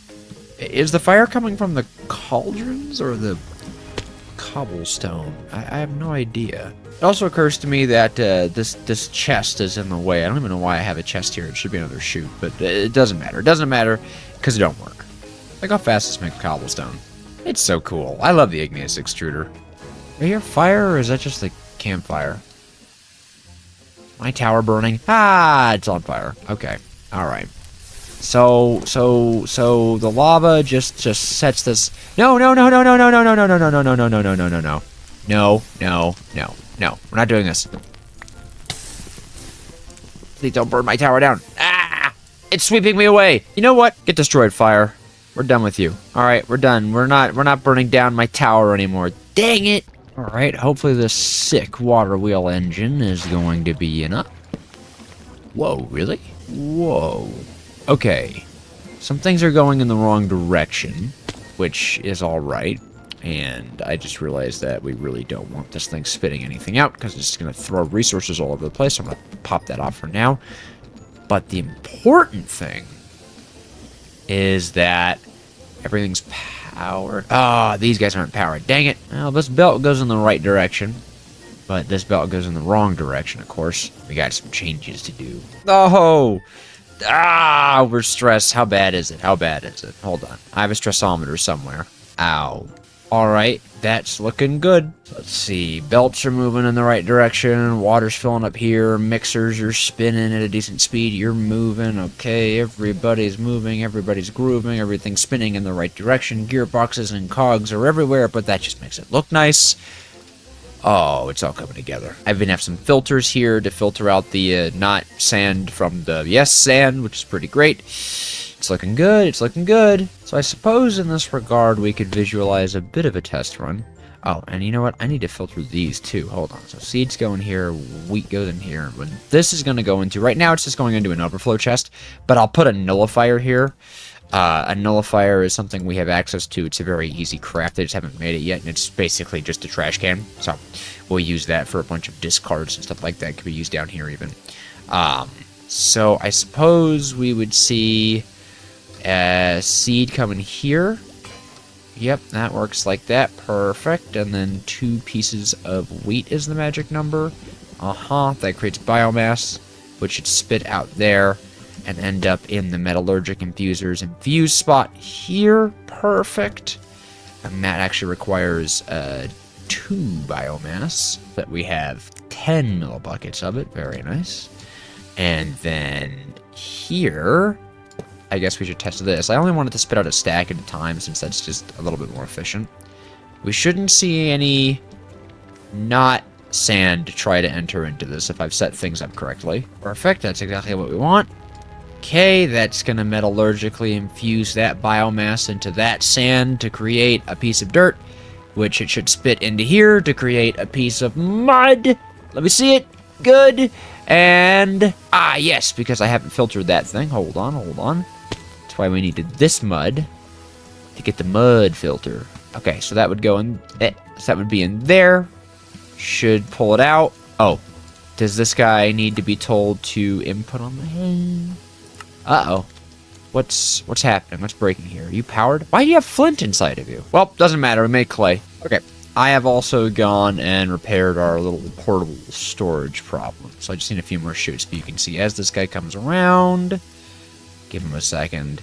Is the fire coming from the cauldrons or the cobblestone? I have no idea. It also occurs to me that this chest is in the way. I don't even know why I have a chest here. It should be another chute, but it doesn't matter. It doesn't matter because it don't work. Look how fast this makes cobblestone. It's so cool. I love the igneous extruder. I hear fire, or is that just the campfire? My tower burning? Ah, it's on fire. Okay. All right. So the lava just sets this. No. No. We're not doing this. Please don't burn my tower down. Ah! It's sweeping me away. You know what? Get destroyed, fire. We're done with you. All right, we're done. We're not burning down my tower anymore. Dang it! All right, hopefully this sick water wheel engine is going to be enough. Whoa, really? Whoa. Okay. Some things are going in the wrong direction, which is all right. And I just realized that we really don't want this thing spitting anything out because it's going to throw resources all over the place. So I'm going to pop that off for now. But the important thing is that everything's powered. Ah, these guys aren't powered. Dang it. Well, this belt goes in the right direction. But this belt goes in the wrong direction, of course. We got some changes to do. Oh! Ah! We're stressed. How bad is it? How bad is it? Hold on. I have a stressometer somewhere. Ow. Alright, that's looking good. Let's see. Belts are moving in the right direction. Water's filling up here. Mixers are spinning at a decent speed. You're moving. Okay, everybody's moving. Everybody's grooving. Everything's spinning in the right direction. Gearboxes and cogs are everywhere, but that just makes it look nice. Oh, it's all coming together. I even have some filters here to filter out the not sand from the yes sand, which is pretty great. It's looking good. It's looking good. So I suppose in this regard, we could visualize a bit of a test run. Oh, and you know what? I need to filter these too. Hold on. So seeds go in here. Wheat goes in here. But this is going to go into... Right now, it's just going into an overflow chest. But I'll put a nullifier here. A nullifier is something we have access to. It's a very easy craft. They just haven't made it yet. And it's basically just a trash can. So we'll use that for a bunch of discards and stuff like that. It could be used down here even. So I suppose we would see... seed coming here. Yep, that works like that. Perfect. And then 2 pieces of wheat is the magic number. That creates biomass, which should spit out there and end up in the metallurgic infuser's infuse spot here. Perfect. And that actually requires 2 biomass, but we have 10 millibuckets of it. Very nice. And then here... I guess we should test this. I only wanted to spit out a stack at a time since that's just a little bit more efficient. We shouldn't see any not sand try to enter into this if I've set things up correctly. Perfect, that's exactly what we want. Okay, that's going to metallurgically infuse that biomass into that sand to create a piece of dirt, which it should spit into here to create a piece of mud. Let me see it. Good. And, yes, because I haven't filtered that thing. Hold on. That's why we needed this mud to get the mud filter. Okay, so that would go in, so that would be in there. Should pull it out. Oh, does this guy need to be told to input on the head? Uh-oh. What's happening? What's breaking here? Are you powered? Why do you have flint inside of you? Well, doesn't matter. We made clay. Okay. I have also gone and repaired our little portable storage problem. So I just need a few more chutes, but you can see as this guy comes around, give him a second,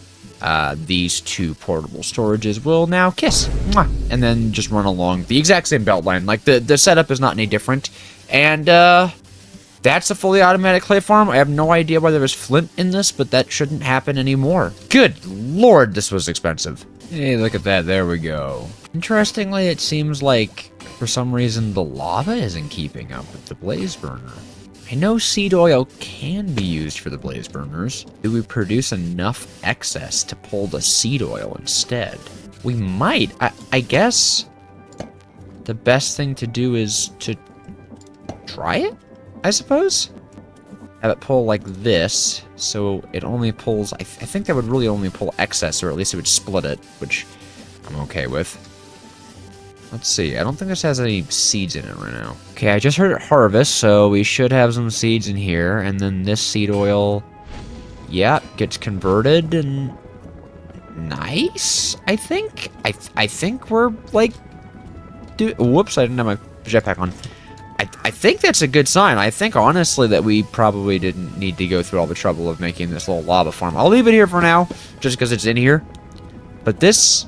these 2 portable storages will now kiss. Mwah! And then just run along the exact same belt line. Like, the setup is not any different. And, that's a fully automatic clay farm. I have no idea why there was flint in this, but that shouldn't happen anymore. Good lord, this was expensive. Hey, look at that. There we go. Interestingly, it seems like, for some reason, the lava isn't keeping up with the blaze burner. I know seed oil can be used for the blaze burners. Do we produce enough excess to pull the seed oil instead? We might. I guess the best thing to do is to try it, I suppose? Have it pull like this, so it only pulls... I think that would really only pull excess, or at least it would split it, which I'm okay with. Let's see. I don't think this has any seeds in it right now. Okay, I just heard it harvest, so we should have some seeds in here, and then this seed oil, yeah, gets converted, and nice, I think. I think we're, like... Whoops, I didn't have my jetpack on. I think that's a good sign. I think, honestly, that we probably didn't need to go through all the trouble of making this little lava farm. I'll leave it here for now, just because it's in here. But this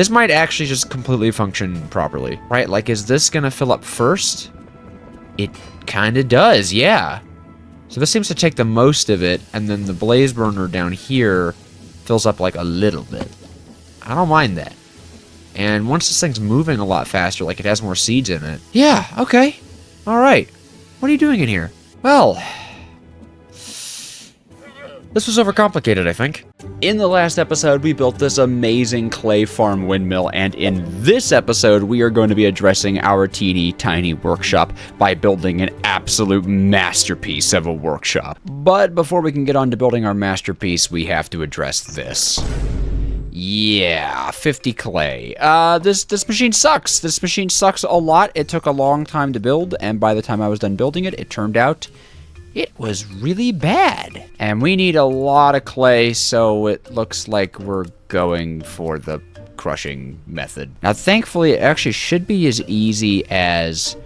might actually just completely function properly, right? Like, is this going to fill up first? It kind of does, yeah. So this seems to take the most of it, and then the blaze burner down here fills up, like, a little bit. I don't mind that. And once this thing's moving a lot faster, like it has more seeds in it. Yeah, okay. Alright. What are you doing in here? Well, this was overcomplicated, I think. In the last episode, we built this amazing clay farm windmill, and in this episode, we are going to be addressing our teeny tiny workshop by building an absolute masterpiece of a workshop. But before we can get on to building our masterpiece, we have to address this. Yeah, 50 clay. This machine sucks. This machine sucks a lot. It took a long time to build, and by the time I was done building it, it turned out it was really bad. And we need a lot of clay, so it looks like we're going for the crushing method. Now, thankfully, it actually should be as easy as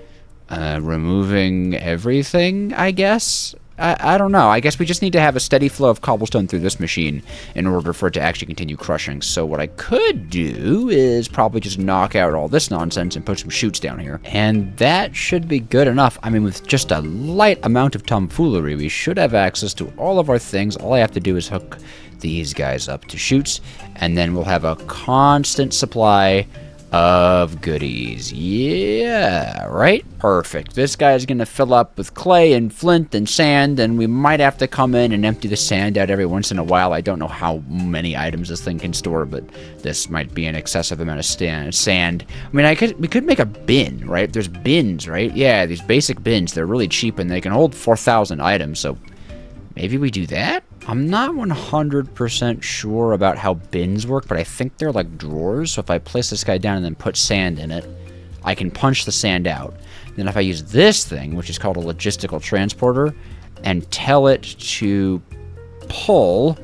Removing everything, I guess? I don't know. I guess we just need to have a steady flow of cobblestone through this machine in order for it to actually continue crushing. So what I could do is probably just knock out all this nonsense and put some chutes down here. And that should be good enough. I mean, with just a light amount of tomfoolery, we should have access to all of our things. All I have to do is hook these guys up to chutes, and then we'll have a constant supply of goodies. Yeah, right? Perfect. This guy's gonna fill up with clay and flint and sand, and we might have to come in and empty the sand out every once in a while. I don't know how many items this thing can store, but this might be an excessive amount of sand. I mean, we could make a bin, right? There's bins, right? Yeah, these basic bins. They're really cheap, and they can hold 4,000 items, so maybe we do that? I'm not 100% sure about how bins work, but I think they're like drawers. So if I place this guy down and then put sand in it, I can punch the sand out. Then if I use this thing, which is called a logistical transporter, and tell it to pull,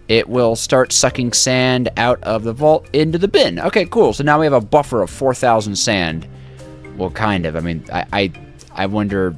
it will start sucking sand out of the vault into the bin. Okay, cool. So now we have a buffer of 4,000 sand. Well, kind of. I mean, I wonder...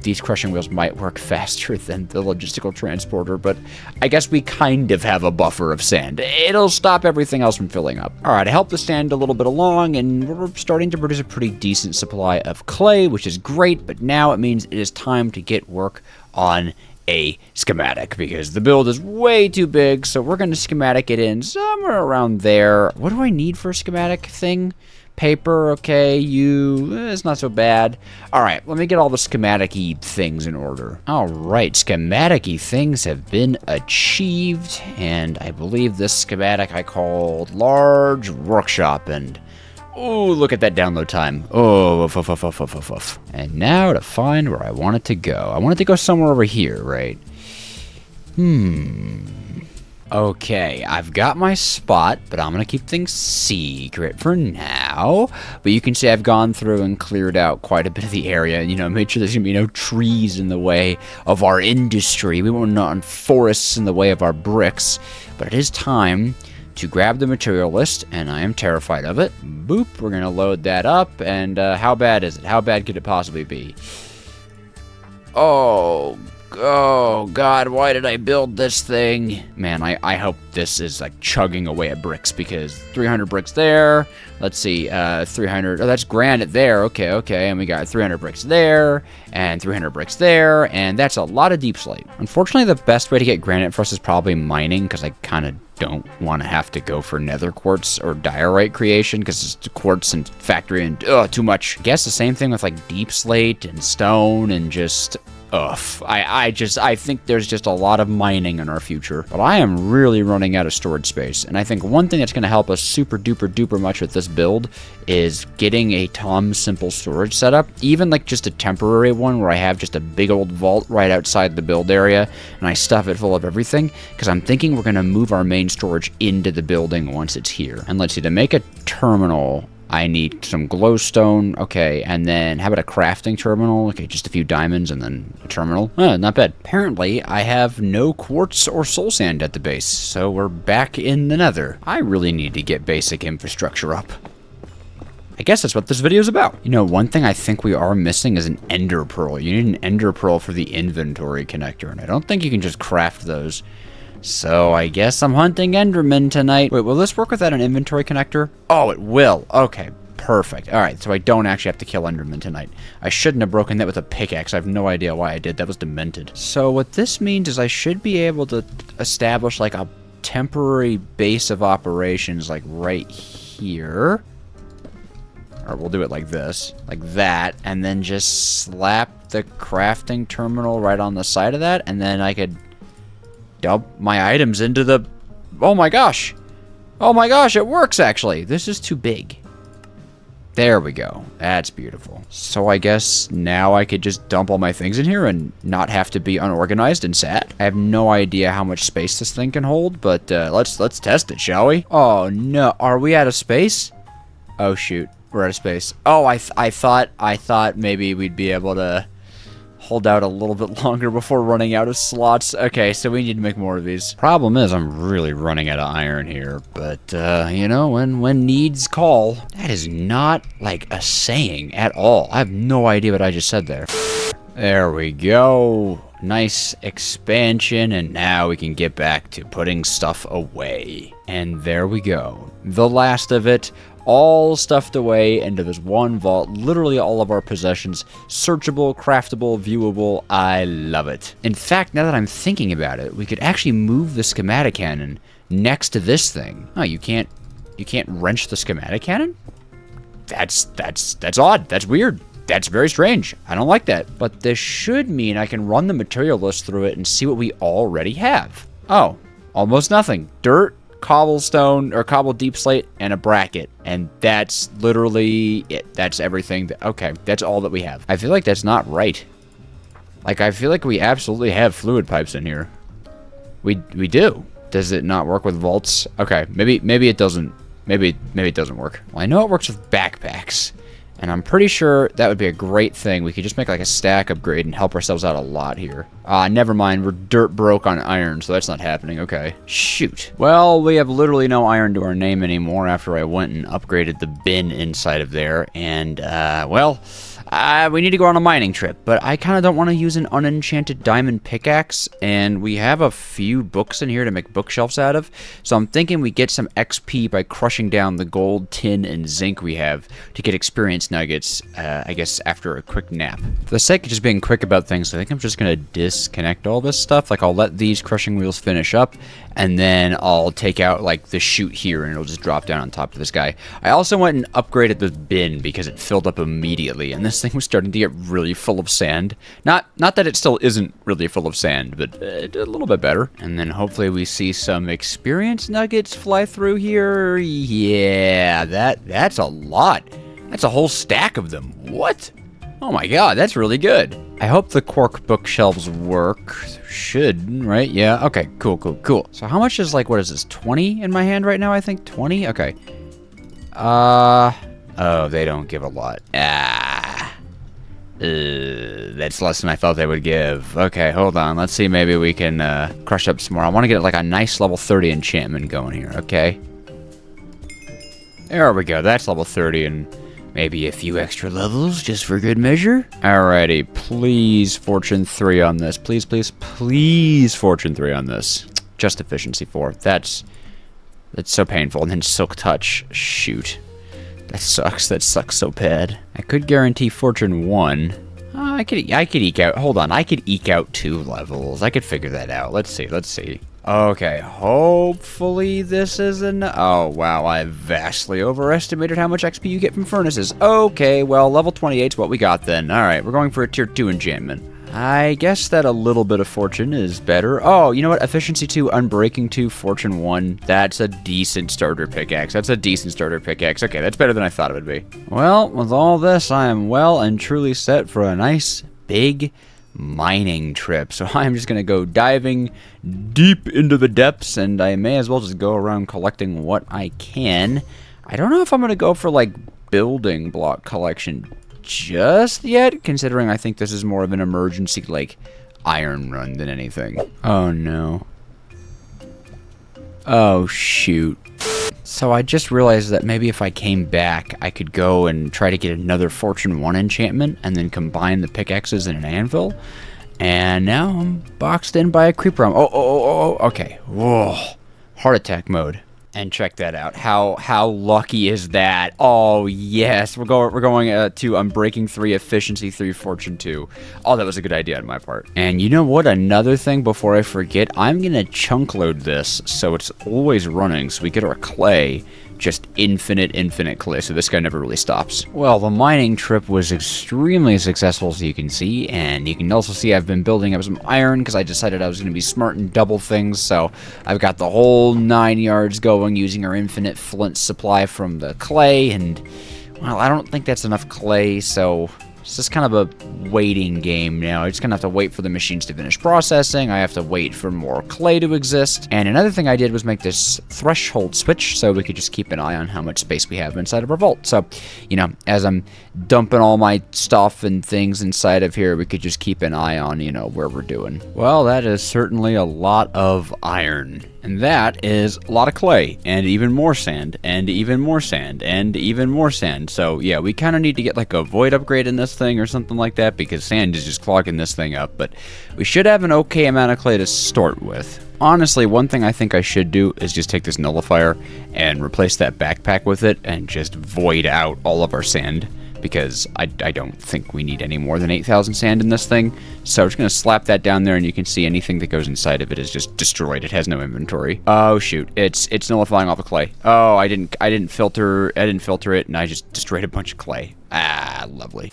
These crushing wheels might work faster than the logistical transporter, but I guess we kind of have a buffer of sand. It'll stop everything else from filling up. All right, I helped the sand a little bit along, and we're starting to produce a pretty decent supply of clay, which is great, but now it means it is time to get work on a schematic, because the build is way too big, so we're going to schematic it in somewhere around there. What do I need for a schematic thing? Paper, okay, it's not so bad. Alright, let me get all the schematic-y things in order. Alright, schematic-y things have been achieved, and I believe this schematic I called Large Workshop, and oh, look at that download time. Oh, woof. And now to find where I want it to go. I want it to go somewhere over here, right? Okay, I've got my spot, but I'm going to keep things secret for now. But you can see I've gone through and cleared out quite a bit of the area, and, made sure there's going to be no trees in the way of our industry. We want no forests in the way of our bricks. But it is time to grab the material list, and I am terrified of it. Boop, we're going to load that up, and how bad is it? How bad could it possibly be? Oh, God, why did I build this thing? Man, I hope this is like chugging away at bricks, because 300 bricks there. Let's see, 300. Oh, that's granite there. Okay. And we got 300 bricks there, and 300 bricks there, and that's a lot of deep slate. Unfortunately, the best way to get granite for us is probably mining, because I kind of don't want to have to go for nether quartz or diorite creation, because it's quartz and factory and too much. I guess the same thing with like deep slate and stone and just... I think there's just a lot of mining in our future, but I am really running out of storage space, and I think one thing that's going to help us super duper much with this build is getting a Tom Simple storage setup, even like just a temporary one where I have just a big old vault right outside the build area, and I stuff it full of everything, because I'm thinking we're going to move our main storage into the building once it's here. And let's see, to make a terminal, I need some glowstone, okay, and then how about a crafting terminal? Okay, just a few diamonds and then a terminal. Not bad. Apparently, I have no quartz or soul sand at the base, so we're back in the nether. I really need to get basic infrastructure up. I guess that's what this video is about. One thing I think we are missing is an ender pearl. You need an ender pearl for the inventory connector, and I don't think you can just craft those. So I guess I'm hunting Enderman tonight. Wait, will this work without an inventory connector? Oh, it will. Okay, perfect. All right, so I don't actually have to kill Enderman tonight. I shouldn't have broken that with a pickaxe. I have no idea why I did. That was demented. So what this means is I should be able to establish like a temporary base of operations like right here. Or we'll do it like this, like that, and then just slap the crafting terminal right on the side of that, and then I could dump my items into the... Oh my gosh, it works actually. This is too big. There we go. That's beautiful. So I guess now I could just dump all my things in here and not have to be unorganized and sad. I have no idea how much space this thing can hold, but let's test it, shall we? Oh no, are we out of space? Oh shoot, we're out of space. Oh, I thought maybe we'd be able to hold out a little bit longer before running out of slots. Okay, so we need to make more of these. Problem is, I'm really running out of iron here, but, you know, when needs call. That is not, like, a saying at all. I have no idea what I just said there. There we go. Nice expansion, and now we can get back to putting stuff away. And there we go. The last of it. All stuffed away into this one vault. Literally all of our possessions. Searchable, craftable, viewable. I love it. In fact, now that I'm thinking about it, we could actually move the schematic cannon next to this thing. Oh, you can't wrench the schematic cannon? That's odd. That's weird. That's very strange. I don't like that. But this should mean I can run the material list through it and see what we already have. Oh, almost nothing. Dirt, cobblestone, or cobble deep slate, and a bracket. And that's literally it. That's everything. Okay, that's all that we have. I feel like that's not right. Like, I feel like we absolutely have fluid pipes in here. We do. Does it not work with vaults? Okay, maybe it doesn't. Maybe it doesn't work. Well, I know it works with backpacks. And I'm pretty sure that would be a great thing. We could just make like a stack upgrade and help ourselves out a lot here. Never mind. We're dirt broke on iron, so that's not happening. Okay. Shoot. Well, we have literally no iron to our name anymore after I went and upgraded the bin inside of there. And, well, we need to go on a mining trip. But I kind of don't want to use an unenchanted diamond pickaxe. And we have a few books in here to make bookshelves out of. So I'm thinking we get some XP by crushing down the gold, tin, and zinc we have to get experience nuggets, I guess, after a quick nap. For the sake of just being quick about things, I think I'm just going to disconnect all this stuff. Like, I'll let these crushing wheels finish up, and then I'll take out, like, the chute here, and it'll just drop down on top of this guy. I also went and upgraded the bin because it filled up immediately, and this thing was starting to get really full of sand. Not that it still isn't really full of sand, but a little bit better. And then hopefully we see some experience nuggets fly through here. Yeah, that's a lot. That's a whole stack of them. What? Oh my god, that's really good. I hope the cork bookshelves work. Should, right? Yeah, okay, cool. So how much is, like, what is this, 20 in my hand right now, I think? 20? Okay. Oh, they don't give a lot. That's less than I thought they would give. Okay, hold on. Let's see, maybe we can crush up some more. I want to get, like, a nice level 30 enchantment going here, okay? There we go. That's level 30 and maybe a few extra levels just for good measure. Alrighty, please Fortune 3 on this. Please Fortune 3 on this. Just efficiency 4. That's so painful. And then Silk Touch. Shoot. That sucks so bad. I could guarantee Fortune 1. I could eke out. Hold on. I could eke out 2 levels. I could figure that out. Let's see. Okay, hopefully this isn't... Oh, wow, I vastly overestimated how much XP you get from furnaces. Okay, well, level 28 is what we got then. Alright, we're going for a tier 2 enchantment. I guess that a little bit of fortune is better. Oh, you know what? Efficiency 2, Unbreaking 2, Fortune 1. That's a decent starter pickaxe. Okay, that's better than I thought it would be. Well, with all this, I am well and truly set for a nice, big mining trip. So I'm just going to go diving deep into the depths, and I may as well just go around collecting what I can. I don't know if I'm going to go for, like, building block collection just yet, considering I think this is more of an emergency, like, iron run than anything. Oh, no. Oh, shoot. So I just realized that maybe if I came back, I could go and try to get another Fortune 1 enchantment and then combine the pickaxes in an anvil. And now I'm boxed in by a creeper. Oh, okay. Whoa. Heart attack mode. And check that out. How lucky is that? Oh, yes. We're going to Unbreaking 3, Efficiency 3, Fortune 2. Oh, that was a good idea on my part. And you know what? Another thing before I forget, I'm going to chunk load this so it's always running so we get our clay. Just infinite clay, so this guy never really stops. Well, the mining trip was extremely successful, as you can see, and you can also see I've been building up some iron because I decided I was going to be smart and double things, so I've got the whole 9 yards going using our infinite flint supply from the clay, and, well, I don't think that's enough clay, so It's just kind of a waiting game now. I just kind of have to wait for the machines to finish processing. I have to wait for more clay to exist. And another thing I did was make this threshold switch so we could just keep an eye on how much space we have inside of our vault. So, you know, as I'm dumping all my stuff and things inside of here, we could just keep an eye on, you know, where we're doing. Well, that is certainly a lot of iron. And that is a lot of clay, and even more sand, and even more sand, and even more sand. So yeah, we kind of need to get like a void upgrade in this thing or something like that, because sand is just clogging this thing up. But we should have an okay amount of clay to start with. Honestly, one thing I think I should do is just take this nullifier and replace that backpack with it and just void out all of our sand, because I don't think we need any more than 8,000 sand in this thing. So we're just going to slap that down there, and you can see anything that goes inside of it is just destroyed. It has no inventory. Oh shoot, it's nullifying all the clay. Oh, I didn't filter it, and I just destroyed a bunch of clay. Ah, lovely.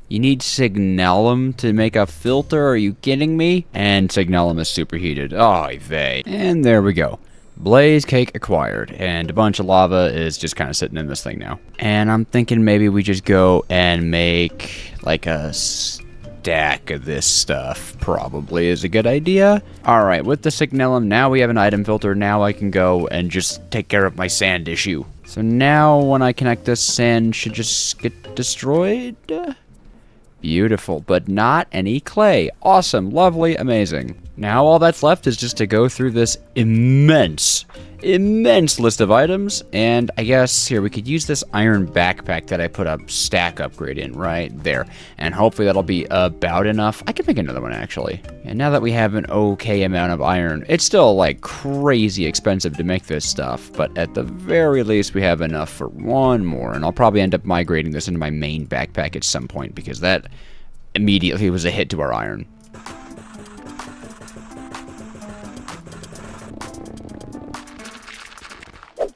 You need signalum to make a filter, are you kidding me? And signalum is superheated. Oh, vey. And there we go. Blaze cake acquired, and a bunch of lava is just kind of sitting in this thing now. And I'm thinking maybe we just go and make like a stack of this stuff. Probably is a good idea. Alright, with the signalum, now we have an item filter. Now I can go and just take care of my sand issue. So now when I connect this, sand should just get destroyed. Beautiful, but not any clay. Awesome, lovely, amazing. Now all that's left is just to go through this immense list of items, and I guess here we could use this iron backpack that I put a stack upgrade in right there, and hopefully that'll be about enough. I could make another one actually. And now that we have an okay amount of iron, it's still like crazy expensive to make this stuff, but at the very least we have enough for one more, and I'll probably end up migrating this into my main backpack at some point, because that immediately was a hit to our iron.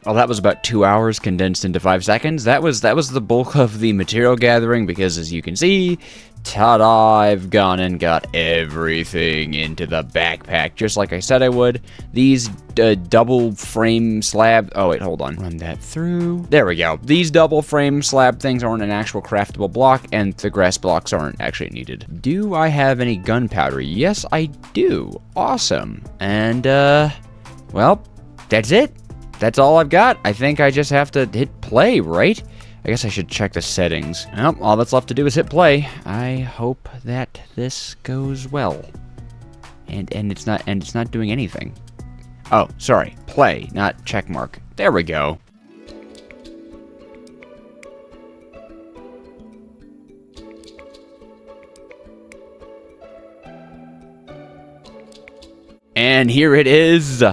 Well, that was about 2 hours condensed into 5 seconds. That was the bulk of the material gathering, because as you can see, ta-da, I've gone and got everything into the backpack, just like I said I would. These double frame slab, oh wait, hold on, run that through. There we go. These double frame slab things aren't an actual craftable block, and the grass blocks aren't actually needed. Do I have any gunpowder? Yes, I do. Awesome. And, well, that's it. That's all I've got. I think I just have to hit play, right? I guess I should check the settings. Well, all that's left to do is hit play. I hope that this goes well. And it's not doing anything. Oh, sorry. Play, not check mark. There we go. And here it is.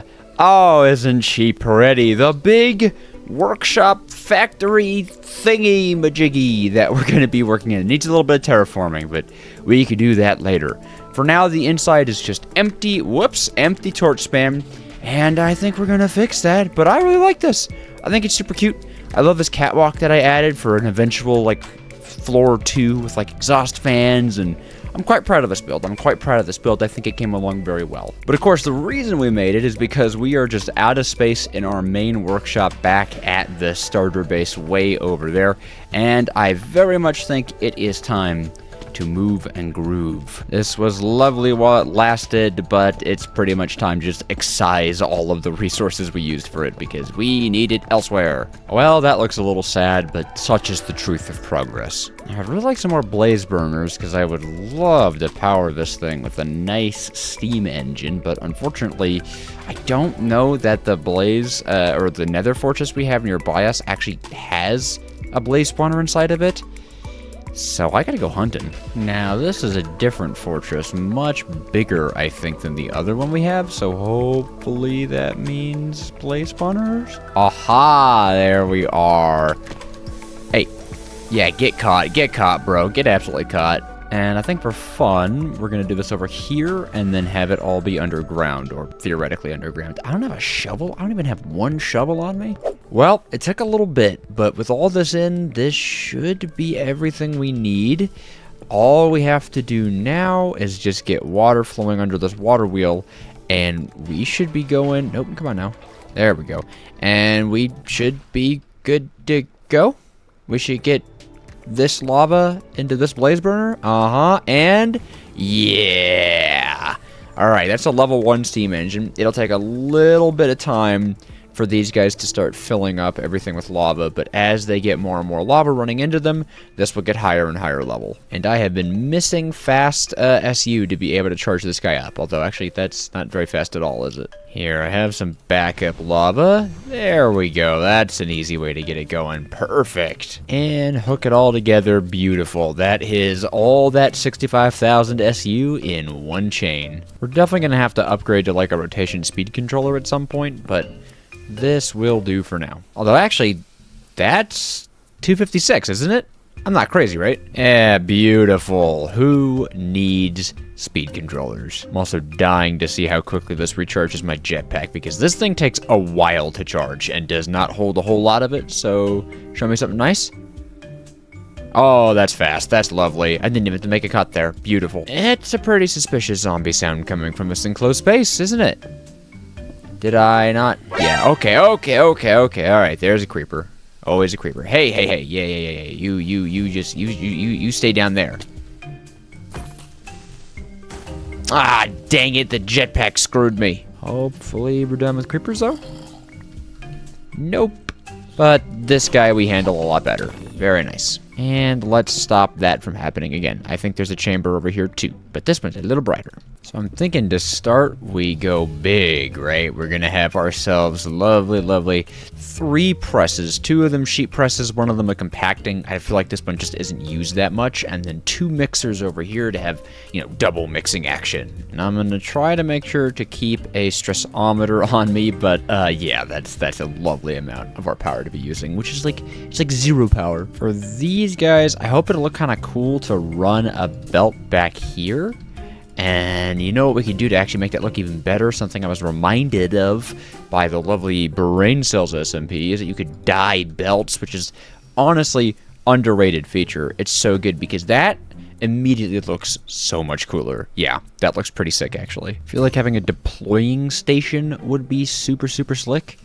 Oh, isn't she pretty? The big workshop factory thingy majiggy that we're going to be working in. It needs a little bit of terraforming, but we could do that later. For now, the inside is just empty. Whoops, empty torch spam. And I think we're going to fix that, but I really like this. I think it's super cute. I love this catwalk that I added for an eventual, like, floor 2 with, like, exhaust fans, and I'm quite proud of this build. I think it came along very well. But of course, the reason we made it is because we are just out of space in our main workshop back at the starter base way over there. And I very much think it is time to move and groove. This was lovely while it lasted, but it's pretty much time to just excise all of the resources we used for it, because we need it elsewhere. Well, that looks a little sad, but such is the truth of progress. I'd really like some more blaze burners, because I would love to power this thing with a nice steam engine, but unfortunately, I don't know that the blaze, or the nether fortress we have nearby us actually has a blaze spawner inside of it. So I gotta go hunting. Now, this is a different fortress, much bigger, I think, than the other one we have, so hopefully that means blaze spawners? Aha, there we are. Hey, yeah, get caught, bro, get absolutely caught. And I think for fun, we're gonna do this over here, and then have it all be underground, or theoretically underground. I don't have a shovel, I don't even have one shovel on me. Well, it took a little bit, but with all this in, this should be everything we need. All we have to do now is just get water flowing under this water wheel, and we should be going... Nope, come on now. There we go. And we should be good to go. We should get this lava into this blaze burner. And yeah. All right, that's a level 1 steam engine. It'll take a little bit of time for these guys to start filling up everything with lava, but as they get more and more lava running into them, this will get higher and higher level. And I have been missing fast SU to be able to charge this guy up, although actually that's not very fast at all, is it? Here, I have some backup lava. There we go. That's an easy way to get it going. Perfect. And hook it all together. Beautiful. That is all that 65,000 SU in one chain. We're definitely going to have to upgrade to like a rotation speed controller at some point, but this will do for now. Although, actually, that's 256, isn't it? I'm not crazy, right? Yeah, beautiful. Who needs speed controllers? I'm also dying to see how quickly this recharges my jetpack, because this thing takes a while to charge and does not hold a whole lot of it, so show me something nice. Oh, that's fast. That's lovely. I didn't even have to make a cut there. Beautiful. It's a pretty suspicious zombie sound coming from this enclosed space, isn't it? Did I not? Yeah, okay. All right, there's a creeper. Always a creeper. Hey. Yeah. You stay down there. Ah, dang it, the jetpack screwed me. Hopefully we're done with creepers, though. Nope. But this guy we handle a lot better. Very nice. And let's stop that from happening again. I think there's a chamber over here too, but this one's a little brighter. So I'm thinking to start, we go big, right? We're gonna have ourselves lovely 3 presses. 2 of them sheet presses, 1 of them a compacting. I feel like this one just isn't used that much. And then 2 mixers over here to have, double mixing action. And I'm gonna try to make sure to keep a stressometer on me, but yeah, that's a lovely amount of our power to be using, which is it's like 0 power. For these guys, I hope it'll look kind of cool to run a belt back here. And you know what we can do to actually make that look even better? Something I was reminded of by the lovely Brain Cells SMP is that you could dye belts, which is honestly underrated feature. It's so good because that immediately looks so much cooler. Yeah, that looks pretty sick actually. I feel like having a deploying station would be super slick.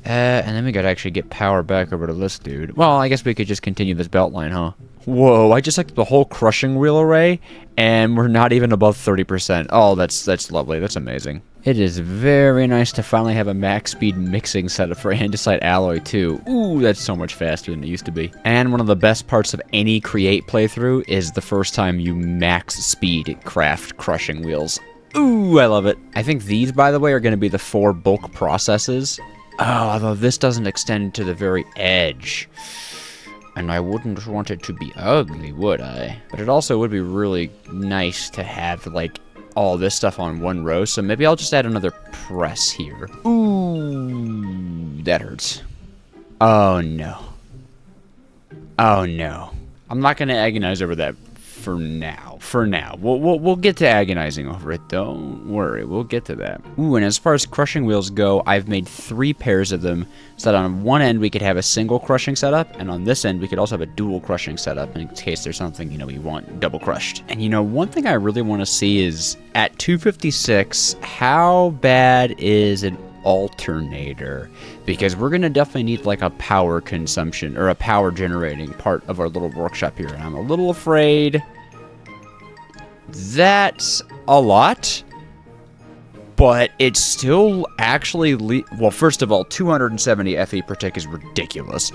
And then we gotta actually get power back over to this dude. Well, I guess we could just continue this belt line, huh? Whoa, I just like the whole crushing wheel array, and we're not even above 30%. Oh, that's lovely. That's amazing. It is very nice to finally have a max speed mixing setup for andesite alloy, too. Ooh, that's so much faster than it used to be. And one of the best parts of any Create playthrough is the first time you max speed craft crushing wheels. Ooh, I love it. I think these, by the way, are going to be the 4 bulk processes. Oh, although this doesn't extend to the very edge. And I wouldn't want it to be ugly, would I? But it also would be really nice to have, all this stuff on one row. So maybe I'll just add another press here. Ooh, that hurts. Oh, no. Oh, no. I'm not going to agonize over that for now. We'll get to agonizing over it. Don't worry, we'll get to that. Ooh, and as far as crushing wheels go, I've made 3 pairs of them so that on one end we could have a single crushing setup, and on this end we could also have a dual crushing setup in case there's something, we want double crushed. And one thing I really want to see is at 256, how bad is an alternator? Because we're gonna definitely need a power consumption or a power generating part of our little workshop here, and I'm a little afraid that's a lot, but it's still actually well, first of all, 270 FE per tick is ridiculous.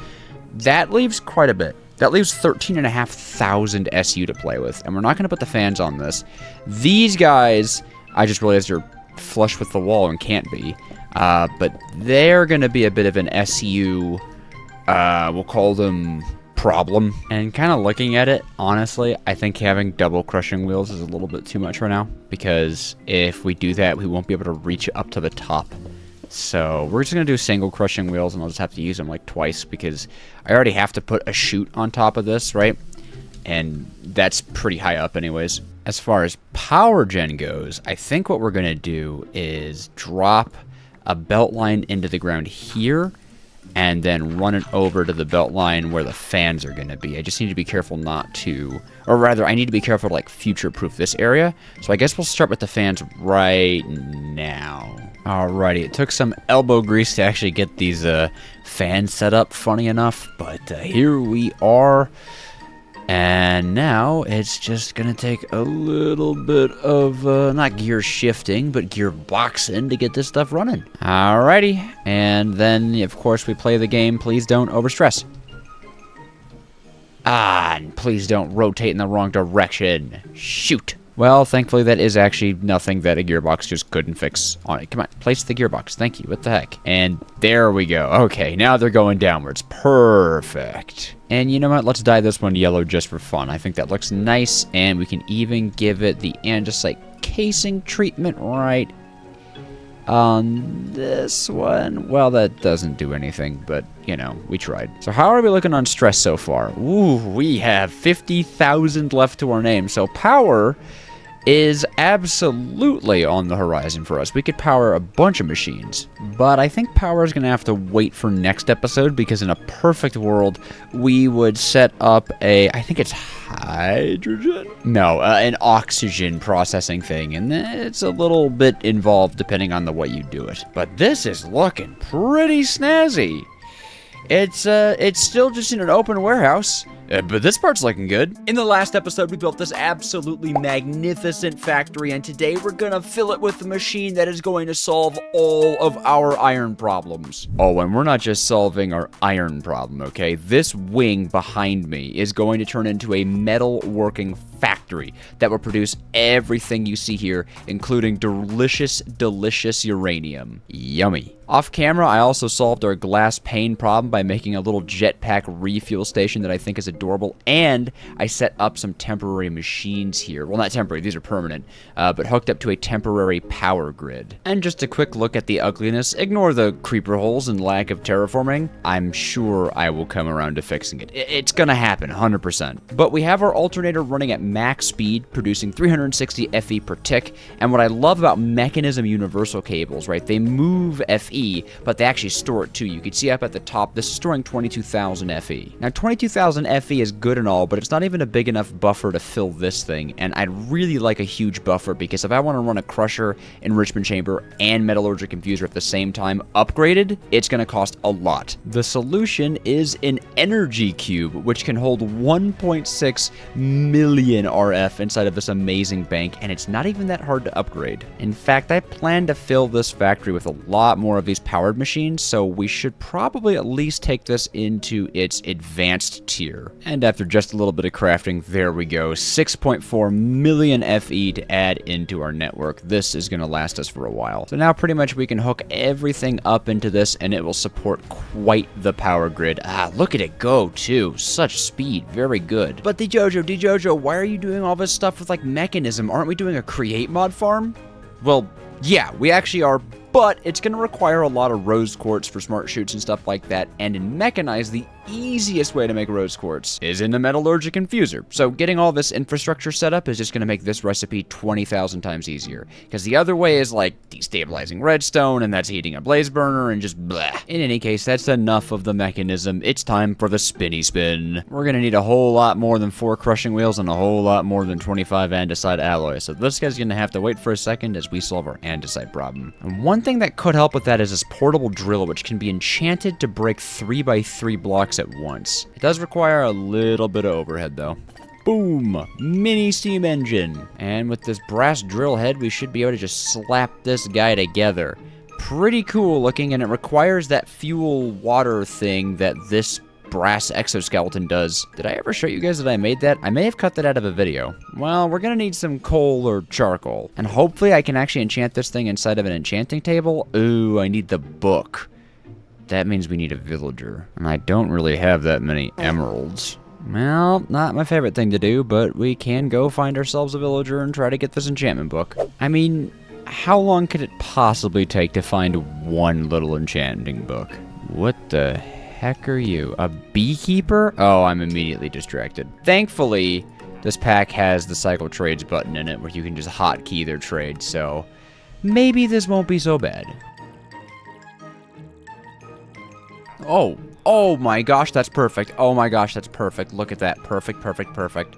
That leaves quite a bit. That leaves 13,500 SU to play with, and we're not gonna put the fans on this. These guys, I just realized are flush with the wall and can't be. But they're going to be a bit of an SU, we'll call them problem. And kind of looking at it, honestly, I think having double crushing wheels is a little bit too much for now. Because if we do that, we won't be able to reach up to the top. So we're just going to do single crushing wheels, and I'll just have to use them twice. Because I already have to put a chute on top of this, right? And that's pretty high up anyways. As far as power gen goes, I think what we're going to do is drop a belt line into the ground here, and then run it over to the belt line where the fans are going to be. I just need to be careful not to, or rather, I need to be careful to future-proof this area. So I guess we'll start with the fans right now. Alrighty, it took some elbow grease to actually get these fans set up, funny enough, but here we are. And now it's just gonna take a little bit of, not gear shifting, but gear boxing to get this stuff running. Alrighty, and then of course we play the game. Please don't overstress. Ah, and please don't rotate in the wrong direction. Shoot. Well, thankfully that is actually nothing that a gearbox just couldn't fix on it. Come on, place the gearbox. Thank you. What the heck? And there we go. Okay, now they're going downwards. Perfect. And you know what? Let's dye this one yellow just for fun. I think that looks nice, and we can even give it the andesite casing treatment right on this one. Well, that doesn't do anything, but, you know, we tried. So how are we looking on stress so far? Ooh, we have 50,000 left to our name. So power is absolutely on the horizon for us. We could power a bunch of machines, but I think power is going to have to wait for next episode, because in a perfect world, we would set up I think it's hydrogen? No, an oxygen processing thing, and it's a little bit involved depending on the way you do it. But this is looking pretty snazzy. It's still just in an open warehouse, but this part's looking good. In the last episode, we built this absolutely magnificent factory, and today we're gonna fill it with a machine that is going to solve all of our iron problems. Oh, and we're not just solving our iron problem, okay? This wing behind me is going to turn into a metal-working factory that will produce everything you see here, including delicious, delicious uranium. Yummy. Off camera, I also solved our glass pane problem by making a little jetpack refuel station that I think is adorable, and I set up some temporary machines here. Well, not temporary, these are permanent, but hooked up to a temporary power grid. And just a quick look at the ugliness. Ignore the creeper holes and lack of terraforming. I'm sure I will come around to fixing it. It's gonna happen, 100%. But we have our alternator running at max speed, producing 360 FE per tick, and what I love about Mekanism universal cables, right, they move FE, but they actually store it too. You can see up at the top, this is storing 22,000 FE. Now, 22,000 FE is good and all, but it's not even a big enough buffer to fill this thing, and I'd really like a huge buffer, because if I want to run a crusher, enrichment chamber, and metallurgic infuser at the same time upgraded, it's going to cost a lot. The solution is an energy cube, which can hold 1.6 million RF inside of this amazing bank, and it's not even that hard to upgrade. In fact, I plan to fill this factory with a lot more of these powered machines, so we should probably at least take this into its advanced tier. And after just a little bit of crafting, there we go. 6.4 million FE to add into our network. This is going to last us for a while. So now pretty much we can hook everything up into this, and it will support quite the power grid. Ah, look at it go too. Such speed. Very good. But Dejojo, why are you doing all this stuff with like Mekanism? Aren't we doing a Create mod farm? Well, yeah, we actually are, but it's going to require a lot of rose quartz for smart shoots and stuff like that, and in Mekanized, the easiest way to make rose quartz is in the metallurgic infuser. So getting all this infrastructure set up is just going to make this recipe 20,000 times easier, because the other way is like destabilizing redstone, and that's heating a blaze burner, and just blah. In any case, that's enough of the Mekanism. It's time for the spinny spin. We're going to need a whole lot more than 4 crushing wheels and a whole lot more than 25 andesite alloy, so this guy's going to have to wait for a second as we solve our andesite problem. And one thing that could help with that is this portable drill, which can be enchanted to break 3x3 blocks at once. It does require a little bit of overhead though. Boom! Mini steam engine. And with this brass drill head, we should be able to just slap this guy together. Pretty cool looking, and it requires that fuel water thing that this brass exoskeleton does. Did I ever show you guys that I made that? I may have cut that out of a video. Well, we're gonna need some coal or charcoal. And hopefully I can actually enchant this thing inside of an enchanting table. Ooh, I need the book. That means we need a villager. And I don't really have that many emeralds. Well, not my favorite thing to do, but we can go find ourselves a villager and try to get this enchantment book. I mean, how long could it possibly take to find one little enchanting book? What the heck are you? A beekeeper? Oh, I'm immediately distracted. Thankfully, this pack has the cycle trades button in it where you can just hotkey their trade, so maybe this won't be so bad. Oh my gosh, that's perfect. Oh my gosh, that's perfect. Look at that. Perfect, perfect, perfect.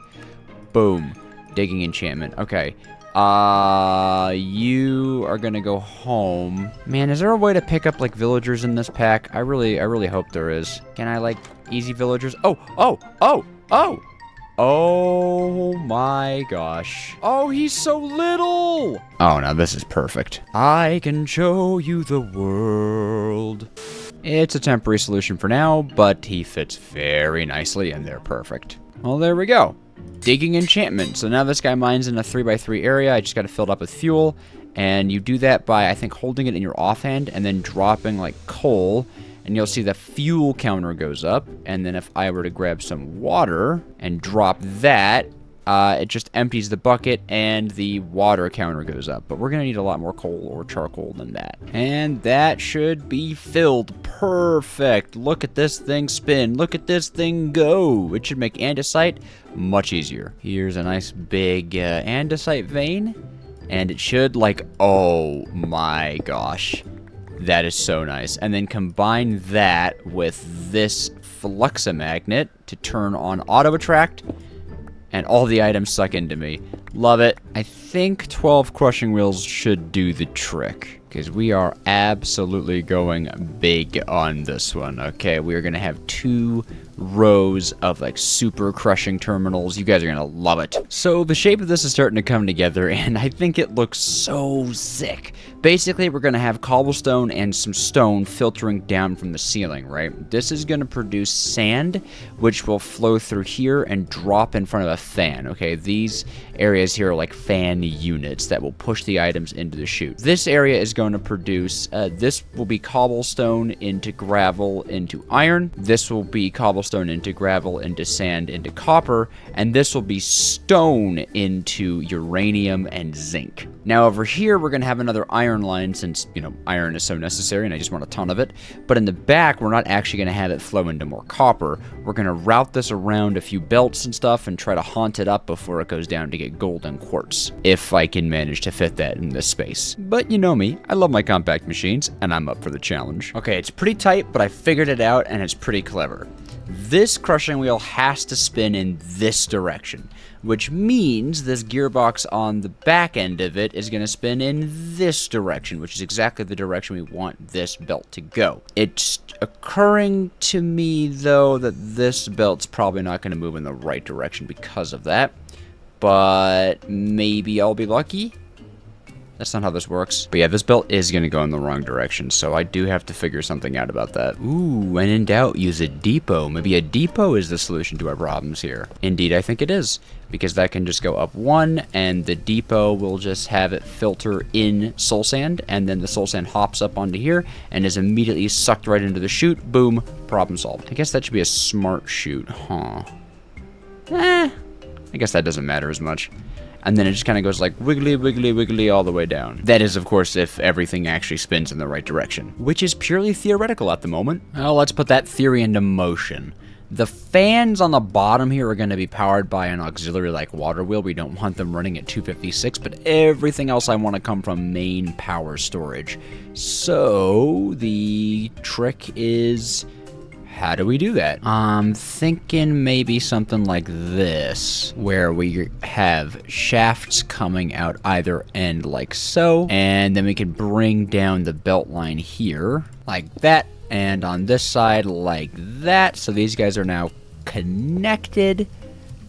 Boom. Digging enchantment. Okay. You are gonna go home. Man, is there a way to pick up, like, villagers in this pack? I really hope there is. Can I, like, easy villagers? Oh! Oh my gosh. Oh, he's so little. Oh, now this is perfect. I can show you the world. It's a temporary solution for now, but he fits very nicely and they're perfect. Well, there we go. Digging enchantment. So now this guy mines in a 3x3 area. I just got to fill it up with fuel. And you do that by, I think, holding it in your offhand and then dropping like coal. And you'll see the fuel counter goes up. And then if I were to grab some water and drop that, it just empties the bucket and the water counter goes up. But we're going to need a lot more coal or charcoal than that. And that should be filled. Perfect. Look at this thing spin. Look at this thing go. It should make andesite much easier. Here's a nice big andesite vein. And it should oh my gosh. That is so nice. And then combine that with this fluxamagnet to turn on auto attract. And all the items suck into me. Love it. I think 12 crushing wheels should do the trick. Because we are absolutely going big on this one. Okay, we are going to have 2 rows of super crushing terminals. You guys are going to love it. So the shape of this is starting to come together, and I think it looks so sick. Basically, we're going to have cobblestone and some stone filtering down from the ceiling, right? This is going to produce sand, which will flow through here and drop in front of a fan, okay? These areas here are like fan units that will push the items into the chute. This area is going to produce, this will be cobblestone into gravel into iron. This will be cobblestone into gravel into sand into copper. And this will be stone into uranium and zinc. Now over here, we're going to have another iron line since, iron is so necessary and I just want a ton of it. But in the back, we're not actually going to have it flow into more copper. We're going to route this around a few belts and stuff and try to haunt it up before it goes down to get gold and quartz. If I can manage to fit that in this space. But you know me, I love my compact machines and I'm up for the challenge. Okay, it's pretty tight, but I figured it out and it's pretty clever. This crushing wheel has to spin in this direction, which means this gearbox on the back end of it is going to spin in this direction, which is exactly the direction we want this belt to go. It's occurring to me, though, that this belt's probably not going to move in the right direction because of that, but maybe I'll be lucky. That's not how this works. But yeah, this belt is going to go in the wrong direction, so I do have to figure something out about that. Ooh, when in doubt, use a depot. Maybe a depot is the solution to our problems here. Indeed, I think it is, because that can just go up 1, and the depot will just have it filter in soul sand, and then the soul sand hops up onto here, and is immediately sucked right into the chute. Boom, problem solved. I guess that should be a smart chute, huh? I guess that doesn't matter as much. And then it just kind of goes like wiggly, wiggly, wiggly all the way down. That is, of course, if everything actually spins in the right direction, which is purely theoretical at the moment. Well, let's put that theory into motion. The fans on the bottom here are going to be powered by an auxiliary like water wheel. We don't want them running at 256, but everything else I want to come from main power storage. So the trick is, how do we do that? I'm thinking maybe something like this, where we have shafts coming out either end like so, and then we can bring down the belt line here like that, and on this side like that. So these guys are now connected.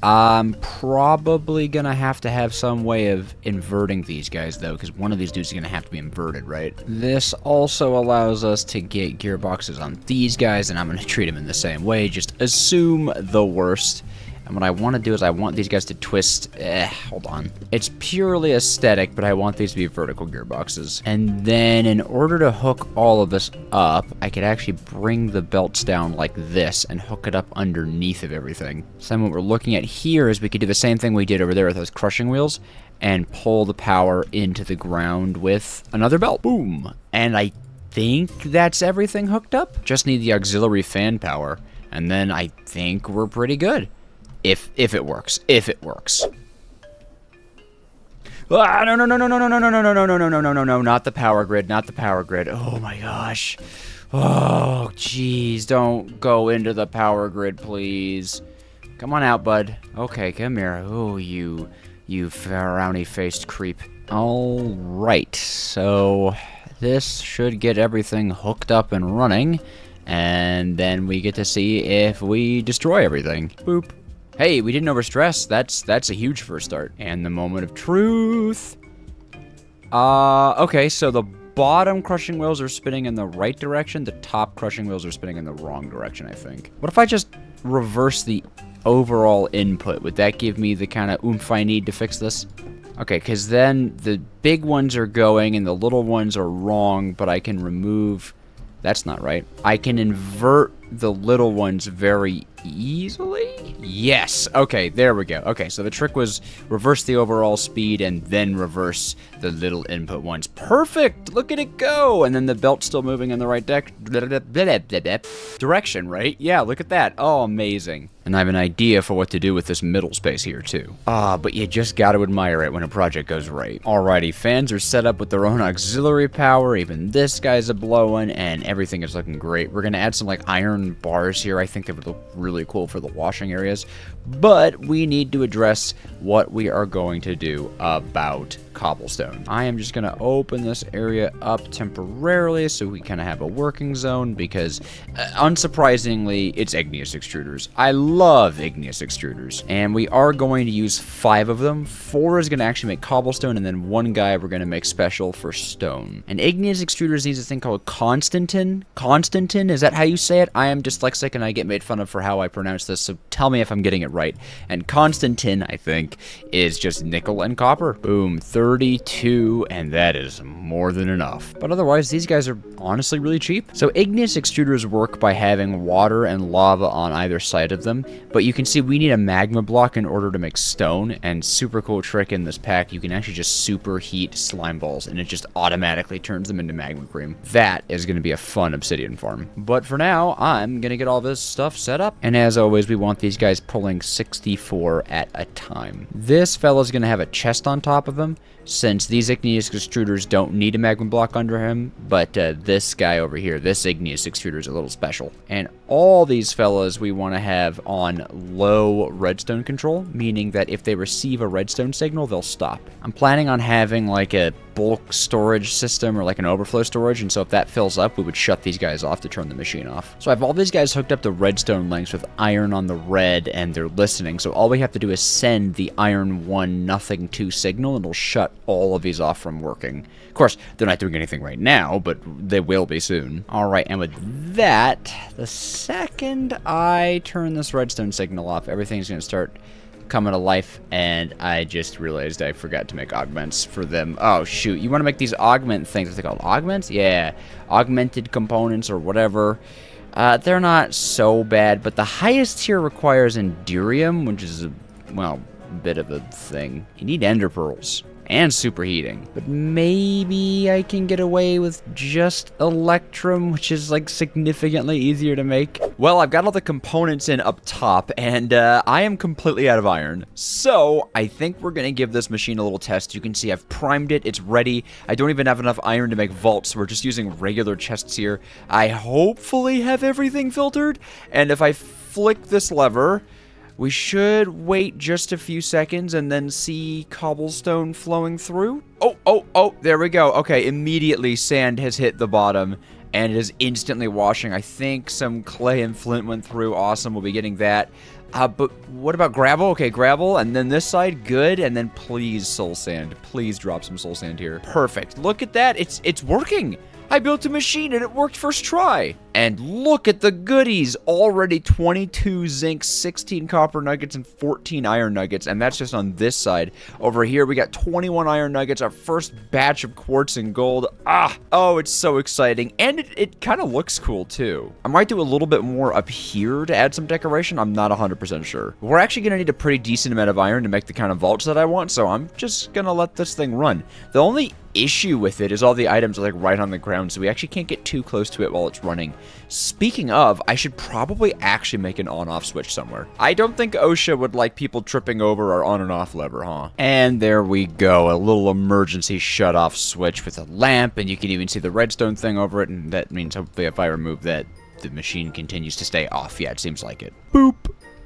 I'm probably gonna have to have some way of inverting these guys though, because one of these dudes is gonna have to be inverted, right? This also allows us to get gearboxes on these guys, and I'm gonna treat them in the same way. Just assume the worst. And what I want to do is I want these guys to twist. Hold on. It's purely aesthetic, but I want these to be vertical gearboxes. And then in order to hook all of this up, I could actually bring the belts down like this and hook it up underneath of everything. So then what we're looking at here is we could do the same thing we did over there with those crushing wheels and pull the power into the ground with another belt. Boom. And I think that's everything hooked up. Just need the auxiliary fan power. And then I think we're pretty good. If it works. If it works. Ah, no, not the power grid, not the power grid. Oh my gosh. Oh, jeez, don't go into the power grid, please. Come on out, bud. Okay, come here. Oh, you frowny-faced creep. All right, so this should get everything hooked up and running, and then we get to see if we destroy everything. Boop. Hey, we didn't overstress. That's a huge first start. And the moment of truth. Okay, so the bottom crushing wheels are spinning in the right direction. The top crushing wheels are spinning in the wrong direction, I think. What if I just reverse the overall input? Would that give me the kind of oomph I need to fix this? Okay, because then the big ones are going and the little ones are wrong, but I can remove... That's not right. I can invert the little ones very easily? Yes. Okay, there we go. Okay, so the trick was reverse the overall speed and then reverse the little input ones. Perfect! Look at it go! And then the belt's still moving in the right direction, right? Yeah, look at that. Oh, amazing. And I have an idea for what to do with this middle space here, too. But you just gotta admire it when a project goes right. Alrighty, fans are set up with their own auxiliary power. Even this guy's a-blowing, and everything is looking great. We're gonna add some, like, iron bars here. I think they would look really cool for the washing areas. But we need to address what we are going to do about cobblestone. I am just going to open this area up temporarily so we kind of have a working zone because, unsurprisingly, it's igneous extruders. I love igneous extruders. And we are going to use 5 of them. 4 is going to actually make cobblestone, and then 1 guy we're going to make special for stone. And igneous extruders needs a thing called Constantin. Constantin, is that how you say it? I am dyslexic and I get made fun of for how I pronounce this, so tell me if I'm getting it right. And Constantin, I think, is just nickel and copper. Boom, 32, and that is more than enough. But otherwise, these guys are honestly really cheap. So igneous extruders work by having water and lava on either side of them, but you can see we need a magma block in order to make stone, and super cool trick in this pack, you can actually just superheat slime balls, and it just automatically turns them into magma cream. That is going to be a fun obsidian farm. But for now, I'm going to get all this stuff set up, and as always, we want these guys pulling 64 at a time. This fella's going to have a chest on top of him, since these igneous extruders don't need a magma block under him, but this guy over here, this igneous extruder is a little special. And all these fellas we want to have on low redstone control, meaning that if they receive a redstone signal, they'll stop. I'm planning on having like a bulk storage system or like an overflow storage, and so if that fills up, we would shut these guys off to turn the machine off. So I have all these guys hooked up to redstone links with iron on the red, and they're listening, so all we have to do is send the iron 1 nothing 2 signal, and it'll shut all of these off from working. Of course, they're not doing anything right now, but they will be soon. Alright, and with that, the second I turn this redstone signal off, everything's going to start coming to life, and I just realized I forgot to make augments for them. Oh, shoot. You want to make these augment things. What's they called? Augments? Yeah. Augmented components or whatever. They're not so bad, but the highest tier requires Endurium, which is, well, a bit of a thing. You need ender pearls. And superheating. But maybe I can get away with just Electrum, which is like significantly easier to make. Well, I've got all the components in up top, and I am completely out of iron. So I think we're gonna give this machine a little test. You can see I've primed it, it's ready. I don't even have enough iron to make vaults, so we're just using regular chests here. I hopefully have everything filtered, and if I flick this lever, we should wait just a few seconds and then see cobblestone flowing through. Oh, there we go. Okay, immediately sand has hit the bottom and it is instantly washing. I think some clay and flint went through. Awesome, we'll be getting that. But what about gravel? Okay, gravel, and then this side, good, and then please soul sand. Please drop some soul sand here. Perfect. Look at that, it's working. I built a machine and it worked first try. And look at the goodies. Already 22 zinc, 16 copper nuggets, and 14 iron nuggets. And that's just on this side. Over here, we got 21 iron nuggets, our first batch of quartz and gold. Oh, it's so exciting. And it kind of looks cool, too. I might do a little bit more up here to add some decoration. I'm not 100% sure. We're actually going to need a pretty decent amount of iron to make the kind of vaults that I want, so I'm just going to let this thing run. The only issue with it is all the items are like right on the ground, so we actually can't get too close to it while it's running. Speaking of, I should probably actually make an on-off switch somewhere. I don't think OSHA would like people tripping over our on and off lever, huh? And there we go, a little emergency shut-off switch with a lamp, and you can even see the redstone thing over it, and that means hopefully if I remove that, the machine continues to stay off. Yeah, it seems like it. Boop.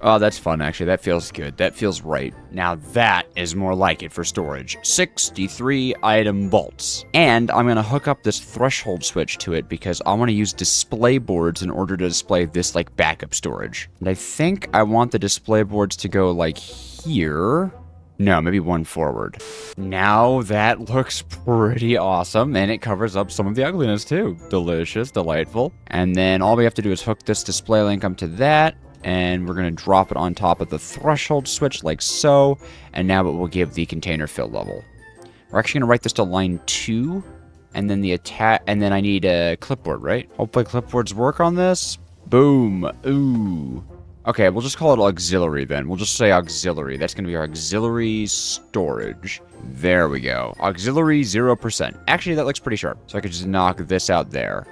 Oh, that's fun, actually. That feels good. That feels right. Now that is more like it for storage. 63 item vaults. And I'm going to hook up this threshold switch to it because I want to use display boards in order to display this, like, backup storage. And I think I want the display boards to go, like, here. No, maybe one forward. Now that looks pretty awesome, and it covers up some of the ugliness, too. Delicious, delightful. And then all we have to do is hook this display link up to that. And we're going to drop it on top of the threshold switch like so, and now it will give the container fill level. We're actually going to write this to line 2, and then and then I need a clipboard, right? Hopefully clipboards work on this. Boom. Ooh. Okay, we'll just call it auxiliary then. We'll just say auxiliary. That's going to be our auxiliary storage. There we go. Auxiliary 0%. Actually, that looks pretty sharp. So I could just knock this out there.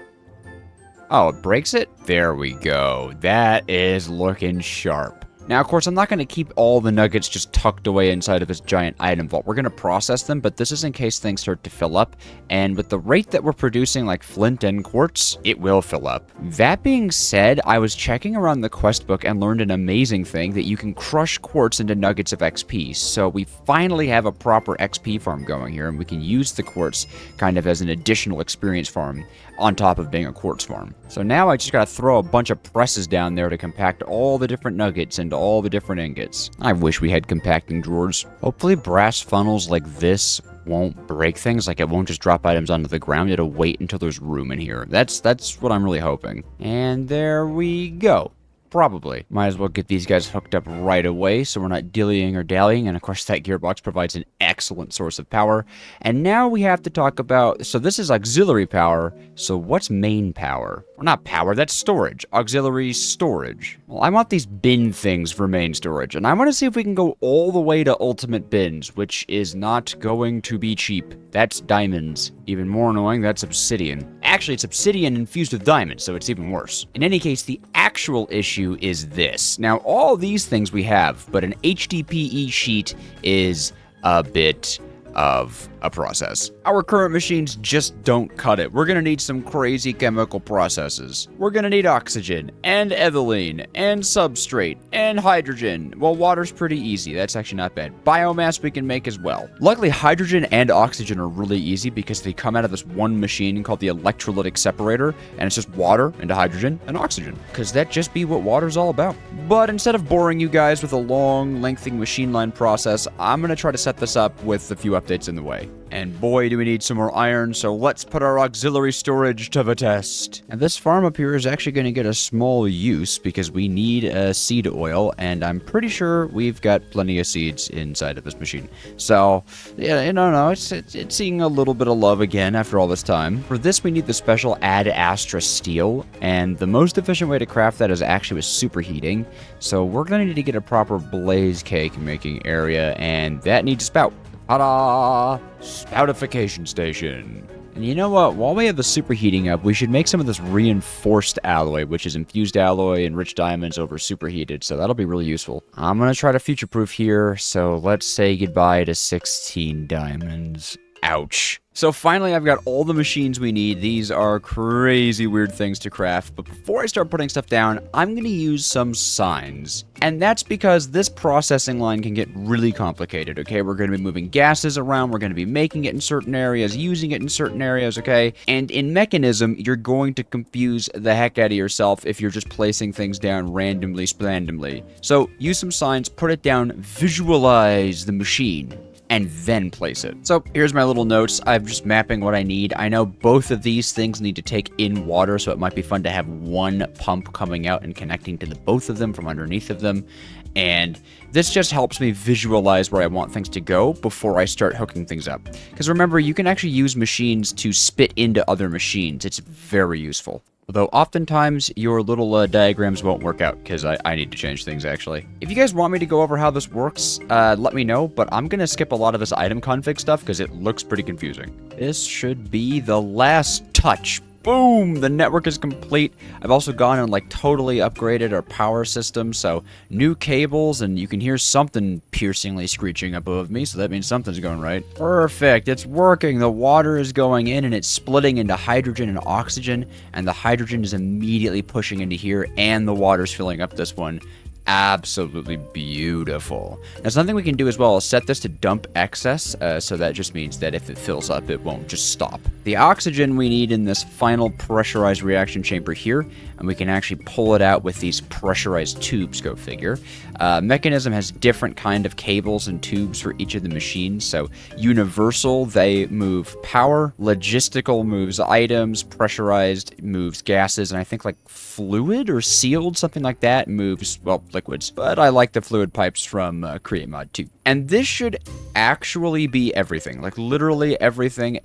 Oh, it breaks it? There we go. That is looking sharp. Now, of course, I'm not going to keep all the nuggets just tucked away inside of this giant item vault. We're going to process them, but this is in case things start to fill up. And with the rate that we're producing, like flint and quartz, it will fill up. That being said, I was checking around the quest book and learned an amazing thing that you can crush quartz into nuggets of XP. So we finally have a proper XP farm going here, and we can use the quartz kind of as an additional experience farm on top of being a quartz farm. So now I just gotta throw a bunch of presses down there to compact all the different nuggets into all the different ingots. I wish we had compacting drawers. Hopefully brass funnels like this won't break things, like it won't just drop items onto the ground. It'll wait until there's room in here. That's what I'm really hoping. And there we go. Probably. Might as well get these guys hooked up right away so we're not dillying or dallying. And of course that gearbox provides an excellent source of power. And now we have to talk about, so this is auxiliary power. So what's main power? Well, not power, that's storage. Auxiliary storage. Well, I want these bin things for main storage. And I want to see if we can go all the way to ultimate bins, which is not going to be cheap. That's diamonds. Even more annoying, that's obsidian. Actually, it's obsidian infused with diamonds, so it's even worse. In any case, the actual issue is this. Now, all these things we have, but an HDPE sheet is a bit of a process. Our current machines just don't cut it. We're gonna need some crazy chemical processes. We're gonna need oxygen, and ethylene, and substrate, and hydrogen. Well, water's pretty easy. That's actually not bad. Biomass we can make as well. Luckily, hydrogen and oxygen are really easy because they come out of this one machine called the electrolytic separator, and it's just water into hydrogen and oxygen, because that just be what water's all about. But instead of boring you guys with a long, lengthy machine line process, I'm gonna try to set this up with a few updates in the way. And boy, do we need some more iron, so let's put our auxiliary storage to the test. And this farm up here is actually going to get a small use because we need seed oil, and I'm pretty sure we've got plenty of seeds inside of this machine. So, yeah, no, it's seeing a little bit of love again after all this time. For this, we need the special Ad Astra steel, and the most efficient way to craft that is actually with superheating. So we're going to need to get a proper blaze cake making area, and that needs a spout. Ta-da! Spoutification station. And you know what? While we have the superheating up, we should make some of this reinforced alloy, which is infused alloy and rich diamonds over superheated, so that'll be really useful. I'm gonna try to future-proof here, so let's say goodbye to 16 diamonds. Ouch. So finally, I've got all the machines we need. These are crazy weird things to craft. But before I start putting stuff down, I'm going to use some signs. And that's because this processing line can get really complicated, okay? We're going to be moving gases around. We're going to be making it in certain areas, using it in certain areas, okay? And in Mekanism, you're going to confuse the heck out of yourself if you're just placing things down randomly, splandomly. So use some signs, put it down, visualize the machine, and then place it. So here's my little notes. I'm just mapping what I need. I know both of these things need to take in water, so it might be fun to have one pump coming out and connecting to the both of them from underneath of them. And this just helps me visualize where I want things to go before I start hooking things up. Because remember, you can actually use machines to spit into other machines. It's very useful. Although oftentimes your little diagrams won't work out because I need to change things actually. If you guys want me to go over how this works, let me know, but I'm going to skip a lot of this item config stuff because it looks pretty confusing. This should be the last touch. Boom! The network is complete. I've also gone and like totally upgraded our power system, so new cables, and you can hear something piercingly screeching above me, so that means something's going right. Perfect, it's working. The water is going in and it's splitting into hydrogen and oxygen, and the hydrogen is immediately pushing into here, and the water's filling up this one. absolutely beautiful. Now, something we can do as well is set this to dump excess, so that just means that if it fills up, it won't just stop. The oxygen we need in this final pressurized reaction chamber here, and we can actually pull it out with these pressurized tubes, go figure. Mekanism has different kind of cables and tubes for each of the machines, so universal, they move power, logistical moves items, pressurized moves gases, and I think like fluid or sealed, something like that, moves, well, liquids. But I like the fluid pipes from Create Mod too. And this should actually be everything, like literally everything.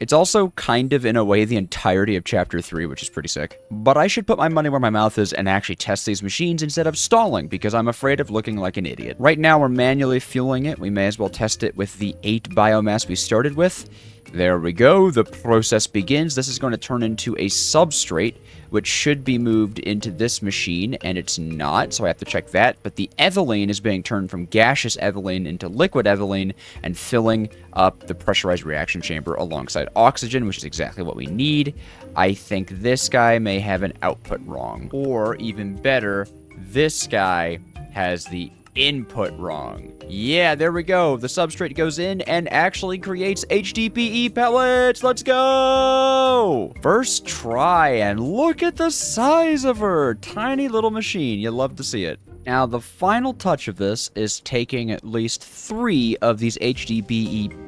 It's also kind of, in a way, the entirety of Chapter 3, which is pretty sick. But I should put my money where my mouth is and actually test these machines instead of stalling, because I'm afraid of looking like an idiot. Right now, we're manually fueling it. We may as well test it with the 8 biomass we started with. There we go, the process begins. This is going to turn into a substrate, which should be moved into this machine, and it's not, so I have to check that. But the ethylene is being turned from gaseous ethylene into liquid ethylene and filling up the pressurized reaction chamber alongside oxygen, which is exactly what we need. I think this guy may have an output wrong. Or, even better, this guy has the input wrong. Yeah, there we go. The substrate goes in and actually creates HDPE pellets. Let's go! First try, and look at the size of her. Tiny little machine. You love to see it. Now, the final touch of this is taking at least 3 of these HDPE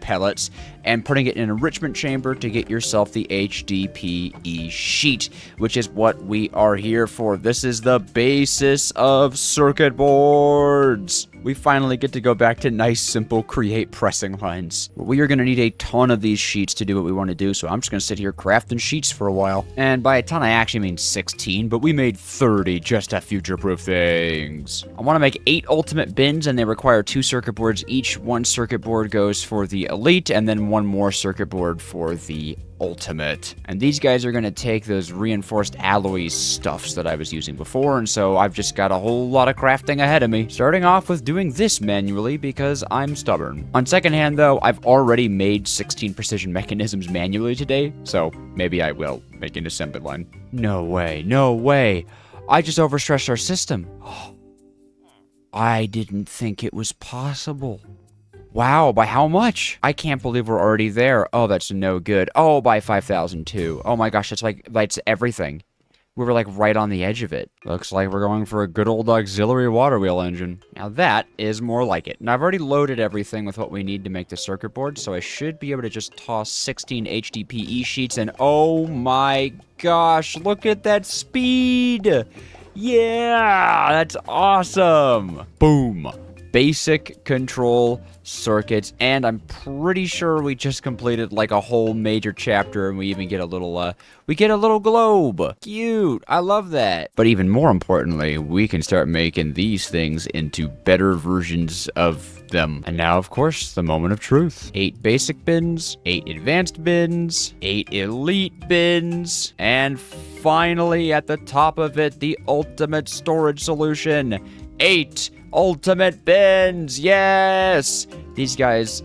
pellets and putting it in an enrichment chamber to get yourself the HDPE sheet, which is what we are here for. This is the basis of circuit boards. We finally get to go back to nice, simple Create pressing lines. We are going to need a ton of these sheets to do what we want to do, so I'm just going to sit here crafting sheets for a while. And by a ton, I actually mean 16, but we made 30 just to future-proof things. I want to make 8 ultimate bins, and they require 2 circuit boards each. 1 circuit board goes for the elite, and then 1 more circuit board for the ultimate. And these guys are going to take those reinforced alloy stuffs that I was using before, and so I've just got a whole lot of crafting ahead of me. Starting off with doing this manually because I'm stubborn. On second hand, though, I've already made 16 precision mechanisms manually today, so maybe I will make an assembly line. No way, no way. I just overstressed our system. I didn't think it was possible. Wow, by how much? I can't believe we're already there. Oh, that's no good. Oh, by 5,002. Oh my gosh, that's everything. We were like right on the edge of it. Looks like we're going for a good old auxiliary water wheel engine. Now that is more like it. Now I've already loaded everything with what we need to make the circuit board, so I should be able to just toss 16 HDPE sheets, and oh my gosh, look at that speed! Yeah, that's awesome! Boom. Basic control circuits, and I'm pretty sure we just completed like a whole major chapter, and we even get a little globe. Cute. I love that. But even more importantly, we can start making these things into better versions of them. And now, of course, the moment of truth. 8 basic bins, 8 advanced bins, 8 elite bins, and finally at the top of it, the ultimate storage solution. 8 ultimate bins. Yes, these guys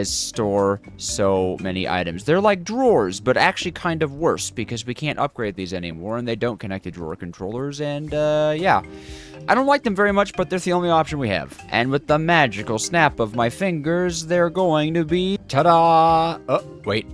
store so many items. They're like drawers, but actually kind of worse because we can't upgrade these anymore, and they don't connect to drawer controllers. And yeah, I don't like them very much, but they're the only option we have. And with the magical snap of my fingers, they're going to be ta-da. Oh wait,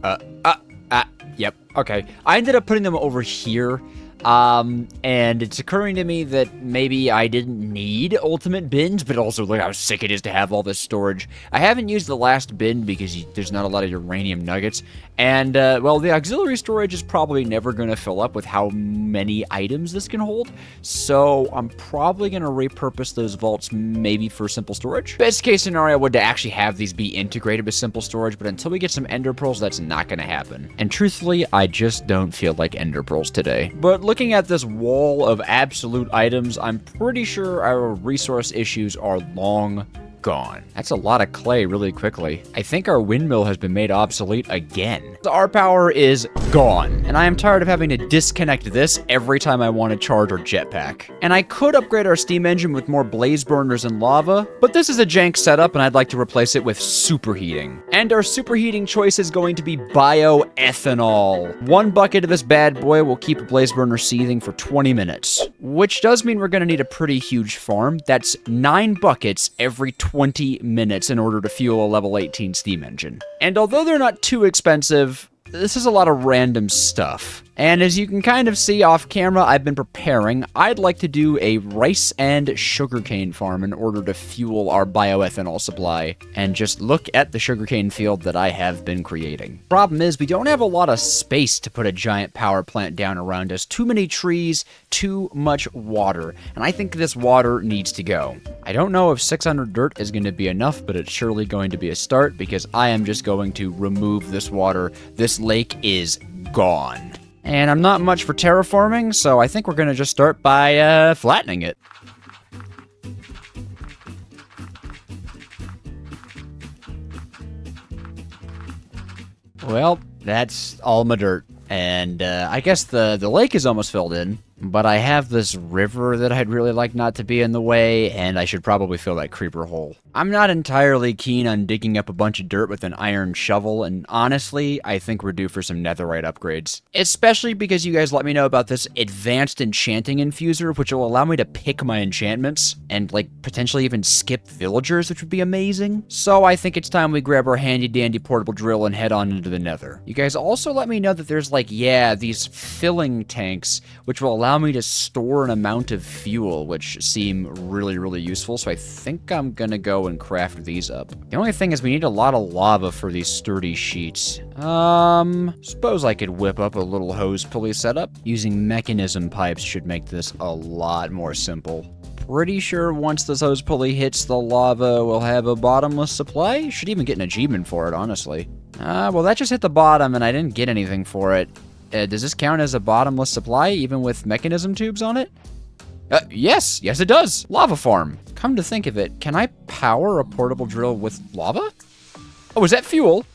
yep, okay, I ended up putting them over here. And it's occurring to me that maybe I didn't need ultimate bins, but also look how sick it is to have all this storage. I haven't used the last bin because there's not a lot of uranium nuggets, and, well, the auxiliary storage is probably never going to fill up with how many items this can hold, so I'm probably going to repurpose those vaults maybe for simple storage. Best case scenario would to actually have these be integrated with simple storage, but until we get some ender pearls, that's not going to happen. And truthfully, I just don't feel like ender pearls today. But looking at this wall of absolute items, I'm pretty sure our resource issues are long gone. That's a lot of clay really quickly. I think our windmill has been made obsolete again. Our power is gone, and I am tired of having to disconnect this every time I want to charge our jetpack. And I could upgrade our steam engine with more blaze burners and lava, but this is a jank setup and I'd like to replace it with superheating. And our superheating choice is going to be bioethanol. 1 bucket of this bad boy will keep a blaze burner seething for 20 minutes, which does mean we're going to need a pretty huge farm. That's 9 buckets every 20 minutes in order to fuel a level 18 steam engine. And although they're not too expensive, this is a lot of random stuff. And as you can kind of see off camera, I've been preparing. I'd like to do a rice and sugarcane farm in order to fuel our bioethanol supply. And just look at the sugarcane field that I have been creating. Problem is, we don't have a lot of space to put a giant power plant down around us. Too many trees, too much water. And I think this water needs to go. I don't know if 600 dirt is going to be enough, but it's surely going to be a start because I am just going to remove this water. This lake is gone. And I'm not much for terraforming, so I think we're going to just start by flattening it. Well, that's all my dirt. And I guess the lake is almost filled in. But I have this river that I'd really like not to be in the way, and I should probably fill that creeper hole. I'm not entirely keen on digging up a bunch of dirt with an iron shovel, and honestly, I think we're due for some netherite upgrades. Especially because you guys let me know about this advanced enchanting infuser, which will allow me to pick my enchantments, and like potentially even skip villagers, which would be amazing. So I think it's time we grab our handy dandy portable drill and head on into the nether. You guys also let me know that there's like, yeah, these filling tanks, which will allow me to store an amount of fuel, which seem really, really useful. So I think I'm gonna go and craft these up. The only thing is we need a lot of lava for these sturdy sheets. Suppose I could whip up a little hose pulley setup. Using Mekanism pipes should make this a lot more simple. Pretty sure once this hose pulley hits the lava, we'll have a bottomless supply. Should even get an achievement for it, honestly. Well, that just hit the bottom and I didn't get anything for it. Does this count as a bottomless supply, even with Mekanism tubes on it? Yes it does. Lava farm. Come to think of it, can I power a portable drill with lava? Oh, is that fuel?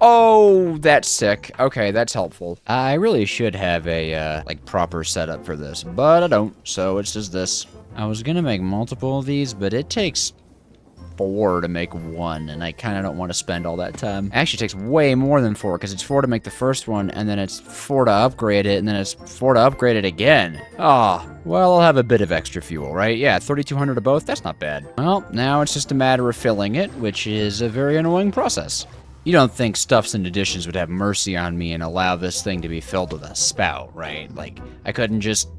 Oh, that's sick. Okay, that's helpful. I really should have a, like, proper setup for this, but I don't, so it's just this. I was gonna make multiple of these, but it takes 4 to make 1, and I kind of don't want to spend all that time. It actually takes way more than 4, because it's 4 to make the first one, and then it's 4 to upgrade it, and then it's 4 to upgrade it again. Oh, well, I'll have a bit of extra fuel, right? Yeah, 3,200 of both, that's not bad. Well, now it's just a matter of filling it, which is a very annoying process. You don't think Stuffs and Additions would have mercy on me and allow this thing to be filled with a spout, right? Like, I couldn't just...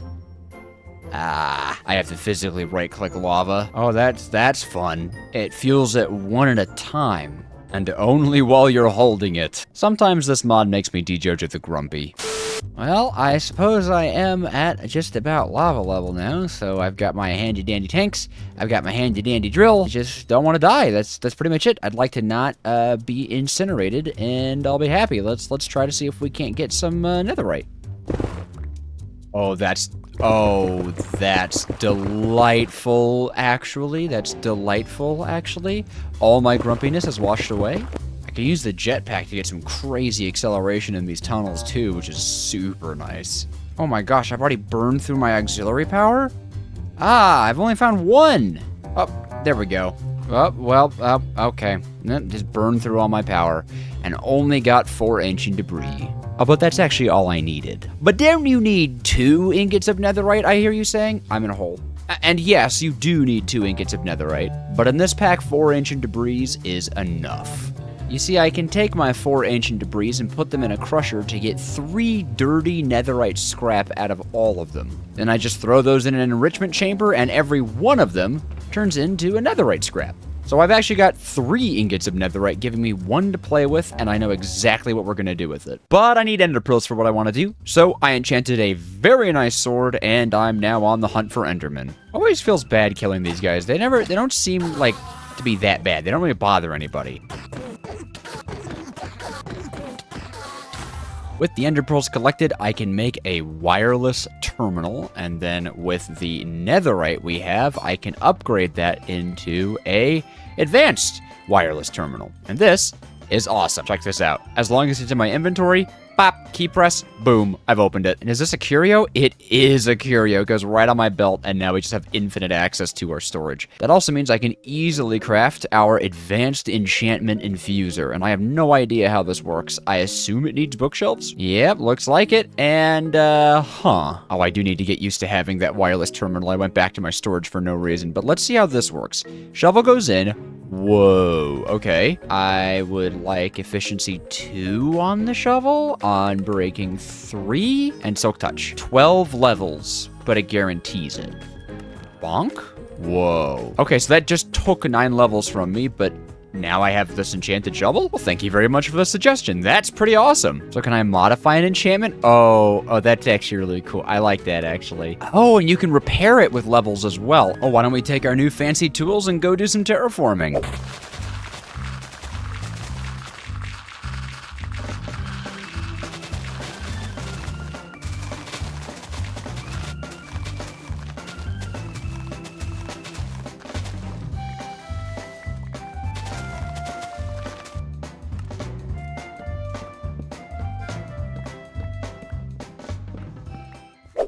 I have to physically right-click lava. Oh, that's fun. It fuels it one at a time, and only while you're holding it. Sometimes this mod makes me Dejojo the Grumpy. Well, I suppose I am at just about lava level now, so I've got my handy-dandy tanks, I've got my handy-dandy drill, I just don't want to die. That's pretty much it. I'd like to not be incinerated, and I'll be happy. Let's try to see if we can't get some netherite. Oh, that's delightful, actually. That's delightful, actually. All my grumpiness is washed away. I can use the jetpack to get some crazy acceleration in these tunnels, too, which is super nice. Oh my gosh, I've already burned through my auxiliary power? I've only found 1. Oh, there we go. Oh, well, okay. Just burned through all my power and only got 4 ancient debris. Oh, but that's actually all I needed. But don't you need 2 ingots of netherite, I hear you saying? I'm in a hole. And yes, you do need 2 ingots of netherite, but in this pack, 4 ancient debris is enough. You see, I can take my 4 ancient debris and put them in a crusher to get 3 dirty netherite scrap out of all of them. Then I just throw those in an enrichment chamber, and every one of them turns into a netherite scrap. So I've actually got 3 ingots of netherite, giving me 1 to play with, and I know exactly what we're going to do with it. But I need ender pearls for what I want to do, so I enchanted a very nice sword, and I'm now on the hunt for endermen. Always feels bad killing these guys. They don't seem like to be that bad. They don't really bother anybody. With the ender pearls collected, I can make a wireless terminal, and then with the netherite we have, I can upgrade that into a advanced wireless terminal. And this is awesome. Check this out. As long as it's in my inventory, pop, key press, boom, I've opened it. And is this a curio? It is a curio. It goes right on my belt, and now we just have infinite access to our storage. That also means I can easily craft our advanced enchantment infuser, and I have no idea how this works. I assume it needs bookshelves? Yep, looks like it. And, Oh, I do need to get used to having that wireless terminal. I went back to my storage for no reason, but let's see how this works. Shovel goes in. Whoa, okay. I would like efficiency 2 on the shovel, on breaking 3, and silk touch. 12 levels, but it guarantees it. Bonk? Whoa. Okay, so that just took 9 levels from me, but now I have this enchanted shovel? Well, thank you very much for the suggestion. That's pretty awesome. So can I modify an enchantment? Oh, that's actually really cool. I like that, actually. Oh, and you can repair it with levels as well. Oh, why don't we take our new fancy tools and go do some terraforming?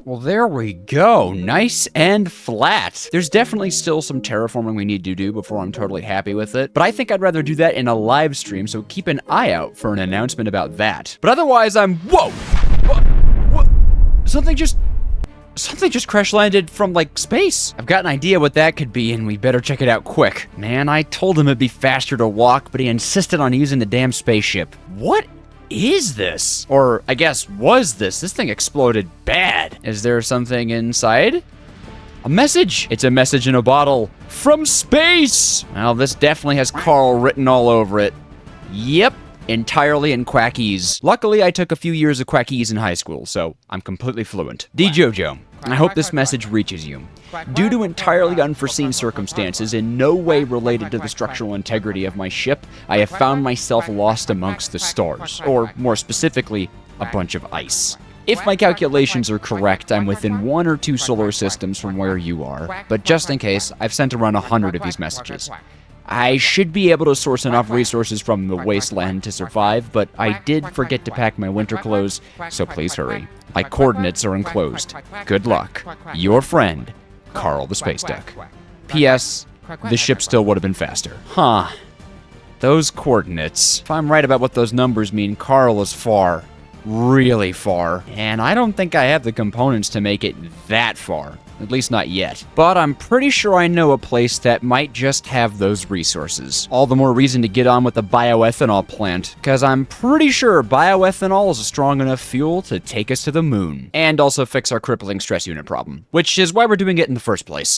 Well, there we go. Nice and flat. There's definitely still some terraforming we need to do before I'm totally happy with it, but I think I'd rather do that in a live stream, so keep an eye out for an announcement about that. But otherwise, Whoa! What? Something just crash landed from, like, space. I've got an idea what that could be, and we better check it out quick. Man, I told him it'd be faster to walk, but he insisted on using the damn spaceship. What is this? Or, I guess, was this? This thing exploded bad. Is there something inside? A message! It's a message in a bottle. From space! Well, this definitely has Carl written all over it. Yep. Entirely in Quackese. Luckily, I took a few years of Quackese in high school, so I'm completely fluent. Dejojo, I hope this message reaches you. Due to entirely unforeseen circumstances, in no way related to the structural integrity of my ship, I have found myself lost amongst the stars, or more specifically, a bunch of ice. If my calculations are correct, I'm within 1 or 2 solar systems from where you are, but just in case, I've sent around 100 of these messages. I should be able to source enough resources from the wasteland to survive, but I did forget to pack my winter clothes, so please hurry. My coordinates are enclosed. Good luck. Your friend, Carl the Space Duck. P.S. The ship still would have been faster. Huh. Those coordinates. If I'm right about what those numbers mean, Carl is far. Really far. And I don't think I have the components to make it that far. At least not yet. But I'm pretty sure I know a place that might just have those resources. All the more reason to get on with the bioethanol plant, because I'm pretty sure bioethanol is a strong enough fuel to take us to the moon. And also fix our crippling stress unit problem. Which is why we're doing it in the first place.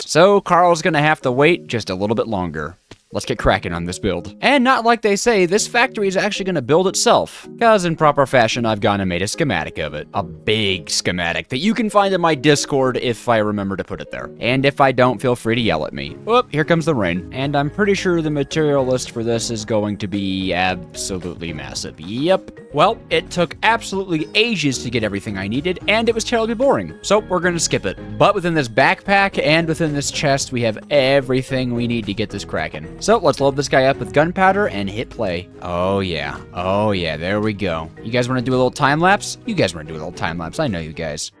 So Carl's gonna have to wait just a little bit longer. Let's get cracking on this build. And not like they say, this factory is actually gonna build itself. Cause in proper fashion, I've gone and made a schematic of it. A big schematic that you can find in my Discord if I remember to put it there. And if I don't, feel free to yell at me. Whoop, here comes the rain. And I'm pretty sure the material list for this is going to be absolutely massive. Yep. Well, it took absolutely ages to get everything I needed, and it was terribly boring. So we're gonna skip it. But within this backpack and within this chest, we have everything we need to get this cracking. So let's load this guy up with gunpowder and hit play. Oh yeah, there we go. You guys wanna do a little time lapse? You guys wanna do a little time lapse, I know you guys.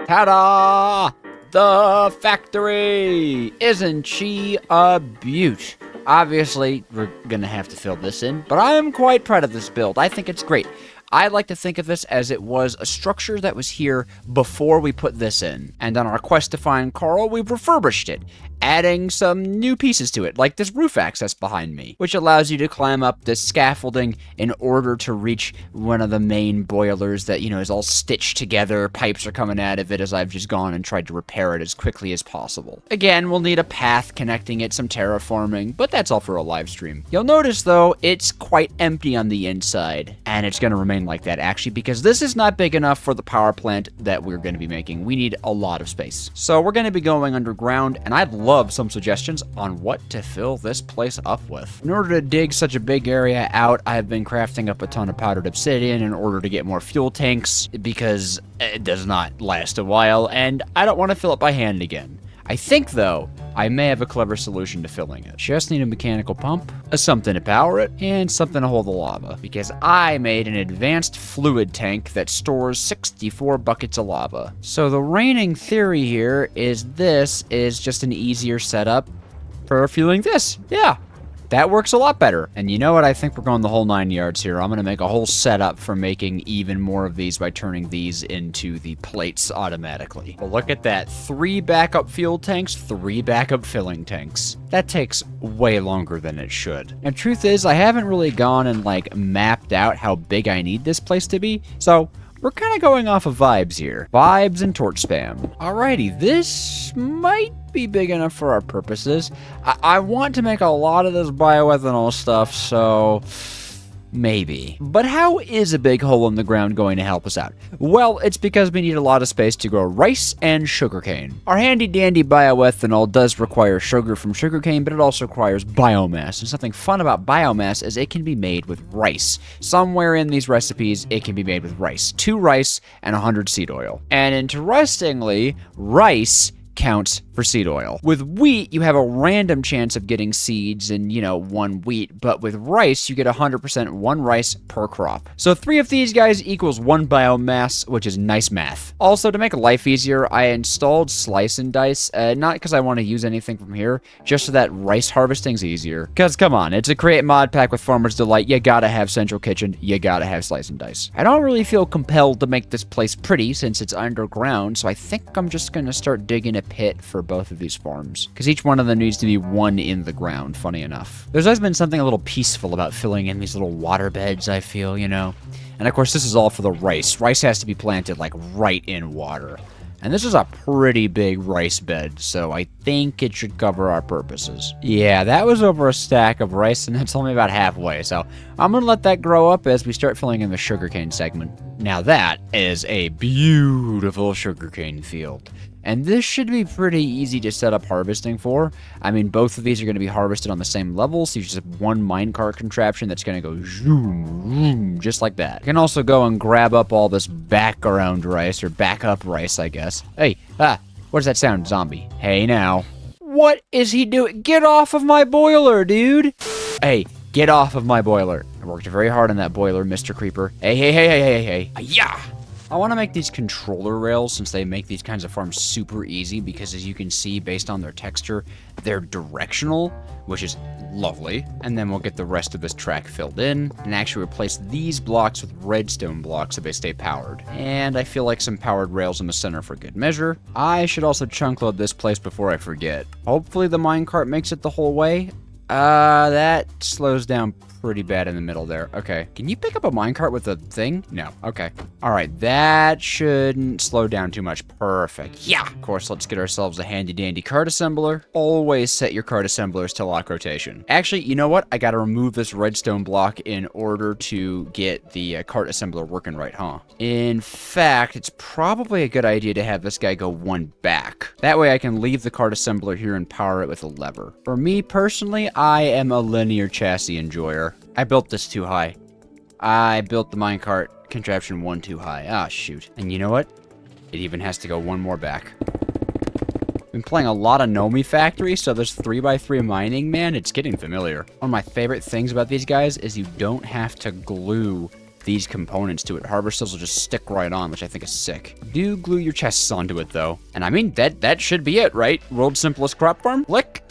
Ta-da! The factory! Isn't she a beaut? Obviously, we're gonna have to fill this in, but I am quite proud of this build. I think it's great. I like to think of this as it was a structure that was here before we put this in. And on our quest to find Carl, we've refurbished it, adding some new pieces to it, like this roof access behind me, which allows you to climb up this scaffolding in order to reach one of the main boilers that, you know, is all stitched together. Pipes are coming out of it as I've just gone and tried to repair it as quickly as possible. Again, we'll need a path connecting it, some terraforming, but that's all for a live stream. You'll notice, though, it's quite empty on the inside, and it's going to remain building like that, actually, because this is not big enough for the power plant that we're going to be making. We need a lot of space. So we're going to be going underground, and I'd love some suggestions on what to fill this place up with. In order to dig such a big area out, I've been crafting up a ton of powdered obsidian in order to get more fuel tanks, because it does not last a while, and I don't want to fill it by hand again. I think, though, I may have a clever solution to filling it. Just need a mechanical pump, something to power it, and something to hold the lava, because I made an advanced fluid tank that stores 64 buckets of lava. So the reigning theory here is this is just an easier setup for fueling this. Yeah. That works a lot better. And you know what? I think we're going the whole 9 yards here. I'm going to make a whole setup for making even more of these by turning these into the plates automatically. But look at that. 3 backup fuel tanks, 3 backup filling tanks. That takes way longer than it should. And truth is, I haven't really gone and mapped out how big I need this place to be. So we're kind of going off of vibes here. Vibes and torch spam. Alrighty, this might be big enough for our purposes. I want to make a lot of this bioethanol stuff, so maybe. But how is a big hole in the ground going to help us out? Well, it's because we need a lot of space to grow rice and sugarcane. Our handy dandy bioethanol does require sugar from sugarcane, but it also requires biomass. And something fun about biomass is it can be made with rice. Somewhere in these recipes, it can be made with rice. 2 rice and 100 seed oil. And interestingly, rice counts for seed oil. With wheat, you have a random chance of getting seeds in, 1 wheat, but with rice, you get 100% 1 rice per crop. So 3 of these guys equals 1 biomass, which is nice math. Also, to make life easier, I installed slice and dice, not because I want to use anything from here, just so that rice harvesting's easier. Because, come on, it's a Create Modpack with Farmer's Delight. You gotta have central kitchen, you gotta have slice and dice. I don't really feel compelled to make this place pretty since it's underground, so I think I'm just gonna start digging a pit for both of these farms, because each one of them needs to be 1 in the ground, funny enough. There's always been something a little peaceful about filling in these little water beds, I feel, And of course, this is all for the rice. Rice has to be planted, right in water. And this is a pretty big rice bed, so I think it should cover our purposes. Yeah, that was over a stack of rice, and that's only about halfway, so I'm gonna let that grow up as we start filling in the sugarcane segment. Now that is a beautiful sugarcane field. And this should be pretty easy to set up harvesting for. I mean, both of these are going to be harvested on the same level, so you just have 1 minecart contraption that's going to go zoom, zoom, just like that. You can also go and grab up all this background rice, or backup rice, I guess. Hey, what does that sound, zombie? Hey, now. What is he doing? Get off of my boiler, dude! Hey, get off of my boiler. I worked very hard on that boiler, Mr. Creeper. Hey. Yeah! I want to make these controller rails since they make these kinds of farms super easy because, as you can see, based on their texture, they're directional, which is lovely. And then we'll get the rest of this track filled in and actually replace these blocks with redstone blocks so they stay powered. And I feel like some powered rails in the center for good measure. I should also chunk load this place before I forget. Hopefully the minecart makes it the whole way. That slows down pretty bad in the middle there. Okay. Can you pick up a minecart with a thing? No. Okay. All right. That shouldn't slow down too much. Perfect. Yeah. Of course, let's get ourselves a handy dandy cart assembler. Always set your cart assemblers to lock rotation. Actually, you know what? I gotta remove this redstone block in order to get the cart assembler working right, huh? In fact, it's probably a good idea to have this guy go 1 back. That way I can leave the cart assembler here and power it with a lever. For me personally, I am a linear chassis enjoyer. I built this too high. I built the minecart contraption 1 too high. Ah, shoot. And you know what? It even has to go 1 more back. Been playing a lot of Nomi Factory, so this 3x3 mining, man, it's getting familiar. One of my favorite things about these guys is you don't have to glue these components to it. Harvesters will just stick right on, which I think is sick. Do glue your chests onto it, though. And I mean, that should be it, right? World's simplest crop farm? Click.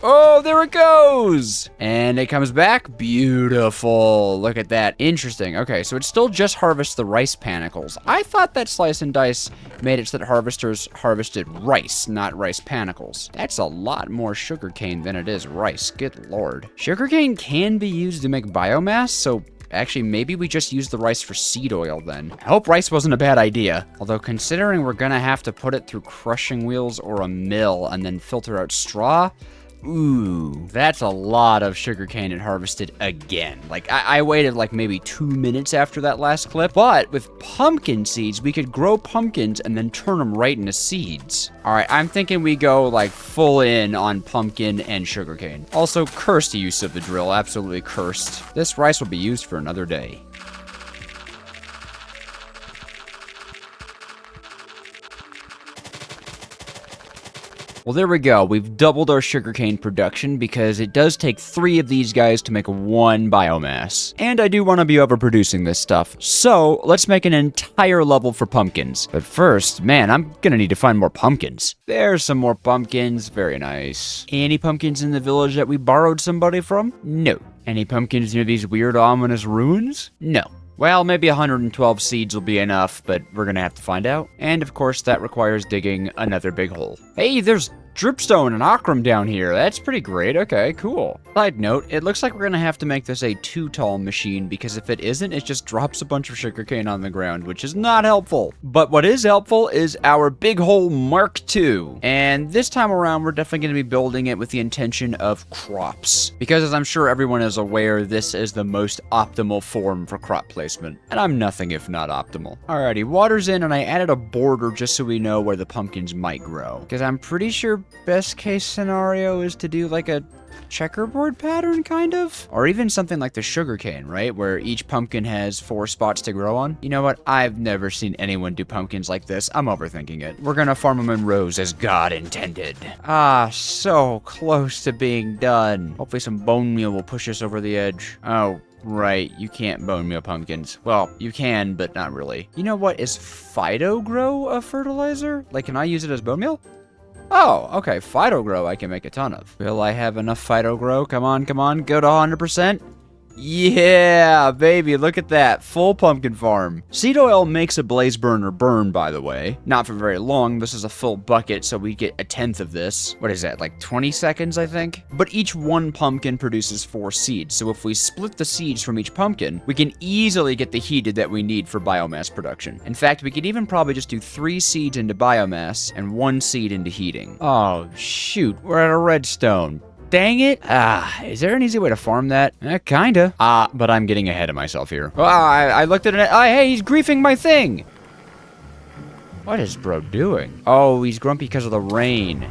Oh, there it goes! And it comes back. Beautiful. Look at that. Interesting. Okay, so it still just harvests the rice panicles. I thought that slice and dice made it so that harvesters harvested rice, not rice panicles. That's a lot more sugarcane than it is rice. Good lord. Sugarcane can be used to make biomass, so actually, maybe we just use the rice for seed oil then. I hope rice wasn't a bad idea. Although, considering we're gonna have to put it through crushing wheels or a mill and then filter out straw, Ooh, that's a lot of sugarcane it harvested again. Like, I waited like maybe 2 minutes after that last clip, but with pumpkin seeds, we could grow pumpkins and then turn them right into seeds. All right, I'm thinking we go like full in on pumpkin and sugarcane. Also, cursed use of the drill, absolutely cursed. This rice will be used for another day. Well, there we go. We've doubled our sugarcane production because it does take 3 of these guys to make 1 biomass. And I do want to be overproducing this stuff. So let's make an entire level for pumpkins. But first, man, I'm gonna need to find more pumpkins. There's some more pumpkins. Very nice. Any pumpkins in the village that we borrowed somebody from? No. Any pumpkins near these weird ominous ruins? No. Well, maybe 112 seeds will be enough, but we're gonna have to find out. And of course, that requires digging another big hole. Hey, there's dripstone and ochrum down here. That's pretty great. Okay, cool. Side note, it looks like we're gonna have to make this a 2-tall machine, because if it isn't, it just drops a bunch of sugarcane on the ground, which is not helpful. But what is helpful is our big hole Mark II. And this time around, we're definitely gonna be building it with the intention of crops. Because as I'm sure everyone is aware, this is the most optimal form for crop placement. And I'm nothing if not optimal. Alrighty, water's in, and I added a border just so we know where the pumpkins might grow. Because I'm pretty sure best case scenario is to do like a checkerboard pattern, kind of? Or even something like the sugarcane, right? Where each pumpkin has 4 spots to grow on. You know what? I've never seen anyone do pumpkins like this. I'm overthinking it. We're gonna farm them in rows as God intended. Ah, so close to being done. Hopefully some bone meal will push us over the edge. Oh, right, you can't bone meal pumpkins. Well, you can, but not really. You know what? Is Fido Grow a fertilizer? Like, can I use it as bone meal? Oh, okay, Fido Grow I can make a ton of. Will I have enough Fido Grow? Come on, go to 100%. Yeah, baby, look at that. Full pumpkin farm. Seed oil makes a blaze burner burn, by the way. Not for very long. This is a full bucket, so we get 1/10 of this. What is that, like 20 seconds, I think? But each one pumpkin produces 4 seeds, so if we split the seeds from each pumpkin, we can easily get the heat that we need for biomass production. In fact, we could even probably just do 3 seeds into biomass and 1 seed into heating. Oh, shoot, we're at a redstone. Dang it. Is there an easy way to farm that? Kinda. But I'm getting ahead of myself here. I looked at it. Hey, he's griefing my thing. What is bro doing? Oh, he's grumpy because of the rain.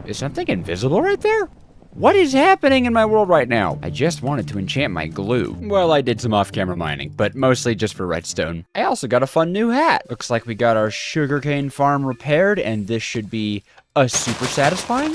Is something invisible right there? What is happening in my world right now? I just wanted to enchant my glue. Well, I did some off-camera mining, but mostly just for redstone. I also got a fun new hat. Looks like we got our sugarcane farm repaired, and this should be super satisfying?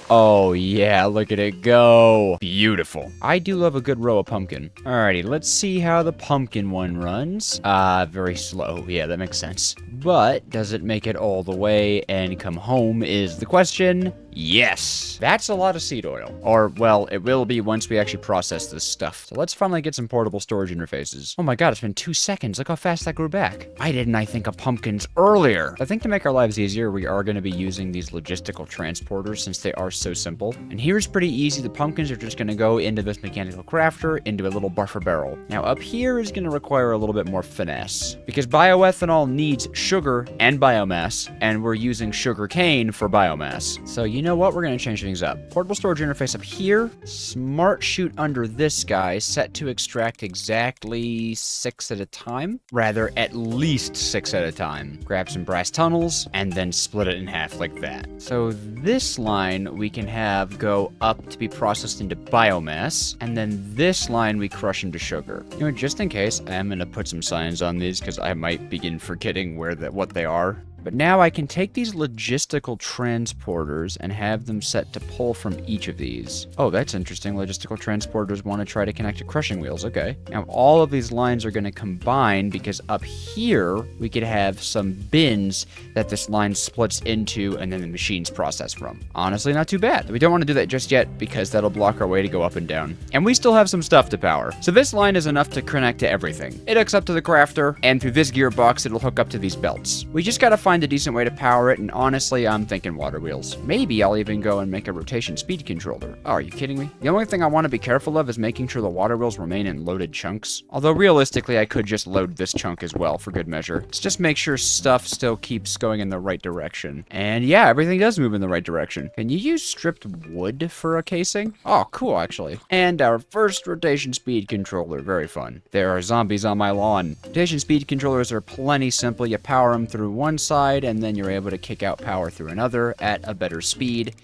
Oh yeah, look at it go. Beautiful. I do love a good row of pumpkin. Alrighty, let's see how the pumpkin one runs. Very slow. Yeah, that makes sense. But does it make it all the way and come home is the question. Yes. That's a lot of seed oil. Or, well, it will be once we actually process this stuff. So let's finally get some portable storage interfaces. Oh my god, it's been 2 seconds. Look how fast that grew back. Why didn't I think of pumpkins earlier? I think to make our lives easier, we are going to be using these logistical transporters since they are so simple. And here's pretty easy. The pumpkins are just going to go into this mechanical crafter, into a little buffer barrel. Now up here is going to require a little bit more finesse because bioethanol needs sugar and biomass, and we're using sugar cane for biomass. So you know what? We're going to change things up. Portable storage interface up here. Smart chute under this guy, set to extract exactly 6 at a time. Rather, at least 6 at a time. Grab some brass tunnels, and then split it in half like that. So this line we can have go up to be processed into biomass, and then this line we crush into sugar. You know, just in case, I am going to put some signs on these because I might begin forgetting what they are. But now I can take these logistical transporters and have them set to pull from each of these. Oh, that's interesting. Logistical transporters want to try to connect to crushing wheels. Okay. Now all of these lines are going to combine because up here we could have some bins that this line splits into and then the machines process from. Honestly, not too bad. We don't want to do that just yet because that'll block our way to go up and down. And we still have some stuff to power. So this line is enough to connect to everything. It hooks up to the crafter, and through this gearbox it'll hook up to these belts. We just gotta find find a decent way to power it, and honestly, I'm thinking water wheels. Maybe I'll even go and make a rotation speed controller. Oh, are you kidding me? The only thing I want to be careful of is making sure the water wheels remain in loaded chunks. Although realistically, I could just load this chunk as well for good measure. Let's just make sure stuff still keeps going in the right direction. And yeah, everything does move in the right direction. Can you use stripped wood for a casing? Oh, cool, actually. And our first rotation speed controller. Very fun. There are zombies on my lawn. Rotation speed controllers are plenty simple. You power them through one side, and then you're able to kick out power through another at a better speed.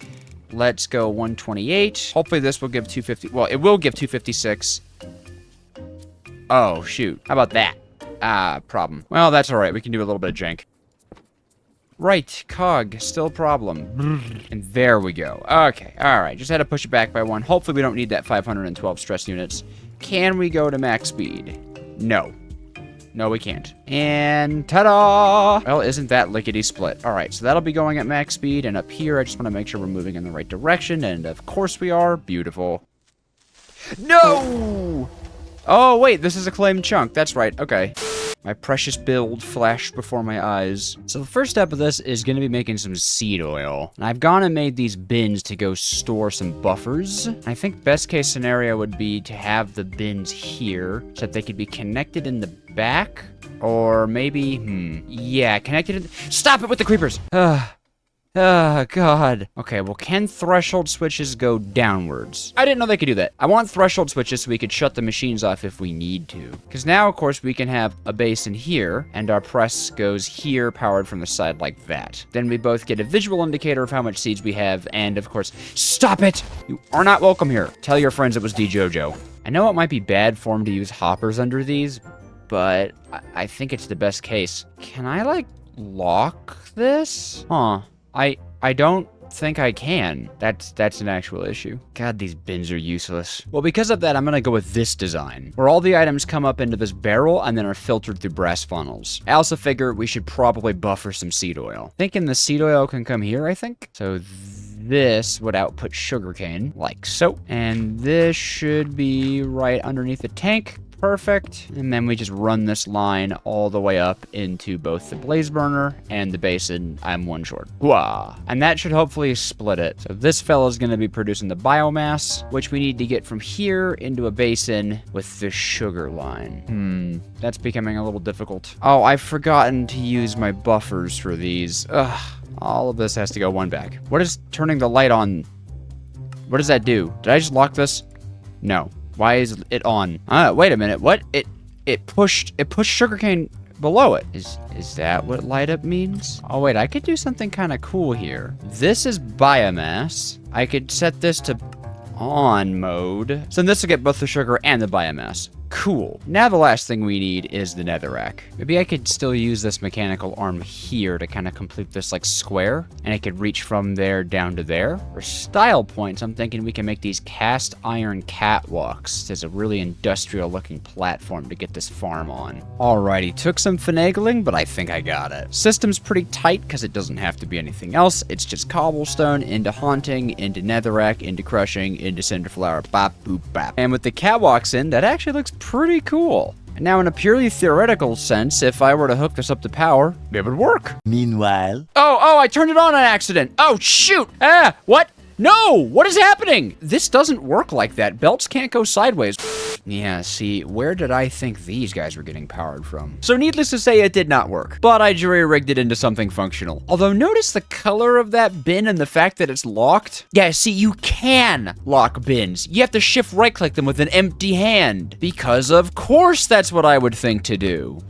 Let's go 128. Hopefully this will give 250. Well, it will give 256. Oh, shoot. How about that? Problem. Well, that's all right. We can do a little bit of jank. Right, cog, still a problem. And there we go. Okay, all right. Just had to push it back by 1. Hopefully we don't need that 512 stress units. Can we go to max speed? No. No, we can't. And ta-da! Well, isn't that lickety-split? All right, so that'll be going at max speed. And up here, I just want to make sure we're moving in the right direction. And of course we are. Beautiful. No! Oh, wait, this is a claimed chunk. That's right. Okay. My precious build flashed before my eyes. So the first step of this is going to be making some seed oil. And I've gone and made these bins to go store some buffers. I think best case scenario would be to have the bins here so that they could be connected in the back. Or maybe, yeah, connected in Stop it with the creepers! Oh, God. Okay, well, can threshold switches go downwards? I didn't know they could do that. I want threshold switches so we could shut the machines off if we need to. Because now, of course, we can have a base in here, and our press goes here, powered from the side like that. Then we both get a visual indicator of how much seeds we have, and, of course, stop it! You are not welcome here. Tell your friends it was Dejojo. I know it might be bad form to use hoppers under these, but I think it's the best case. Can I, like, lock this? Huh. I don't think I can. That's an actual issue. God, these bins are useless. Well, because of that, I'm gonna go with this design, where all the items come up into this barrel and then are filtered through brass funnels. I also figure we should probably buffer some seed oil. Thinking the seed oil can come here, I think. So this would output sugarcane, like so. And this should be right underneath the tank. Perfect. And then we just run this line all the way up into both the blaze burner and the basin. I'm one short. Wah! And that should hopefully split it. So this fella's going to be producing the biomass, which we need to get from here into a basin with the sugar line. That's becoming a little difficult. Oh, I've forgotten to use my buffers for these. Ugh. All of this has to go one back. What is turning the light on? What does that do? Did I just lock this? No. Why is it on? Wait a minute. What? It pushed sugarcane below it. Is that what light up means? Oh wait, I could do something kind of cool here. This is biomass. I could set this to on mode. So this will get both the sugar and the biomass. Cool. Now the last thing we need is the netherrack. Maybe I could still use this mechanical arm here to kind of complete this like square, and it could reach from there down to there. For style points, I'm thinking we can make these cast iron catwalks. There's a really industrial looking platform to get this farm on. Alrighty, took some finagling, but I think I got it. System's pretty tight because it doesn't have to be anything else. It's just cobblestone into haunting, into netherrack, into crushing, into cinderflower, bop, boop, bap. And with the catwalks in, that actually looks pretty cool. Now, in a purely theoretical sense, if I were to hook this up to power, it would work. Meanwhile... Oh, I turned it on accident. Oh, shoot. What? No, what is happening? This doesn't work like that. Belts can't go sideways. Yeah, see, where did I think these guys were getting powered from? So needless to say, it did not work, but I jury-rigged it into something functional. Although notice the color of that bin and the fact that it's locked. Yeah, see, you can lock bins. You have to shift right-click them with an empty hand. Because of course that's what I would think to do.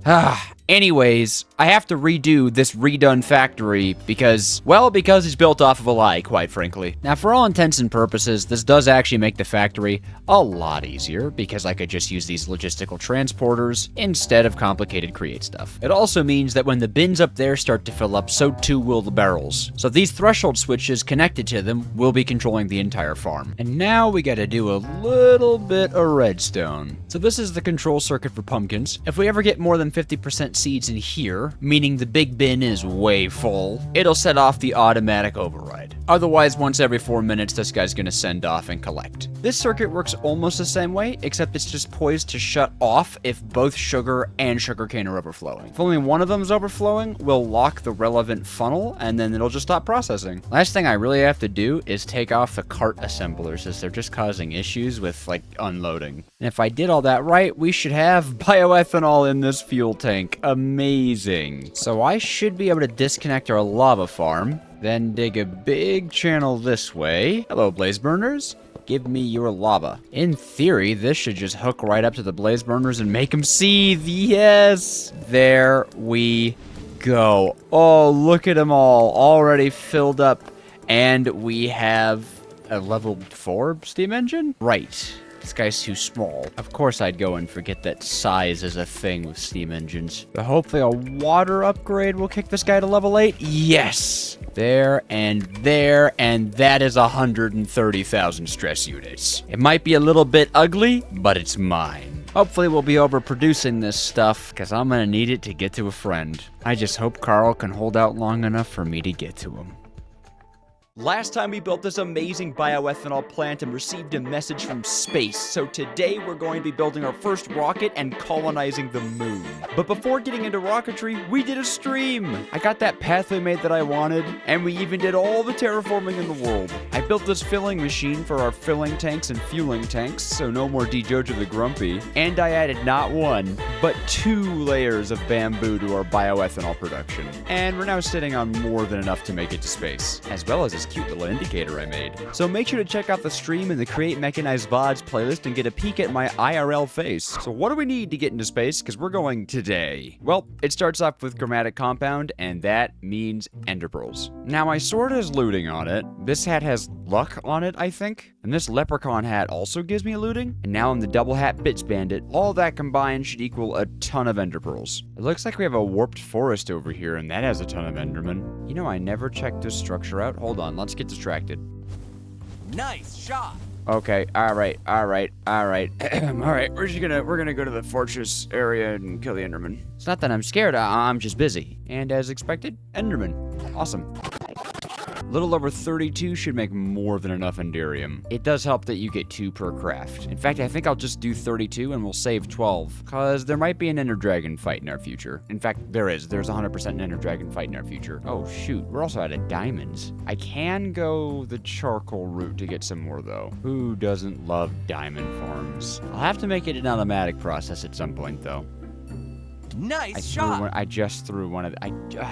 Anyways, I have to redo this redone factory because it's built off of a lie, quite frankly. Now, for all intents and purposes, this does actually make the factory a lot easier because I could just use these logistical transporters instead of complicated create stuff. It also means that when the bins up there start to fill up, so too will the barrels. So these threshold switches connected to them will be controlling the entire farm. And now we gotta do a little bit of redstone. So this is the control circuit for pumpkins. If we ever get more than 50% seeds in here, meaning the big bin is way full, it'll set off the automatic override. Otherwise, once every 4 minutes, this guy's gonna send off and collect. This circuit works almost the same way, except it's just poised to shut off if both sugar and sugarcane are overflowing. If only one of them is overflowing, we'll lock the relevant funnel, and then it'll just stop processing. Last thing I really have to do is take off the cart assemblers, as they're just causing issues with, like, unloading. And if I did all that right, we should have bioethanol in this fuel tank. Amazing. So I should be able to disconnect our lava farm, then dig a big channel this way. Hello, blaze burners. Give me your lava. In theory, this should just hook right up to the blaze burners and make them seethe. Yes! There we go. Oh, look at them all. Already filled up. And we have a level 4 steam engine? Right. This guy's too small. Of course I'd go and forget that size is a thing with steam engines. But hopefully a water upgrade will kick this guy to level 8. Yes! There, and that is 130,000 stress units. It might be a little bit ugly, but it's mine. Hopefully we'll be overproducing this stuff, because I'm gonna need it to get to a friend. I just hope Carl can hold out long enough for me to get to him. Last time we built this amazing bioethanol plant and received a message from space, so today we're going to be building our first rocket and colonizing the moon. But before getting into rocketry, we did a stream! I got that pathway made that I wanted, and we even did all the terraforming in the world. I built this filling machine for our filling tanks and fueling tanks, so no more Dejojo the Grumpy, and I added not one, but 2 layers of bamboo to our bioethanol production. And we're now sitting on more than enough to make it to space, as well as this cute little indicator I made. So make sure to check out the stream in the Create Mekanized VODs playlist and get a peek at my IRL face. So what do we need to get into space? Because we're going today. Well, it starts off with chromatic compound, and that means ender pearls. Now my sword has looting on it. This hat has luck on it, I think. And this leprechaun hat also gives me looting. And now I'm the double hat bits bandit. All that combined should equal a ton of ender pearls. It looks like we have a warped forest over here, and that has a ton of endermen. You know, I never checked this structure out. Hold on, let's get distracted. Nice shot. Okay, all right. All right, we're gonna go to the fortress area and kill the enderman. It's not that I'm scared, I'm just busy. And as expected, enderman. Awesome. Little over 32 should make more than enough Enderium. It does help that you get 2 per craft. In fact, I think I'll just do 32 and we'll save 12, cause there might be an Ender Dragon fight in our future. In fact, there's 100% an Ender Dragon fight in our future. Oh shoot, we're also out of diamonds. I can go the charcoal route to get some more though. Who doesn't love diamond farms? I'll have to make it an automatic process at some point though. Nice shot. I just threw one of the,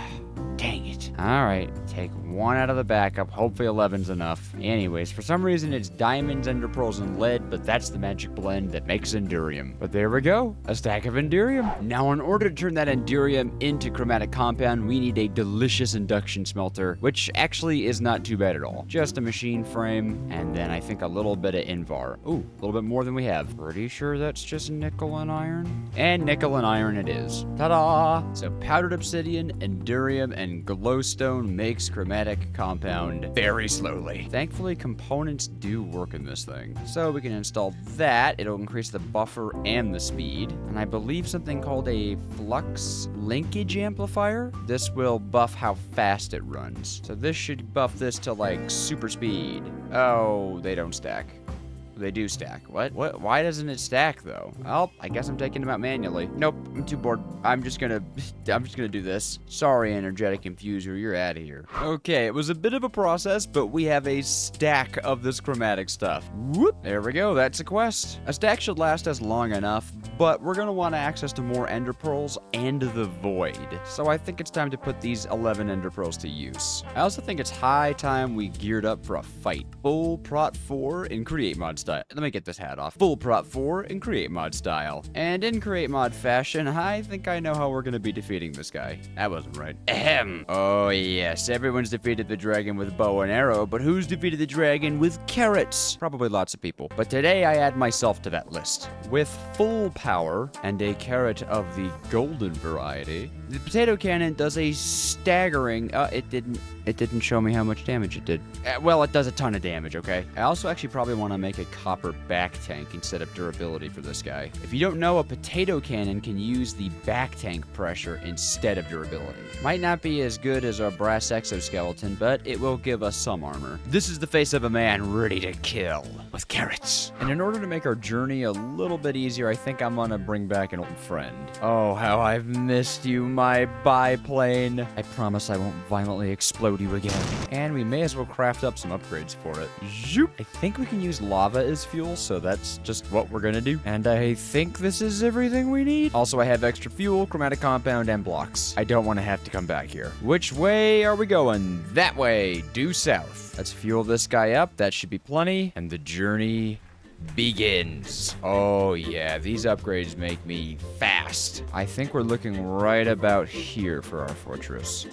dang it. All right, take 1 out of the backup. Hopefully 11's enough. Anyways, for some reason it's diamonds, ender pearls, and lead, but that's the magic blend that makes Enderium. But there we go, a stack of Enderium. Now, in order to turn that Enderium into chromatic compound, we need a delicious induction smelter, which actually is not too bad at all. Just a machine frame, and then I think a little bit of Invar. Ooh, a little bit more than we have. Pretty sure that's just nickel and iron. And nickel and iron it is. Ta-da! So powdered obsidian, Enderium, and glowstone makes chromatic compound very slowly. Thankfully, components do work in this thing. So we can install that. It'll increase the buffer and the speed. And I believe something called a flux linkage amplifier. This will buff how fast it runs. So this should buff this to like super speed. Oh, they don't stack. They do stack. What? Why doesn't it stack though? Well, I guess I'm taking them out manually. Nope, I'm too bored. I'm just gonna do this. Sorry, energetic infuser, you're out of here. Okay, it was a bit of a process, but we have a stack of this chromatic stuff. Whoop, there we go, that's a quest. A stack should last us long enough, but we're gonna want access to more ender pearls and the void. So I think it's time to put these 11 ender pearls to use. I also think it's high time we geared up for a fight. Full Prot 4 in Create Mod style. Let me get this hat off. Full Prot 4 in Create Mod style. And in Create Mod fashion, I think I know how we're gonna be defeating this guy. That wasn't right. Ahem. Oh yes, everyone's defeated the dragon with bow and arrow, but who's defeated the dragon with carrots? Probably lots of people. But today I add myself to that list. With full power and a carrot of the golden variety, the potato cannon does a staggering, it didn't show me how much damage it did. Well, it does a ton of damage, okay? I also actually probably want to make a copper back tank instead of durability for this guy. If you don't know, a potato cannon can use the back tank pressure instead of durability. Might not be as good as our brass exoskeleton, but it will give us some armor. This is the face of a man ready to kill with carrots. And in order to make our journey a little bit easier, I think I'm gonna bring back an old friend. Oh, how I've missed you, my biplane. I promise I won't violently explode you again. And we may as well craft up some upgrades for it. Zoop. I think we can use lava as fuel, so that's just what we're gonna do. And I think this is everything we need. Also, I have extra fuel, chromatic compound, and blocks. I don't want to have to come back here. Which way are we going? That way, due south. Let's fuel this guy up. That should be plenty. And the journey begins. Oh yeah, these upgrades make me fast. I think we're looking right about here for our fortress.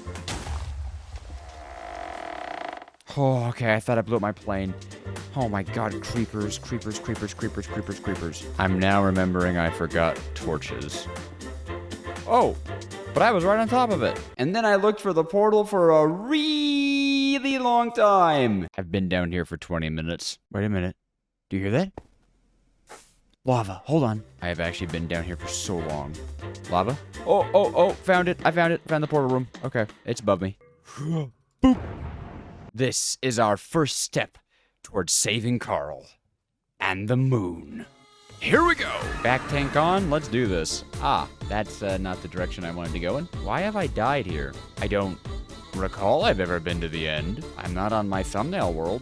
Oh, okay, I thought I blew up my plane. Oh my god, creepers, creepers, creepers, creepers, creepers, creepers. I'm now remembering I forgot torches. Oh, but I was right on top of it. And then I looked for the portal for a really long time. I've been down here for 20 minutes. Wait a minute. Do you hear that? Lava, hold on. I have actually been down here for so long. Lava? Oh, found it. I found it. Found the portal room. Okay, it's above me. Boop. This is our first step towards saving Carl and the moon. Here we go. Back tank on. Let's do this. Ah, that's not the direction I wanted to go in. Why have I died here? I don't recall I've ever been to the end. I'm not on my thumbnail world.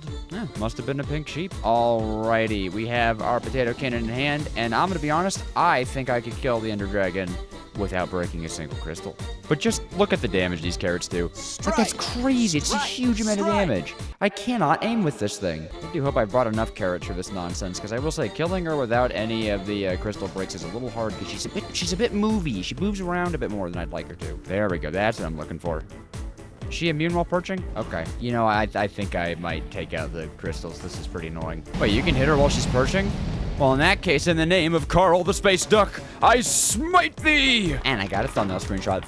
Must have been a pink sheep. Alrighty, we have our potato cannon in hand, and I'm gonna be honest, I think I could kill the Ender Dragon without breaking a single crystal. But just look at the damage these carrots do. Like, that's crazy. It's a huge amount of damage. I cannot aim with this thing. I do hope I brought enough carrots for this nonsense, because I will say killing her without any of the crystal bricks is a little hard, because she's a bit movie. She moves around a bit more than I'd like her to. There we go. That's what I'm looking for. Is she immune while perching? Okay. You know, I think I might take out the crystals. This is pretty annoying. Wait, you can hit her while she's perching? Well, in that case, in the name of Carl the Space Duck, I smite thee! And I got a thumbnail screenshot.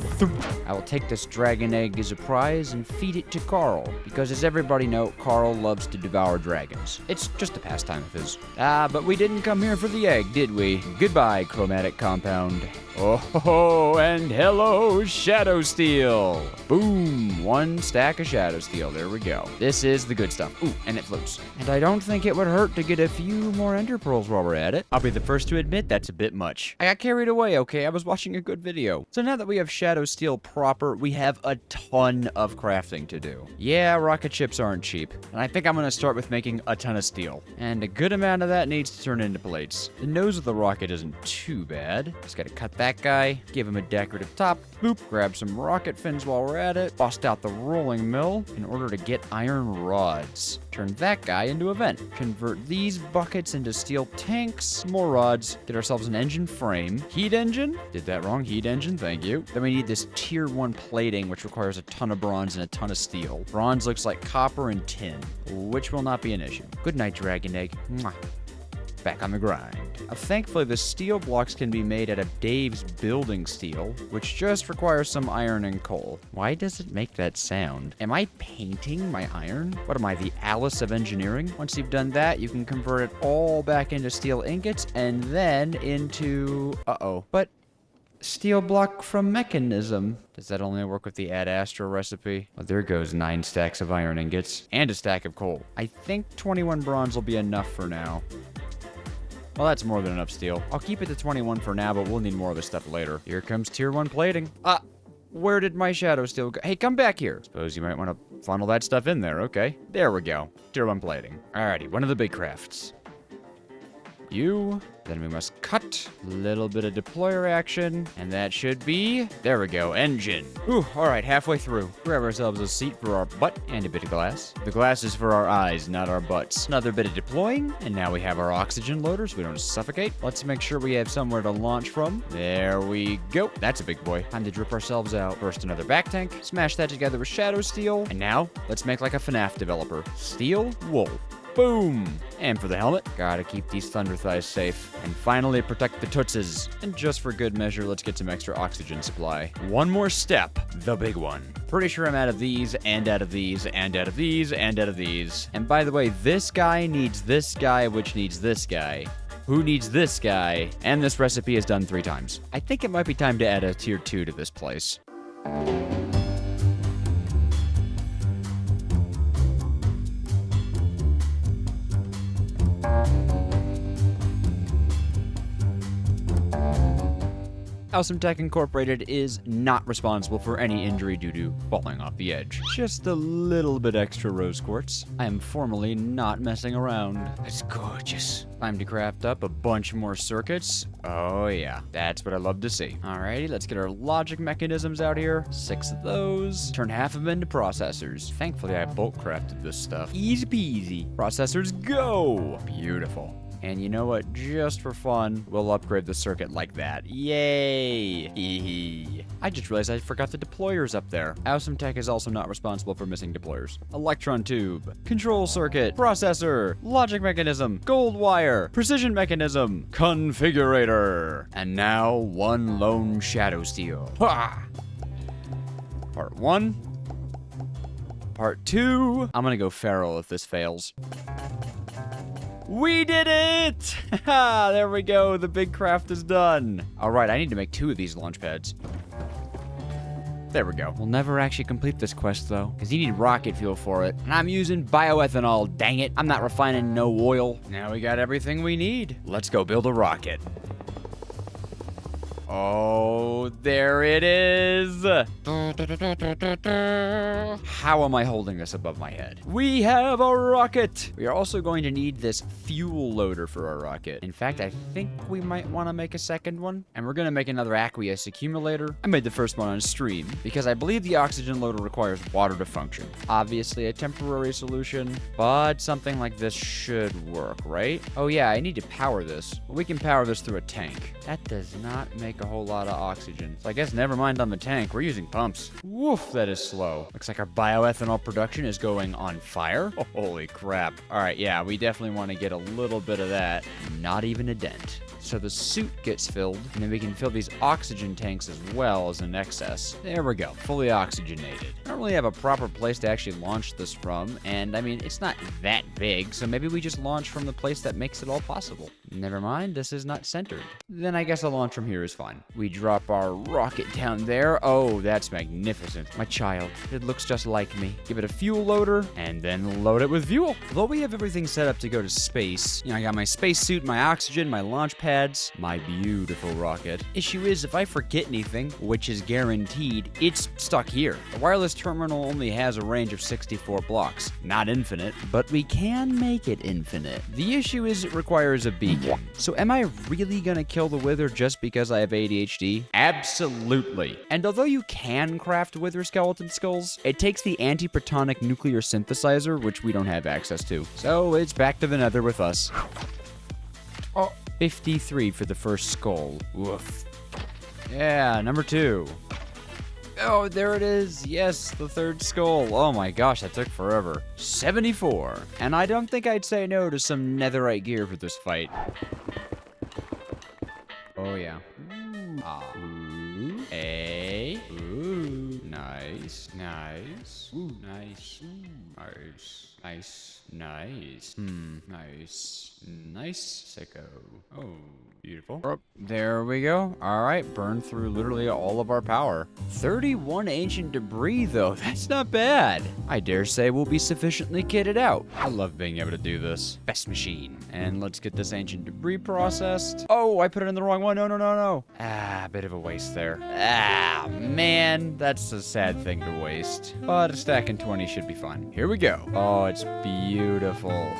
I will take this dragon egg as a prize and feed it to Carl, because as everybody knows, Carl loves to devour dragons. It's just a pastime of his. But we didn't come here for the egg, did we? Goodbye, chromatic compound. Oh, and hello, Shadow Steel. Boom, 1 stack of Shadow Steel. There we go. This is the good stuff. Ooh, and it floats. And I don't think it would hurt to get a few more Ender Pearls while we're at it. I'll be the first to admit that's a bit much. I got carried away, okay? I was watching a good video. So now that we have Shadow Steel proper, we have a ton of crafting to do. Yeah, rocket ships aren't cheap. And I think I'm gonna start with making a ton of steel. And a good amount of that needs to turn into plates. The nose of the rocket isn't too bad. Just gotta cut that guy, give him a decorative top, boop, grab some rocket fins while we're at it, bust out the rolling mill in order to get iron rods. Turn that guy into a vent. Convert these buckets into steel tanks, more rods, get ourselves an engine frame. Heat engine? Did that wrong, heat engine, thank you. Then we need this tier 1 plating, which requires a ton of bronze and a ton of steel. Bronze looks like copper and tin, which will not be an issue. Good night, dragon egg. Mwah. Back on the grind. Thankfully, the steel blocks can be made out of Dave's building steel, which just requires some iron and coal. Why does it make that sound? Am I painting my iron? What am I, the Alice of engineering? Once you've done that, you can convert it all back into steel ingots and then into... But steel block from Mekanism. Does that only work with the Ad Astra recipe? Well, there goes 9 stacks of iron ingots and a stack of coal. I think 21 bronze will be enough for now. Well, that's more than enough steel. I'll keep it to 21 for now, but we'll need more of this stuff later. Here comes tier 1 plating. Where did my Shadow Steel go? Hey, come back here. Suppose you might want to funnel that stuff in there, okay? There we go. Tier 1 plating. Alrighty, one of the big crafts. Then we must cut, a little bit of deployer action, and that should be, there we go, engine. Ooh, all right, halfway through. Grab ourselves a seat for our butt and a bit of glass. The glass is for our eyes, not our butts. Another bit of deploying, and now we have our oxygen loader so we don't suffocate. Let's make sure we have somewhere to launch from. There we go. That's a big boy. Time to drip ourselves out. First, another back tank. Smash that together with Shadow Steel. And now, let's make like a FNAF developer. Steel, wool. Boom. And for the helmet, gotta keep these thunder thighs safe. And finally, protect the tootses. And just for good measure, let's get some extra oxygen supply. One more step, the big one. Pretty sure I'm out of these, and out of these, and out of these, and out of these. And by the way, this guy needs this guy, which needs this guy. Who needs this guy? And this recipe is done 3 times. I think it might be time to add a tier 2 to this place. Awesome Tech Incorporated is not responsible for any injury due to falling off the edge. Just a little bit extra rose quartz. I am formally not messing around. It's gorgeous. Time to craft up a bunch more circuits. Oh yeah, that's what I love to see. Alrighty, let's get our logic mechanisms out here. 6 of those. Turn half of them into processors. Thankfully, I bulk crafted this stuff. Easy peasy. Processors go! Beautiful. And you know what? Just for fun, we'll upgrade the circuit like that. Yay! I just realized I forgot the deployers up there. Awesome Tech is also not responsible for missing deployers. Electron tube, control circuit, processor, logic mechanism, gold wire, precision mechanism, configurator. And now one lone shadow steel. Ha! Part 1. Part 2. I'm gonna go feral if this fails. We did it! There we go. The big craft is done. All right, I need to make 2 of these launch pads. There we go. We'll never actually complete this quest, though, because you need rocket fuel for it. And I'm using bioethanol, dang it. I'm not refining no oil. Now we got everything we need. Let's go build a rocket. Oh, there it is. How am I holding this above my head? We have a rocket. We are also going to need this fuel loader for our rocket. In fact, I think we might want to make a second one. And we're going to make another aqueous accumulator. I made the first one on stream because I believe the oxygen loader requires water to function. Obviously a temporary solution, but something like this should work, right? Oh yeah, I need to power this. We can power this through a tank. That does not make a whole lot of oxygen. So I guess never mind on the tank. We're using pumps. Woof, that is slow. Looks like our bioethanol production is going on fire. Oh, holy crap. All right, yeah, we definitely want to get a little bit of that. Not even a dent. So the suit gets filled, and then we can fill these oxygen tanks as well as an excess. There we go, fully oxygenated. I don't really have a proper place to actually launch this from, and I mean, it's not that big, so maybe we just launch from the place that makes it all possible. Never mind, this is not centered. Then I guess a launch from here is fine. We drop our rocket down there. Oh, that's magnificent. My child, it looks just like me. Give it a fuel loader, and then load it with fuel. Although we have everything set up to go to space, you know, I got my spacesuit, my oxygen, my launch pad, my beautiful rocket. Issue is, if I forget anything, which is guaranteed, it's stuck here. The wireless terminal only has a range of 64 blocks. Not infinite, but we can make it infinite. The issue is it requires a beacon. So am I really gonna kill the wither just because I have ADHD? Absolutely. And although you can craft wither skeleton skulls, it takes the antiprotonic nuclear synthesizer, which we don't have access to. So it's back to the nether with us. Oh. 53 for the first skull. Woof. Yeah, number 2. Oh, there it is. Yes, the third skull. Oh my gosh, that took forever. 74. And I don't think I'd say no to some netherite gear for this fight. Oh yeah. Ooh. Ah. Ooh. A. Ooh. Nice. Nice. Ooh. Nice. Ooh. Nice. Nice. Nice. Nice. Nice. Sicko. Oh, beautiful. Oh, there we go. All right, burn through literally all of our power. 31 ancient debris, though. That's not bad. I dare say we'll be sufficiently kitted out. I love being able to do this. Best machine. And let's get this ancient debris processed. Oh, I put it in the wrong one. No, no, no, no. Ah, a bit of a waste there. Ah, man. That's a sad thing to waste. But a stack in 20 should be fine. Here we go. Oh, it's beautiful.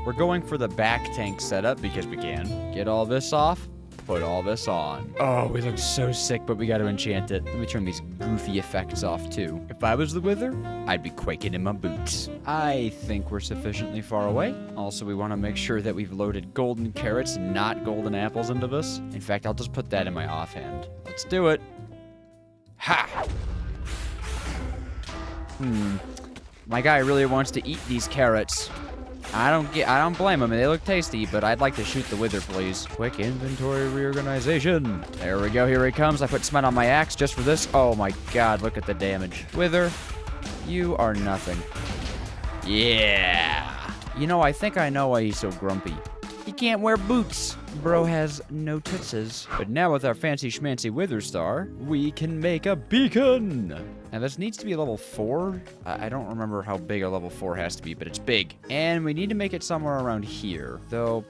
We're going for the back tank setup because we can. Get all this off, put all this on. Oh, we look so sick, but we got to enchant it. Let me turn these goofy effects off too. If I was the wither, I'd be quaking in my boots. I think we're sufficiently far away. Also, we want to make sure that we've loaded golden carrots, not golden apples into this. In fact, I'll just put that in my offhand. Let's do it. Ha! My guy really wants to eat these carrots. I don't blame them. They look tasty, but I'd like to shoot the wither, please. Quick inventory reorganization. There we go. Here he comes. I put cement on my axe just for this. Oh my god, look at the damage. Wither, you are nothing. Yeah. You know, I think I know why he's so grumpy. He can't wear boots. Bro has no tootsies. But now with our fancy schmancy wither star, we can make a beacon. Now this needs to be a level 4. I don't remember how big a level 4 has to be, but it's big. And we need to make it somewhere around here, though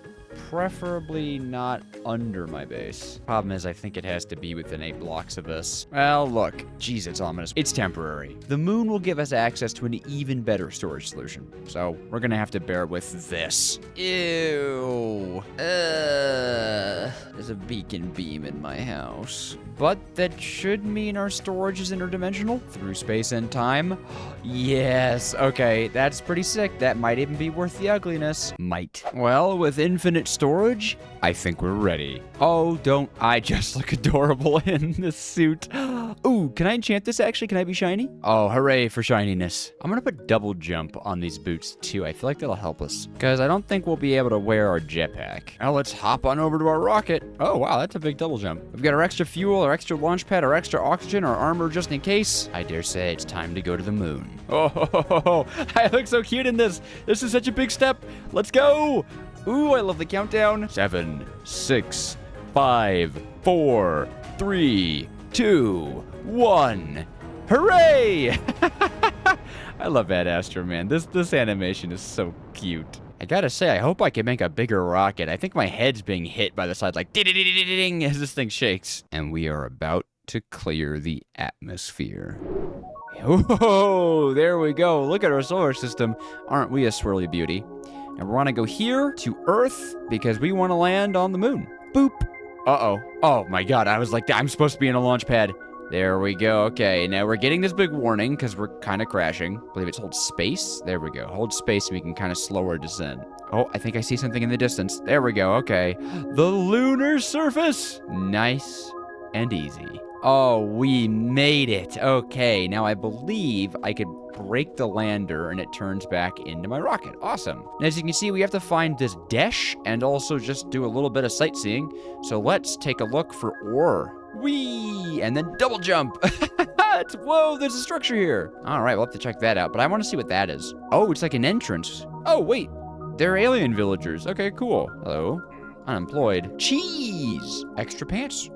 preferably not under my base. Problem is, I think it has to be within 8 blocks of this. Well, look. Jeez, it's ominous. It's temporary. The moon will give us access to an even better storage solution. So, we're gonna have to bear with this. Ew. There's a beacon beam in my house. But that should mean our storage is interdimensional through space and time. Yes. Okay, that's pretty sick. That might even be worth the ugliness. Might. Well, with infinite storage, I think we're ready. Oh, don't I just look adorable in this suit. Ooh, can I enchant this actually? Can I be shiny? Oh, hooray for shininess. I'm gonna put double jump on these boots too. I feel like that'll help us. Because I don't think we'll be able to wear our jetpack. Now let's hop on over to our rocket. Oh, wow, that's a big double jump. We've got our extra fuel, our extra launch pad, our extra oxygen, our armor just in case. I dare say it's time to go to the moon. Oh, I look so cute in this. This is such a big step. Let's go. Ooh, I love the countdown. 7, 6, 5, 4, 3, 2, 1. Hooray! I love Ad Astra, man. This animation is so cute. I gotta say, I hope I can make a bigger rocket. I think my head's being hit by the side like ding as this thing shakes. And we are about to clear the atmosphere. Oh, there we go. Look at our solar system. Aren't we a swirly beauty? And we want to go here to Earth because we want to land on the moon. Boop. Uh-oh. Oh my god, I was like, I'm supposed to be in a launch pad. There we go. Okay, now we're getting this big warning because we're kind of crashing. I believe it's hold space. There we go. Hold space so we can kind of slow our descent. Oh, I think I see something in the distance. There we go. Okay. The lunar surface. Nice and easy. Oh, we made it. Okay, now I believe I could break the lander and it turns back into my rocket. Awesome. And as you can see, we have to find this dash and also just do a little bit of sightseeing. So let's take a look for ore. Whee! And then double jump. Whoa, there's a structure here. All right, we'll have to check that out, but I want to see what that is. Oh, it's like an entrance. Oh, wait. They're alien villagers. Okay, cool. Hello. Unemployed. Cheese. Extra pants.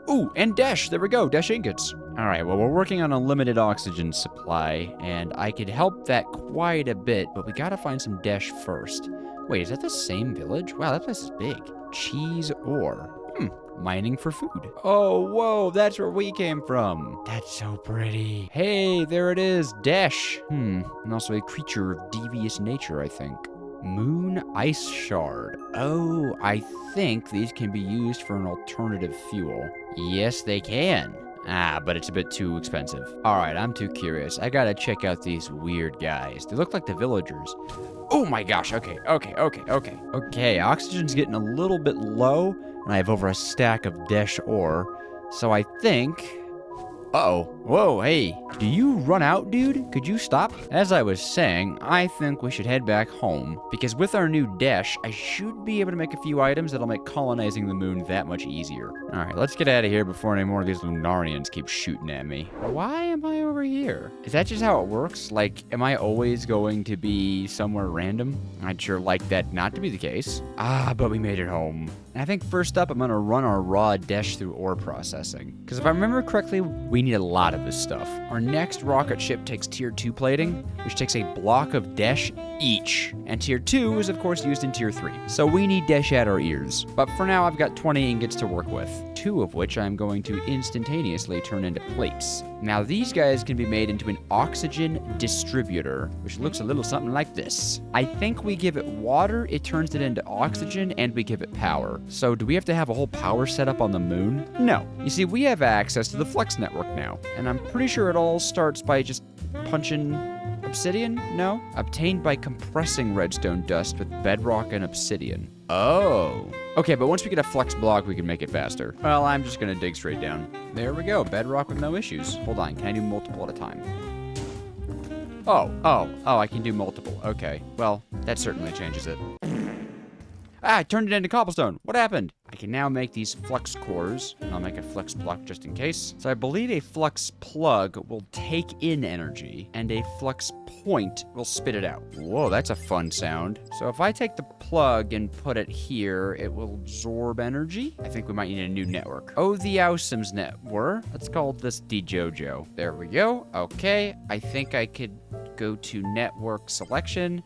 Ooh, and dash. There we go. Dash ingots. All right, well, we're working on a limited oxygen supply, and I could help that quite a bit, but we gotta find some dash first. Wait, is that the same village? Wow, that place is big. Cheese ore. Mining for food. Oh, whoa, that's where we came from. That's so pretty. Hey, there it is. Dash. And also a creature of devious nature, I think. Moon ice shard. Oh, I think these can be used for an alternative fuel. Yes, they can. Ah, but it's a bit too expensive. All right, I'm too curious. I gotta check out these weird guys. They look like the villagers. Oh my gosh, okay. Okay, oxygen's getting a little bit low, and I have over a stack of dash ore. So I think... Uh-oh. Whoa, hey. Do you run out, dude? Could you stop? As I was saying, I think we should head back home, because with our new dash, I should be able to make a few items that'll make colonizing the moon that much easier. Alright, let's get out of here before any more of these Lunarians keep shooting at me. Why am I over here? Is that just how it works? Like, am I always going to be somewhere random? I'd sure like that not to be the case. Ah, but we made it home. And I think first up, I'm gonna run our raw dash through ore processing. Because if I remember correctly, we need a lot of this stuff. Our next rocket ship takes tier 2 plating, which takes a block of dash each. And tier 2 is of course used in tier 3. So we need dash at our ears. But for now, I've got 20 ingots to work with, 2 of which I'm going to instantaneously turn into plates. Now these guys can be made into an oxygen distributor, which looks a little something like this. I think we give it water, it turns it into oxygen, and we give it power. So do we have to have a whole power setup on the moon? No. You see, we have access to the Flex network now, and I'm pretty sure it all starts by just punching obsidian? No? Obtained by compressing redstone dust with bedrock and obsidian. Oh. Okay, but once we get a flex block, we can make it faster. Well, I'm just gonna dig straight down. There we go, bedrock with no issues. Hold on, can I do multiple at a time? Oh, I can do multiple. Okay, well, that certainly changes it. Ah, I turned it into cobblestone. What happened? I can now make these flux cores, and I'll make a flux block just in case. So I believe a flux plug will take in energy, and a flux point will spit it out. Whoa, that's a fun sound. So if I take the plug and put it here, it will absorb energy. I think we might need a new network. Oh, the Awesome's network. Let's call this Dejojo. There we go. Okay, I think I could go to network selection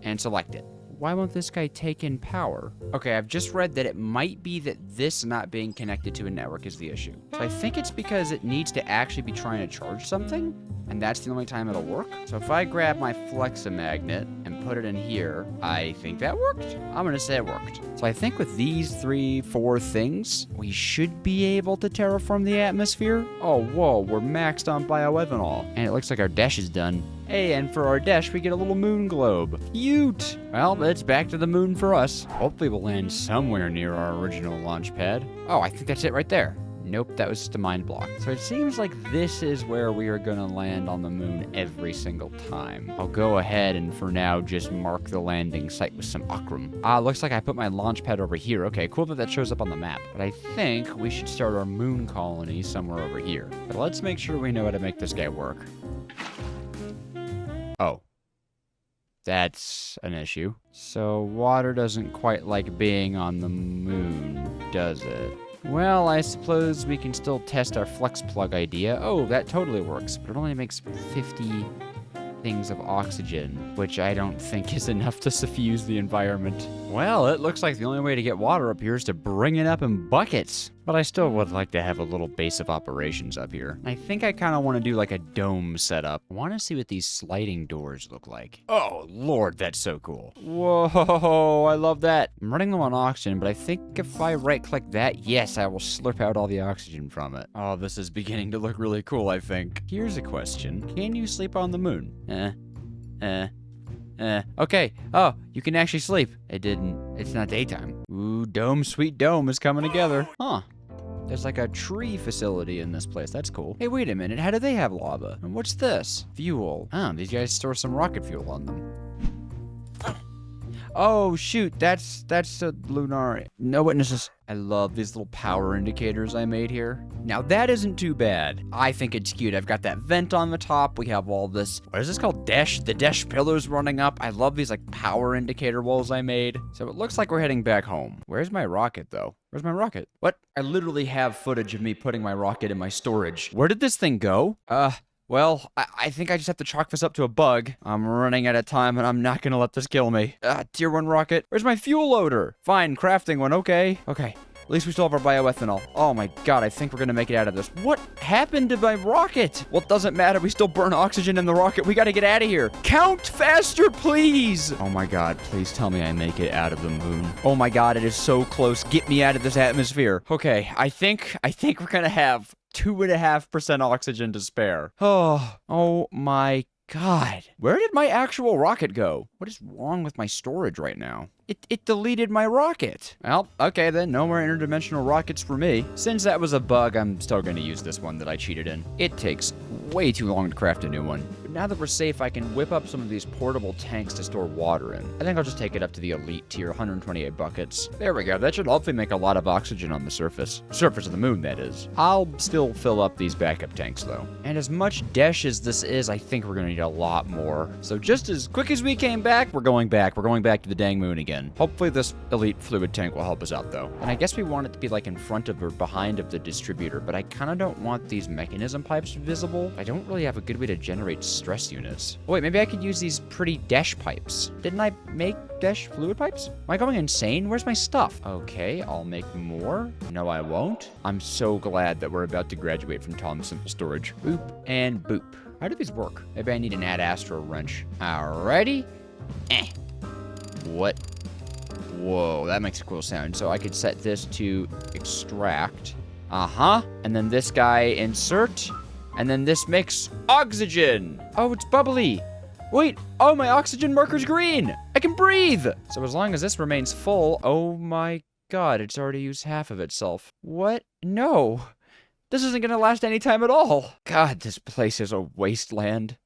and select it. Why won't this guy take in power? Okay, I've just read that it might be that this not being connected to a network is the issue. So I think it's because it needs to actually be trying to charge something, and that's the only time it'll work. So if I grab my Fleximagnet and put it in here, I think that worked. I'm gonna say it worked. So I think with these 4 things, we should be able to terraform the atmosphere. Oh, whoa, we're maxed on bioethanol. And it looks like our dash is done. Hey, and for our dash, we get a little moon globe. Cute! Well, it's back to the moon for us. Hopefully we'll land somewhere near our original launch pad. Oh, I think that's it right there. Nope, that was just a mind block. So it seems like this is where we are gonna land on the moon every single time. I'll go ahead and for now just mark the landing site with some ochrum. Looks like I put my launch pad over here. Okay, cool that that shows up on the map. But I think we should start our moon colony somewhere over here. But let's make sure we know how to make this guy work. Oh. That's an issue. So water doesn't quite like being on the moon, does it? Well, I suppose we can still test our flex plug idea. Oh, that totally works, but it only makes 50 things of oxygen, which I don't think is enough to suffuse the environment. Well, it looks like the only way to get water up here is to bring it up in buckets. But I still would like to have a little base of operations up here. I think I kind of want to do like a dome setup. I want to see what these sliding doors look like. Oh, Lord, that's so cool. Whoa, I love that. I'm running low on oxygen, but I think if I right-click that, yes, I will slurp out all the oxygen from it. Oh, this is beginning to look really cool, I think. Here's a question. Can you sleep on the moon? Okay. Oh, you can actually sleep. It's not daytime. Ooh, dome, sweet dome is coming together. Huh. There's like a tree facility in this place. That's cool. Hey, wait a minute. How do they have lava? And what's this? Fuel. Oh, these guys store some rocket fuel on them. Oh, shoot. That's a lunar. No witnesses. I love these little power indicators I made here. Now, that isn't too bad. I think it's cute. I've got that vent on the top. We have all this, what is this called? The dash pillars running up. I love these like power indicator walls I made. So it looks like we're heading back home. Where's my rocket though? Where's my rocket? What? I literally have footage of me putting my rocket in my storage. Where did this thing go? Well, I think I just have to chalk this up to a bug. I'm running out of time and I'm not gonna let this kill me. Tier 1 rocket. Where's my fuel loader? Fine, crafting one, okay. Okay, at least we still have our bioethanol. Oh my god, I think we're gonna make it out of this. What happened to my rocket? Well, it doesn't matter, we still burn oxygen in the rocket. We gotta get out of here. Count faster, please! Oh my god, please tell me I make it out of the moon. Oh my god, it is so close. Get me out of this atmosphere. Okay, I think we're gonna have 2.5% oxygen to spare. Oh my god. Where did my actual rocket go? What is wrong with my storage right now? It deleted my rocket. Well, okay then, no more interdimensional rockets for me. Since that was a bug, I'm still gonna use this one that I cheated in. It takes way too long to craft a new one. But now that we're safe, I can whip up some of these portable tanks to store water in. I think I'll just take it up to the elite tier, 128 buckets. There we go, that should hopefully make a lot of oxygen on the surface. Surface of the moon, that is. I'll still fill up these backup tanks though. And as much dash as this is, I think we're gonna need a lot more. So just as quick as we came back, we're going back. We're going back to the dang moon again. Hopefully this elite fluid tank will help us out though. And I guess we want it to be like in front of or behind of the distributor, but I kind of don't want these Mekanism pipes visible. I don't really have a good way to generate stress units. Oh wait, maybe I could use these pretty dash pipes. Didn't I make dash fluid pipes? Am I going insane? Where's my stuff? Okay, I'll make more. No, I won't. I'm so glad that we're about to graduate from Tom's Simple Storage. Boop and boop. How do these work? Maybe I need an Ad Astra wrench. Alrighty. What? Whoa, that makes a cool sound. So I could set this to extract. And then this guy insert. And then this makes oxygen. Oh, it's bubbly. Wait, oh, my oxygen marker's green. I can breathe. So as long as this remains full, oh my god, it's already used half of itself. What? No. This isn't gonna last any time at all. God, this place is a wasteland.